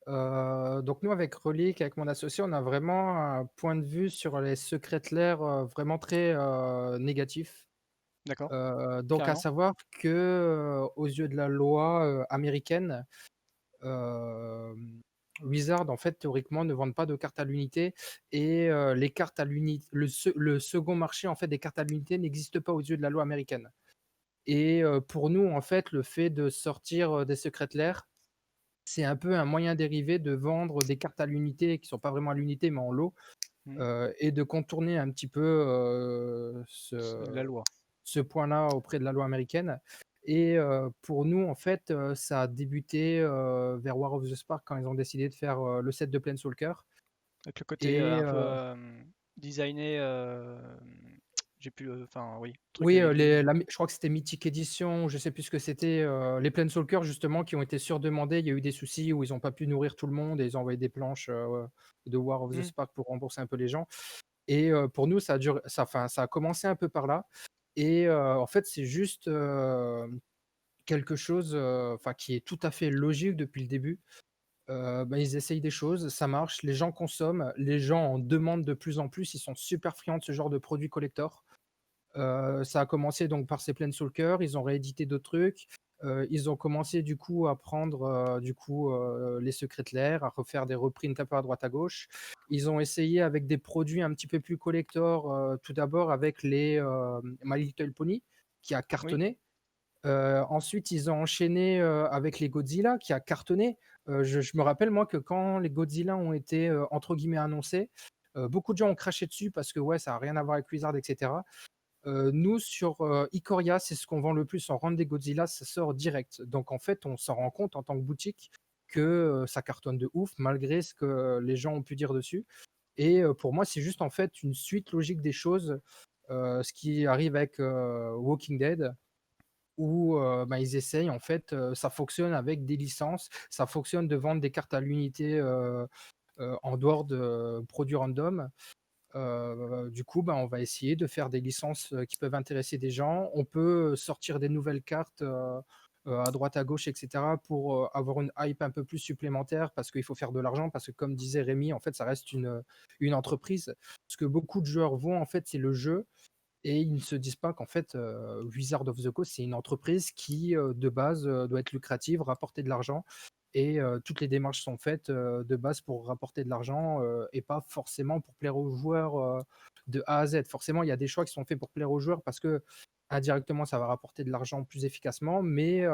Speaker 4: Donc nous, avec Relic, avec mon associé, on a vraiment un point de vue sur les secrets lair vraiment très négatif.
Speaker 1: D'accord,
Speaker 4: Donc à
Speaker 1: carrément.
Speaker 4: savoir que aux yeux de la loi américaine, euh, Wizard, en fait, théoriquement, ne vendent pas de cartes à l'unité, et les cartes à l'unité, le second marché en fait des cartes à l'unité n'existe pas aux yeux de la loi américaine. Et pour nous, en fait, le fait de sortir des secrets lair, c'est un peu un moyen dérivé de vendre des cartes à l'unité qui sont pas vraiment à l'unité, mais en lot,
Speaker 1: Mhm.
Speaker 4: et de contourner un petit peu
Speaker 1: La loi.
Speaker 4: ce point-là auprès de la loi américaine. Et pour nous, en fait, ça a débuté vers War of the Spark quand ils ont décidé de faire le set de Planeswalker.
Speaker 1: Avec le côté
Speaker 4: Et
Speaker 1: un peu designé. J'ai plus. Enfin, oui. Truc
Speaker 4: oui,
Speaker 1: avec des.
Speaker 4: je crois que c'était Mythic Edition, je sais plus ce que c'était. Les Planeswalkers, justement, qui ont été surdemandés. Il y a eu des soucis où ils n'ont pas pu nourrir tout le monde et ils ont envoyé des planches de War of the
Speaker 1: Hmm.
Speaker 4: Spark pour rembourser un peu les gens. Et pour nous, ça a commencé un peu par là. Et en fait, c'est juste quelque chose qui est tout à fait logique depuis le début. Ils essayent des choses, ça marche, les gens consomment, les gens en demandent de plus en plus, ils sont super friands de ce genre de produits collector. Ça a commencé donc par ces Planeswalkers, ils ont réédité d'autres trucs. Ils ont commencé du coup à prendre les secrets lair, à refaire des reprints un peu à droite à gauche. Ils ont essayé avec des produits un petit peu plus collector, tout d'abord avec les My Little Pony, qui a
Speaker 1: Oui.
Speaker 4: cartonné. Ensuite, ils ont enchaîné avec les Godzilla, qui a cartonné. Je me rappelle, moi, que quand les Godzilla ont été, entre guillemets, annoncés, beaucoup de gens ont craché dessus parce que ouais, ça n'a rien à voir avec Wizard, etc. Nous, sur Ikoria, c'est ce qu'on vend le plus en rente des Godzilla, ça sort direct. Donc en fait, on s'en rend compte en tant que boutique que ça cartonne de ouf, malgré ce que les gens ont pu dire dessus. Et pour moi, c'est juste en fait une suite logique des choses. Ce qui arrive avec Walking Dead, où ils essayent, en fait, ça fonctionne avec des licences, ça fonctionne de vendre des cartes à l'unité en dehors de produits random. Du coup, on va essayer de faire des licences qui peuvent intéresser des gens. On peut sortir des nouvelles cartes à droite, à gauche, etc. pour avoir une hype un peu plus supplémentaire parce qu'il faut faire de l'argent. Parce que, comme disait Rémi, en fait, ça reste une entreprise. Ce que beaucoup de joueurs voient, en fait, c'est le jeu. Et ils ne se disent pas qu'en fait, Wizard of the Coast, c'est une entreprise qui, de base, doit être lucrative, rapporter de l'argent. Et toutes les démarches sont faites de base pour rapporter de l'argent et pas forcément pour plaire aux joueurs de A à Z. Forcément, il y a des choix qui sont faits pour plaire aux joueurs parce que indirectement, ça va rapporter de l'argent plus efficacement, mais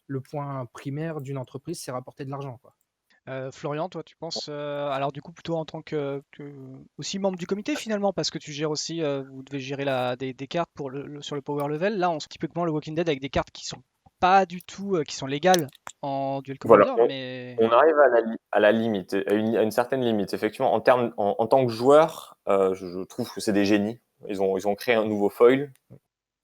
Speaker 4: le point primaire d'une entreprise, c'est rapporter de l'argent, quoi.
Speaker 1: Florian, toi, tu penses, alors du coup plutôt en tant que aussi membre du comité finalement, parce que tu gères aussi, vous devez gérer des cartes sur le power level. Là, typiquement le Walking Dead avec des cartes qui sont pas du tout, qui sont légales en Duel
Speaker 3: Voilà,
Speaker 1: Commander, mais
Speaker 3: on arrive à la limite, à une certaine limite. Effectivement, en tant que joueur, je trouve que c'est des génies. Ils ont créé un nouveau foil.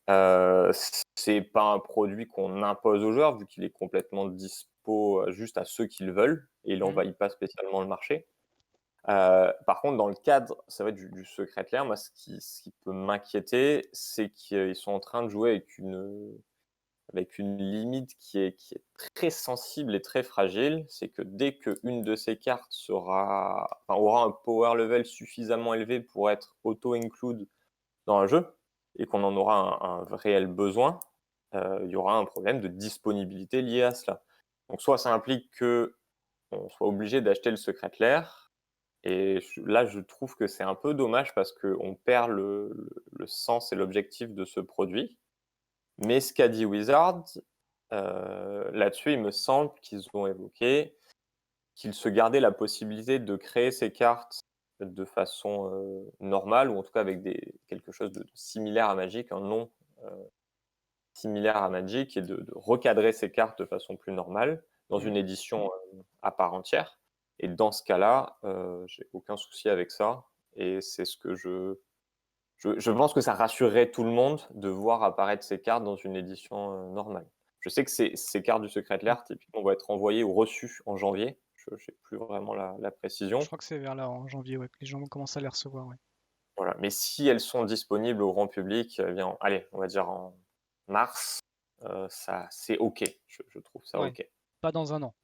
Speaker 3: C'est pas un produit qu'on impose aux joueurs, vu qu'il est complètement dispo juste à ceux qui le veulent, et il n'envahit pas spécialement le marché. Par contre, dans le cadre, ça va être du Secret Lair, moi, ce qui peut m'inquiéter, c'est qu'ils sont en train de jouer avec une limite qui est très sensible et très fragile. C'est que dès qu'une de ces cartes aura un power level suffisamment élevé pour être auto-include dans un jeu, et qu'on en aura un réel besoin, il y aura un problème de disponibilité lié à cela. Donc soit ça implique qu'on soit obligé d'acheter le Secret Lair, et là je trouve que c'est un peu dommage parce qu'on perd le sens et l'objectif de ce produit. Mais ce qu'a dit Wizard, là-dessus, il me semble qu'ils ont évoqué qu'ils se gardaient la possibilité de créer ces cartes de façon normale, ou en tout cas avec quelque chose de similaire à Magic, un nom similaire à Magic, et de recadrer ces cartes de façon plus normale dans une édition à part entière. Et dans ce cas-là, j'ai aucun souci avec ça. Et c'est ce que je pense que ça rassurerait tout le monde de voir apparaître ces cartes dans une édition normale. Je sais que ces cartes du Secret Lair, typiquement, vont être envoyées ou reçues en janvier. Je n'ai plus vraiment la précision.
Speaker 1: je crois que c'est vers là, en janvier, ouais, que les gens vont commencer à les recevoir. Ouais.
Speaker 3: Voilà. Mais si elles sont disponibles au grand public, eh bien, allez, on va dire en mars, c'est OK. Je trouve ça
Speaker 1: Ouais.
Speaker 3: OK.
Speaker 1: Pas dans un an.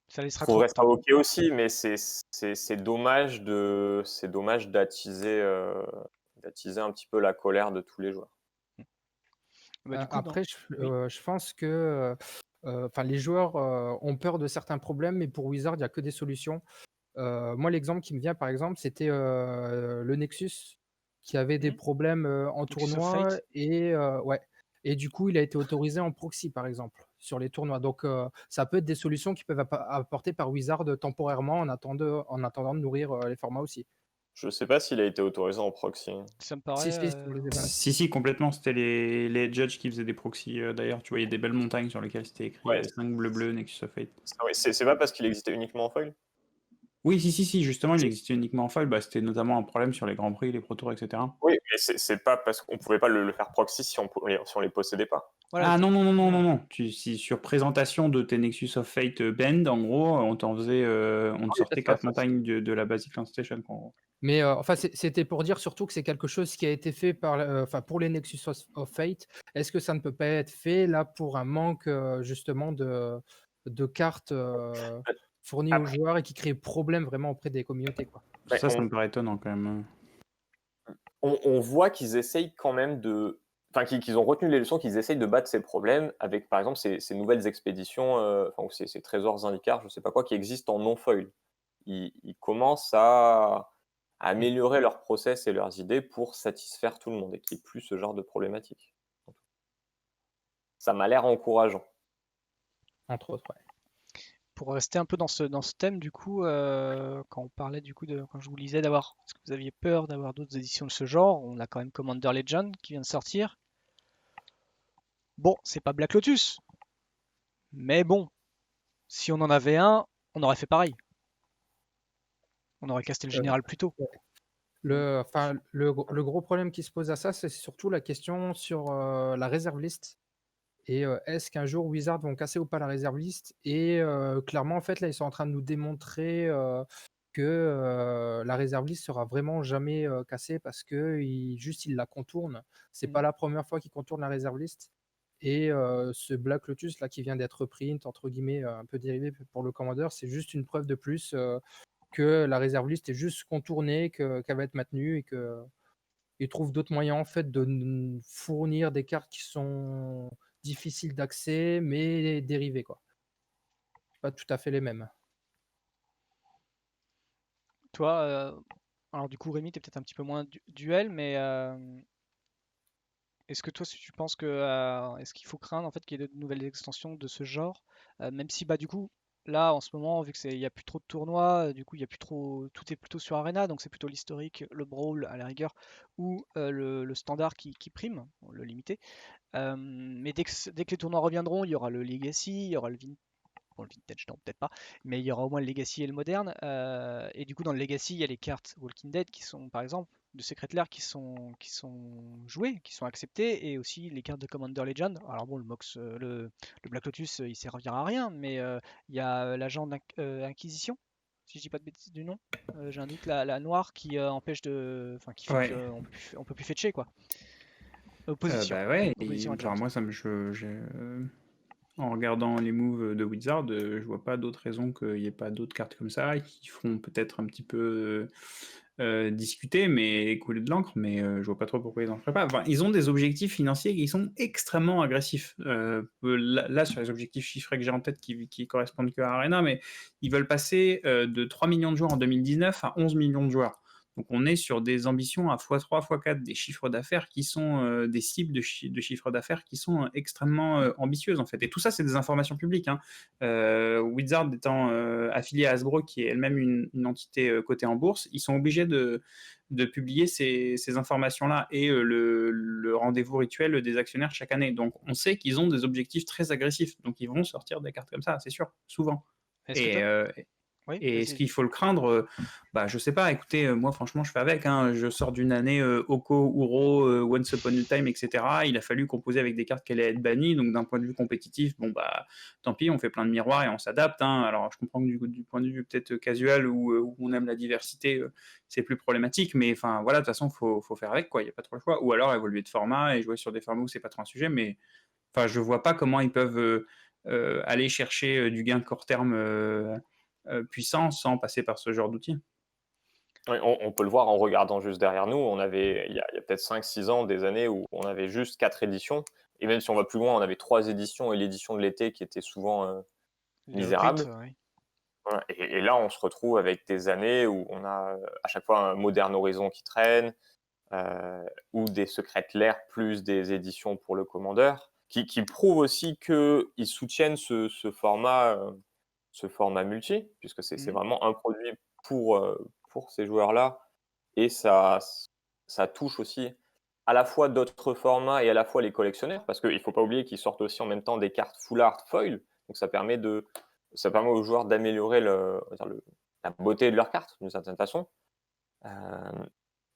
Speaker 1: Ça
Speaker 3: Je
Speaker 1: laissera trop
Speaker 3: trouverais
Speaker 1: de
Speaker 3: ça
Speaker 1: temps.
Speaker 3: OK aussi, mais c'est dommage d'attiser un petit peu la colère de tous les joueurs.
Speaker 1: Bah, du coup,
Speaker 4: Après, je pense que les joueurs ont peur de certains problèmes, mais pour Wizard, il n'y a que des solutions. Moi, l'exemple qui me vient, par exemple, c'était le Nexus qui avait des problèmes en
Speaker 1: Nexus of
Speaker 4: tournoi
Speaker 1: Fate.
Speaker 4: et du coup, il a été autorisé en proxy, par exemple, sur les tournois. Donc, ça peut être des solutions qui peuvent apporter par Wizard temporairement en attendant de nourrir les formats aussi.
Speaker 3: Je sais pas s'il a été autorisé en proxy.
Speaker 1: Ça me
Speaker 4: Si,
Speaker 1: paraît.
Speaker 4: sur les events.
Speaker 2: Si, complètement. C'était les judges qui faisaient des proxys. D'ailleurs, tu voyais des belles montagnes sur lesquelles c'était écrit
Speaker 3: Ouais.
Speaker 2: 5 bleu Nexus of Fate.
Speaker 3: C'est pas parce qu'il existait uniquement en foil?
Speaker 2: Oui, si, justement, il existait uniquement en foil. Bah, c'était notamment un problème sur les Grands Prix, les Pro Tours, etc.
Speaker 3: Oui, mais c'est pas parce qu'on pouvait pas le faire proxy si on les possédait pas.
Speaker 1: Voilà,
Speaker 2: Ah non. Si sur présentation de tes Nexus of Fate Bend, en gros, on te sortait
Speaker 3: c'est ça,
Speaker 2: 4 montagnes de la Basic Land Station. En gros.
Speaker 4: Mais c'était pour dire surtout que c'est quelque chose qui a été fait pour les Nexus of Fate. Est-ce que ça ne peut pas être fait là pour un manque justement de cartes fournies aux joueurs et qui crée problème vraiment auprès des communautés, quoi.
Speaker 3: Ouais,
Speaker 2: Ça me paraît étonnant quand même.
Speaker 3: on voit qu'ils essayent quand même qu'ils ont retenu les leçons, qu'ils essayent de battre ces problèmes avec, par exemple, ces nouvelles expéditions, ou ces trésors Zendikar, je sais pas quoi, qui existent en non-foil. Ils commencent à améliorer leurs process et leurs idées pour satisfaire tout le monde et qu'il n'y ait plus ce genre de problématique. Ça m'a l'air encourageant.
Speaker 4: Entre autres, ouais.
Speaker 1: pour rester un peu dans ce thème, du coup, quand on parlait du coup quand je vous lisais d'avoir, est-ce que vous aviez peur d'avoir d'autres éditions de ce genre? On a quand même Commander Legend qui vient de sortir. Bon, c'est pas Black Lotus, mais bon, si on en avait un, on aurait fait pareil. On aurait casté le général plus tôt.
Speaker 4: Le gros problème qui se pose à ça, c'est surtout la question sur la réserve list. Et est-ce qu'un jour Wizard vont casser ou pas la réserve list? Et clairement, en fait, là, ils sont en train de nous démontrer que la réserve list sera vraiment jamais cassée parce que ils la contournent. C'est pas la première fois qu'ils contournent la réserve list. Et ce Black Lotus là qui vient d'être print, entre guillemets, un peu dérivé pour le Commander, c'est juste une preuve de plus que la réserve list est juste contournée, qu'elle va être maintenue et qu'ils trouvent d'autres moyens en fait de fournir des cartes qui sont difficiles d'accès mais dérivées, quoi. Pas tout à fait les mêmes.
Speaker 1: Toi, alors du coup, Rémi, t'es peut-être un petit peu moins duel, mais est-ce que toi, si tu penses que est-ce qu'il faut craindre en fait qu'il y ait de nouvelles extensions de ce genre, même si bah du coup, là, en ce moment, vu qu'il n'y a plus trop de tournois, du coup, il y a plus trop, tout est plutôt sur Arena, donc c'est plutôt l'historique, le brawl à la rigueur, ou le standard qui prime, le limité. Mais dès que les tournois reviendront, il y aura le Legacy, il y aura bon, le Vintage, non, peut-être pas, mais il y aura au moins le Legacy et le moderne. Et du coup, dans le Legacy, il y a les cartes Walking Dead qui sont, par exemple, de Secret Lair qui sont jouées, qui sont acceptées, et aussi les cartes de Commander Legend. Alors bon, le Black Lotus, il servira à rien, mais il y a l'agent d'Inquisition, si je dis pas de bêtises du nom. J'ai un doute, la noire qui empêche de. Enfin, qui fait
Speaker 2: Ouais.
Speaker 1: on peut plus fetcher, quoi. Opposition.
Speaker 2: Bah ouais,
Speaker 1: Opposition
Speaker 2: enfin,
Speaker 1: adjointe.
Speaker 2: moi, en regardant les moves de Wizard, je vois pas d'autre raison qu'il n'y ait pas d'autres cartes comme ça qui feront peut-être un petit peu discuter, mais couler de l'encre, mais je vois pas trop pourquoi ils en feraient pas. Enfin, ils ont des objectifs financiers qui sont extrêmement agressifs. Là, sur les objectifs chiffrés que j'ai en tête qui correspondent que à Arena, mais ils veulent passer de 3 millions de joueurs en 2019 à 11 millions de joueurs. Donc on est sur des ambitions à x3, x4 des chiffres d'affaires qui sont des cibles de chiffres d'affaires qui sont extrêmement ambitieuses en fait. Et tout ça, c'est des informations publiques. Hein. Wizard étant affilié à Hasbro, qui est elle-même une entité cotée en bourse, ils sont obligés de publier ces informations-là et le rendez-vous rituel des actionnaires chaque année. Donc on sait qu'ils ont des objectifs très agressifs. Donc ils vont sortir des cartes comme ça, c'est sûr, souvent.
Speaker 1: Est-ce que
Speaker 2: Et,
Speaker 1: toi.
Speaker 2: euh,
Speaker 1: Oui,
Speaker 2: et est-ce
Speaker 1: vas-y.
Speaker 2: qu'il faut le craindre? Bah, je sais pas. Écoutez, moi, franchement, je fais avec. Hein. Je sors d'une année Oko, Uro, Once Upon a Time, etc. Il a fallu composer avec des cartes qui allaient être bannies. Donc, d'un point de vue compétitif, bon, bah, tant pis, on fait plein de miroirs et on s'adapte. Hein. Alors, je comprends que du point de vue peut-être casual où on aime la diversité, c'est plus problématique. Mais enfin, voilà, de toute façon, faut faire avec, quoi. Il n'y a pas trop le choix. Ou alors évoluer de format et jouer sur des formats où c'est pas trop un sujet. Mais enfin, je vois pas comment ils peuvent aller chercher du gain de court terme puissant sans passer par ce genre d'outils.
Speaker 3: Oui, on peut le voir en regardant juste derrière nous. Il y a peut-être 5-6 ans, des années où on avait juste 4 éditions. Et même si on va plus loin, on avait 3 éditions et l'édition de l'été qui était souvent
Speaker 1: Les
Speaker 3: misérable.
Speaker 1: reprints, oui.
Speaker 3: Voilà. Et là, on se retrouve avec des années où on a à chaque fois un Modern Horizon qui traîne, ou des Secret Lair plus des éditions pour le commandeur, qui prouvent aussi qu'ils soutiennent ce format multi, puisque c'est vraiment un produit pour ces joueurs-là. Et ça touche aussi à la fois d'autres formats et à la fois les collectionneurs, parce qu'il ne faut pas oublier qu'ils sortent aussi en même temps des cartes full art foil. Donc ça permet aux joueurs d'améliorer la beauté de leurs cartes d'une certaine façon.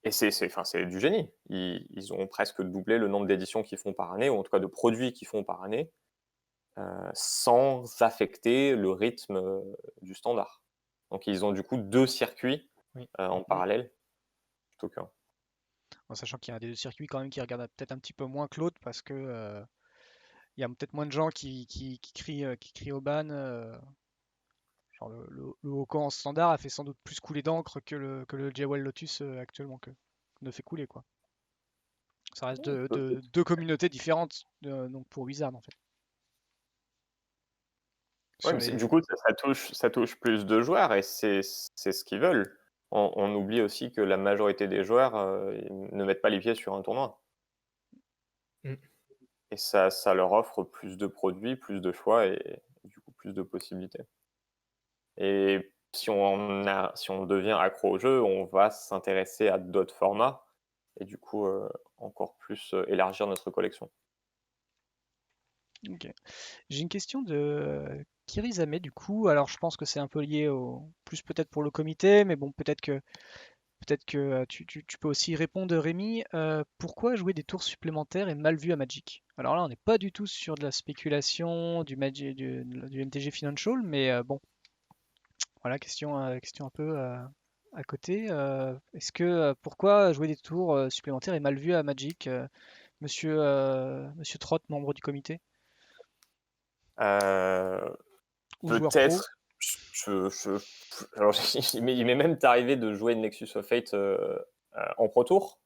Speaker 3: Et c'est du génie. Ils ont presque doublé le nombre d'éditions qu'ils font par année, ou en tout cas de produits qu'ils font par année, sans affecter le rythme du standard. Donc ils ont du coup 2 circuits
Speaker 1: Oui.
Speaker 3: en parallèle, plutôt qu'un.
Speaker 1: En sachant qu'il y a des circuits quand même qui regardent peut-être un petit peu moins que l'autre parce que il y a peut-être moins de gens qui crient au ban. Genre le Hokan en standard a fait sans doute plus couler d'encre que le Jewel Lotus actuellement que ne fait couler, quoi. Ça reste deux communautés différentes donc pour Wizard en fait.
Speaker 3: Ouais,
Speaker 1: Sur
Speaker 3: mais
Speaker 1: les...
Speaker 3: du coup, ça touche plus de joueurs et c'est ce qu'ils veulent. On oublie aussi que la majorité des joueurs ne mettent pas les pieds sur un tournoi.
Speaker 4: Mm.
Speaker 3: Et ça leur offre plus de produits, plus de choix et du coup plus de possibilités. Et si on devient accro au jeu, on va s'intéresser à d'autres formats et du coup encore plus élargir notre collection.
Speaker 1: Ok. J'ai une question de Kirizame du coup. Alors je pense que c'est un peu lié plus peut-être pour le comité, mais bon peut-être que tu peux aussi répondre, Rémi. Pourquoi jouer des tours supplémentaires est mal vu à Magic? Alors là, on n'est pas du tout sur de la spéculation, du MTG Financial, mais bon, voilà, question un peu à côté. Pourquoi jouer des tours supplémentaires est mal vu à Magic, monsieur Trott, membre du comité,
Speaker 3: Euh,
Speaker 1: ou joueur pro?
Speaker 3: Peut-être, alors, il m'est même arrivé de jouer Nexus of Fate en Pro Tour.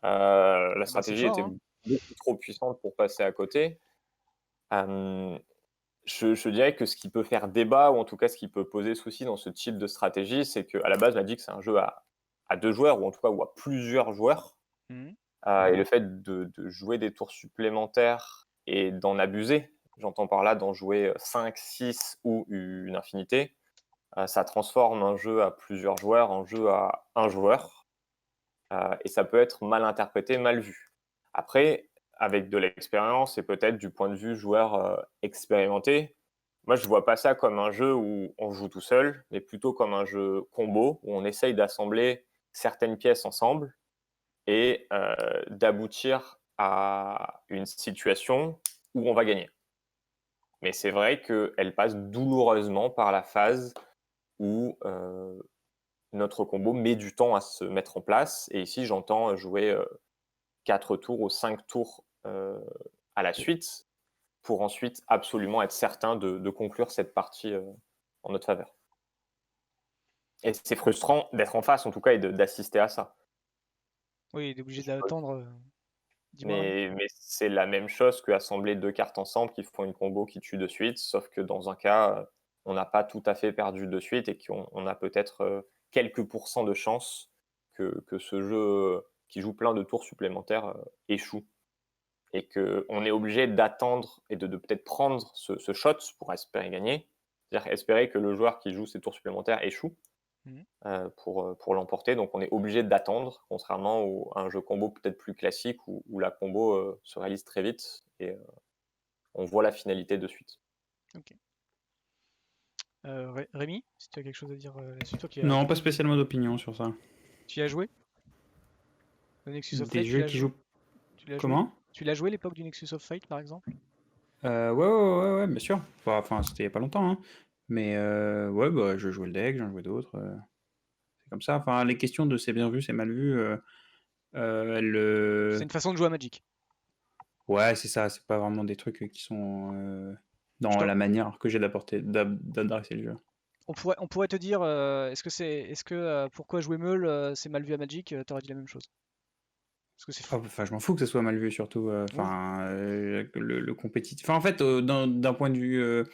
Speaker 3: La
Speaker 1: Ah bah c'est
Speaker 3: stratégie
Speaker 1: fort,
Speaker 3: était
Speaker 1: hein.
Speaker 3: beaucoup trop puissante pour passer à côté. Je dirais que ce qui peut faire débat, ou en tout cas ce qui peut poser souci dans ce type de stratégie, c'est qu'à la base, Magic, c'est un jeu à 2 joueurs, ou en tout cas où à plusieurs joueurs.
Speaker 1: Mhm.
Speaker 3: Et le fait de jouer des tours supplémentaires et d'en abuser, J'entends par là d'en jouer 5, 6 ou une infinité. Ça transforme un jeu à plusieurs joueurs en jeu à un joueur. Et ça peut être mal interprété, mal vu. Après, avec de l'expérience et peut-être du point de vue joueur expérimenté, moi je vois pas ça comme un jeu où on joue tout seul, mais plutôt comme un jeu combo où on essaye d'assembler certaines pièces ensemble et d'aboutir à une situation où on va gagner. Mais c'est vrai qu'elle passe douloureusement par la phase où notre combo met du temps à se mettre en place. Et ici, j'entends jouer 4 tours ou 5 tours à la suite pour ensuite absolument être certain de conclure cette partie en notre faveur. Et c'est frustrant d'être en face, en tout cas, et d'assister à ça.
Speaker 1: Oui, il est obligé d'attendre. Dis-moi.
Speaker 3: Mais c'est la même chose que assembler 2 cartes ensemble qui font une combo qui tue de suite, sauf que dans un cas, on n'a pas tout à fait perdu de suite et qu'on a peut-être quelques pourcents de chance que ce jeu qui joue plein de tours supplémentaires échoue. Et qu'on est obligé d'attendre et de peut-être prendre ce shot pour espérer gagner, c'est-à-dire espérer que le joueur qui joue ses tours supplémentaires échoue pour l'emporter. Donc on est obligé d'attendre, contrairement à un jeu combo peut-être plus classique où la combo se réalise très vite et on voit la finalité de suite.
Speaker 1: Ok. Rémi, si tu as quelque chose à dire là-dessus, toi qui
Speaker 2: Non, pas spécialement d'opinion sur ça.
Speaker 1: Tu y as joué le Nexus of
Speaker 2: Des
Speaker 1: Fate,
Speaker 2: jeux qui jouent. Comment?
Speaker 1: Tu l'as joué l'époque du Nexus of Fate par exemple?
Speaker 2: Ouais, bien sûr. Enfin, c'était il y a pas longtemps, hein. Mais ouais, bah, je jouais le deck, j'en jouais d'autres. C'est comme ça. Enfin, les questions de c'est bien vu, c'est mal vu,
Speaker 1: C'est une façon de jouer à Magic.
Speaker 2: ouais, c'est ça. C'est pas vraiment des trucs qui sont dans la manière que j'ai d'adresser le jeu.
Speaker 1: On pourrait te dire, est-ce que pourquoi jouer Meul, c'est mal vu à Magic, t'aurais dit la même chose. Parce que c'est fou.
Speaker 2: Enfin, je m'en fous que ça soit mal vu, surtout. Le compétitif. Enfin, en fait, d'un point de vue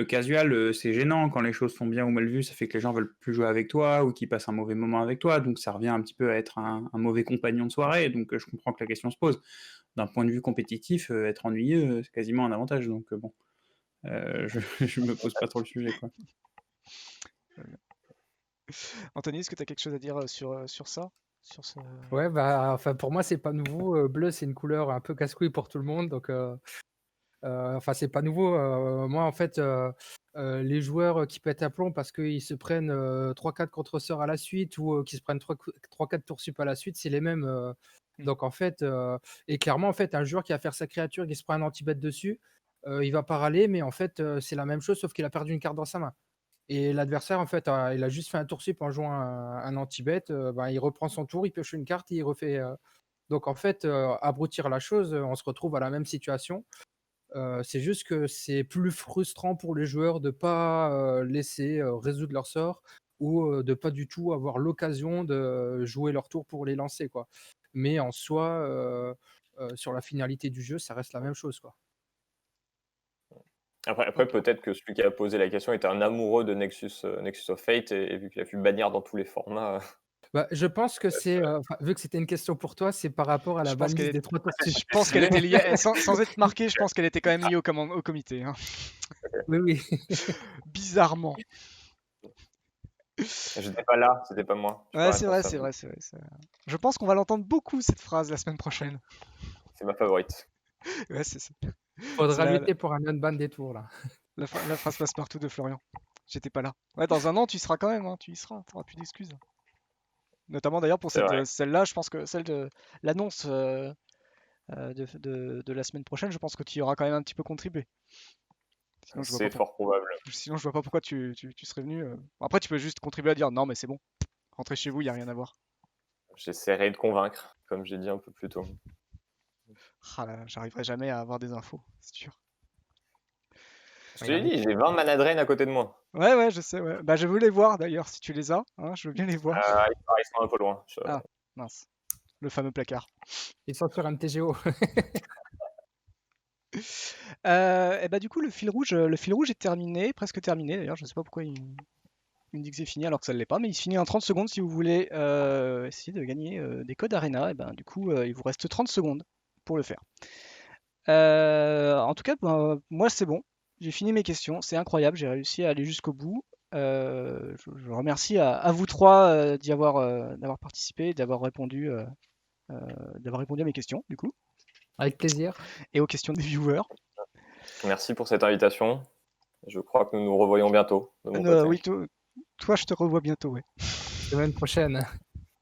Speaker 2: casual, c'est gênant quand les choses sont bien ou mal vues. Ça fait que les gens veulent plus jouer avec toi ou qu'ils passent un mauvais moment avec toi. Donc, ça revient un petit peu à être un mauvais compagnon de soirée. Donc, je comprends que la question se pose. D'un point de vue compétitif, être ennuyeux, c'est quasiment un avantage. Donc, bon, je me pose pas trop le sujet, quoi.
Speaker 1: Anthony, est-ce que tu as quelque chose à dire sur ça?
Speaker 4: Ouais, bah, enfin, pour moi, c'est pas nouveau. Bleu, c'est une couleur un peu casse-couille pour tout le monde. Donc, enfin, c'est pas nouveau. Moi, en fait, les joueurs qui pètent à plomb parce qu'ils se prennent 3-4 contre-sorts à la suite ou qui se prennent 3-4 tours sup à la suite, c'est les mêmes. Donc, en fait, et clairement, en fait, un joueur qui va faire sa créature, qui se prend un anti-bet dessus, il va pas râler, mais en fait, c'est la même chose, sauf qu'il a perdu une carte dans sa main. Et l'adversaire, en fait, il a juste fait un tour sup en jouant un anti-bet. Ben, il reprend son tour, il pioche une carte et il refait. Donc, en fait, abrutir la chose, on se retrouve à la même situation. C'est juste que c'est plus frustrant pour les joueurs de ne pas laisser résoudre leur sort ou de pas du tout avoir l'occasion de jouer leur tour pour les lancer, quoi. Mais en soi, sur la finalité du jeu, ça reste la même chose, quoi.
Speaker 3: Après peut-être que celui qui a posé la question était un amoureux de Nexus of Fate et vu qu'il a pu bannir dans tous les formats.
Speaker 4: Bah, je pense que c'est, vu que c'était une question pour toi, c'est par rapport à la banlise des 3 tours sup.
Speaker 1: Je pense qu'elle était liée, sans être marquée, je pense qu'elle était quand même liée au comité. Hein.
Speaker 4: Oui.
Speaker 1: Bizarrement.
Speaker 3: J'étais pas là, c'était pas moi.
Speaker 1: Ouais, c'est vrai. Je pense qu'on va l'entendre beaucoup cette phrase la semaine prochaine.
Speaker 3: C'est ma favorite.
Speaker 1: Ouais, c'est ça.
Speaker 4: Faudra lutter pour un unban des tours, là.
Speaker 1: La phrase passe-partout de Florian. J'étais pas là. Ouais, dans un an, tu y seras quand même, hein, tu y seras, t'auras plus d'excuses. Notamment d'ailleurs pour celle-là, je pense que celle de l'annonce de la semaine prochaine, je pense que tu y auras quand même un petit peu contribué.
Speaker 3: C'est fort probable.
Speaker 1: Sinon, je vois pas pourquoi tu serais venu. Après, tu peux juste contribuer à dire non, mais c'est bon, rentrez chez vous, il n'y a rien à voir.
Speaker 3: J'essaierai de convaincre, comme j'ai dit un peu plus tôt.
Speaker 1: Ah là, j'arriverai jamais à avoir des infos, c'est sûr.
Speaker 3: Je te l'ai dit, j'ai 20 mana drain à côté de moi.
Speaker 1: Ouais, je sais. Ouais. Bah, je veux les voir d'ailleurs, si tu les as. Hein, je veux bien les voir.
Speaker 3: Ils sont un peu loin.
Speaker 1: Ah, mince. Le fameux placard.
Speaker 4: Ils sont sur MTGO.
Speaker 1: Et bah, du coup, le fil rouge est terminé, presque terminé d'ailleurs. Je sais pas pourquoi il me dit que c'est fini alors que ça ne l'est pas, mais il se finit en 30 secondes si vous voulez essayer de gagner des codes Arena. Et ben, du coup, il vous reste 30 secondes pour le faire. En tout cas, moi c'est bon. J'ai fini mes questions. C'est incroyable. J'ai réussi à aller jusqu'au bout. Je remercie à vous trois d'avoir participé, d'avoir répondu à mes questions, du coup,
Speaker 4: Avec plaisir.
Speaker 1: et aux questions des viewers.
Speaker 3: Merci pour cette invitation. Je crois que nous nous revoyons bientôt de mon côté.
Speaker 1: Oui, toi, je te revois bientôt, ouais,
Speaker 4: Semaine prochaine.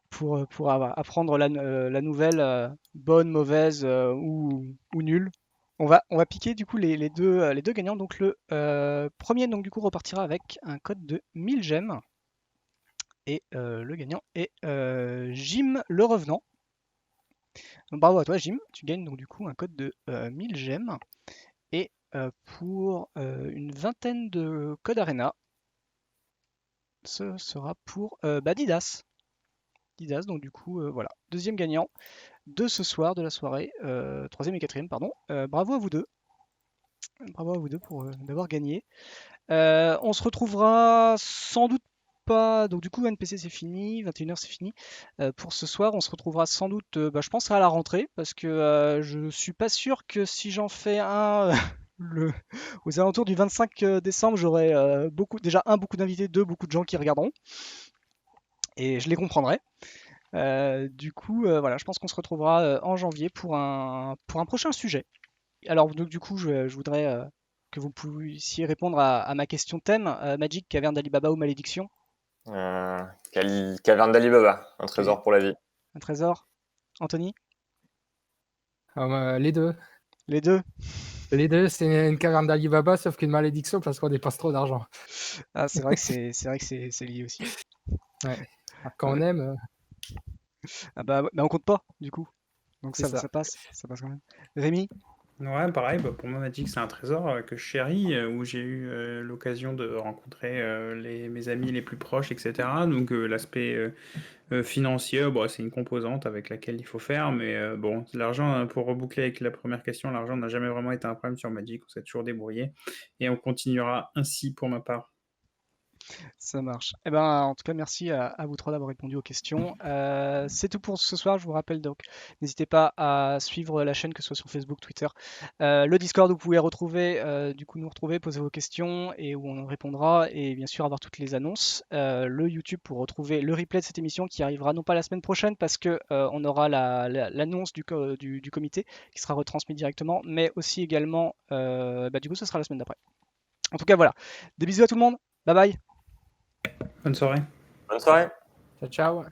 Speaker 1: pour apprendre la nouvelle, bonne, mauvaise ou nulle. On va piquer du coup les deux gagnants. Donc le premier donc du coup repartira avec un code de 1000 gemmes. Et le gagnant est Jim le Revenant. Donc, bravo à toi Jim, tu gagnes donc du coup un code de 1000 gemmes. Et pour une vingtaine de codes Arena, ce sera pour Didas. Didas, donc du coup voilà, deuxième gagnant de ce soir, de la soirée, troisième et quatrième, pardon. Bravo à vous deux. Bravo à vous deux pour d'avoir gagné. On se retrouvera sans doute pas. Donc, du coup, NPC c'est fini, 21h c'est fini. Pour ce soir, on se retrouvera sans doute, je pense, à la rentrée. Parce que je suis pas sûr que si j'en fais un aux alentours du 25 décembre, j'aurai beaucoup d'invités, beaucoup de gens qui regarderont. Et je les comprendrai. Du coup, voilà, je pense qu'on se retrouvera en janvier pour un prochain sujet. Alors, donc, du coup, je voudrais que vous puissiez répondre à ma question thème. Magic, caverne d'Alibaba ou malédiction?
Speaker 3: Caverne d'Alibaba, un trésor pour la vie.
Speaker 1: Un trésor? Anthony?
Speaker 4: Les deux.
Speaker 1: Les deux?
Speaker 4: Les deux, c'est une caverne d'Alibaba, sauf qu'une malédiction parce qu'on dépasse trop d'argent.
Speaker 1: Ah, c'est vrai que c'est lié aussi.
Speaker 4: Ouais. Alors, quand on aime,
Speaker 1: Ah bah on compte pas, du coup. Donc
Speaker 4: C'est ça.
Speaker 1: ça passe quand même. Rémi?
Speaker 2: Ouais, pareil, pour moi, Magic, c'est un trésor que je chéris, où j'ai eu l'occasion de rencontrer mes amis les plus proches, etc. Donc, l'aspect financier, c'est une composante avec laquelle il faut faire, mais bon, l'argent, pour reboucler avec la première question, l'argent n'a jamais vraiment été un problème sur Magic, on s'est toujours débrouillé, et on continuera ainsi pour ma part.
Speaker 1: Ça marche. Eh ben, en tout cas, merci à vous trois d'avoir répondu aux questions. C'est tout pour ce soir. Je vous rappelle donc, n'hésitez pas à suivre la chaîne, que ce soit sur Facebook, Twitter, le Discord où vous pouvez nous retrouver, poser vos questions et où on en répondra, et bien sûr avoir toutes les annonces. Le YouTube pour retrouver le replay de cette émission qui arrivera non pas la semaine prochaine parce que on aura l'annonce du comité qui sera retransmis directement, mais aussi également, du coup, ce sera la semaine d'après. En tout cas, voilà. Des bisous à tout le monde. Bye bye.
Speaker 2: Bonne soirée.
Speaker 3: Bonne soirée.
Speaker 4: ciao, ciao.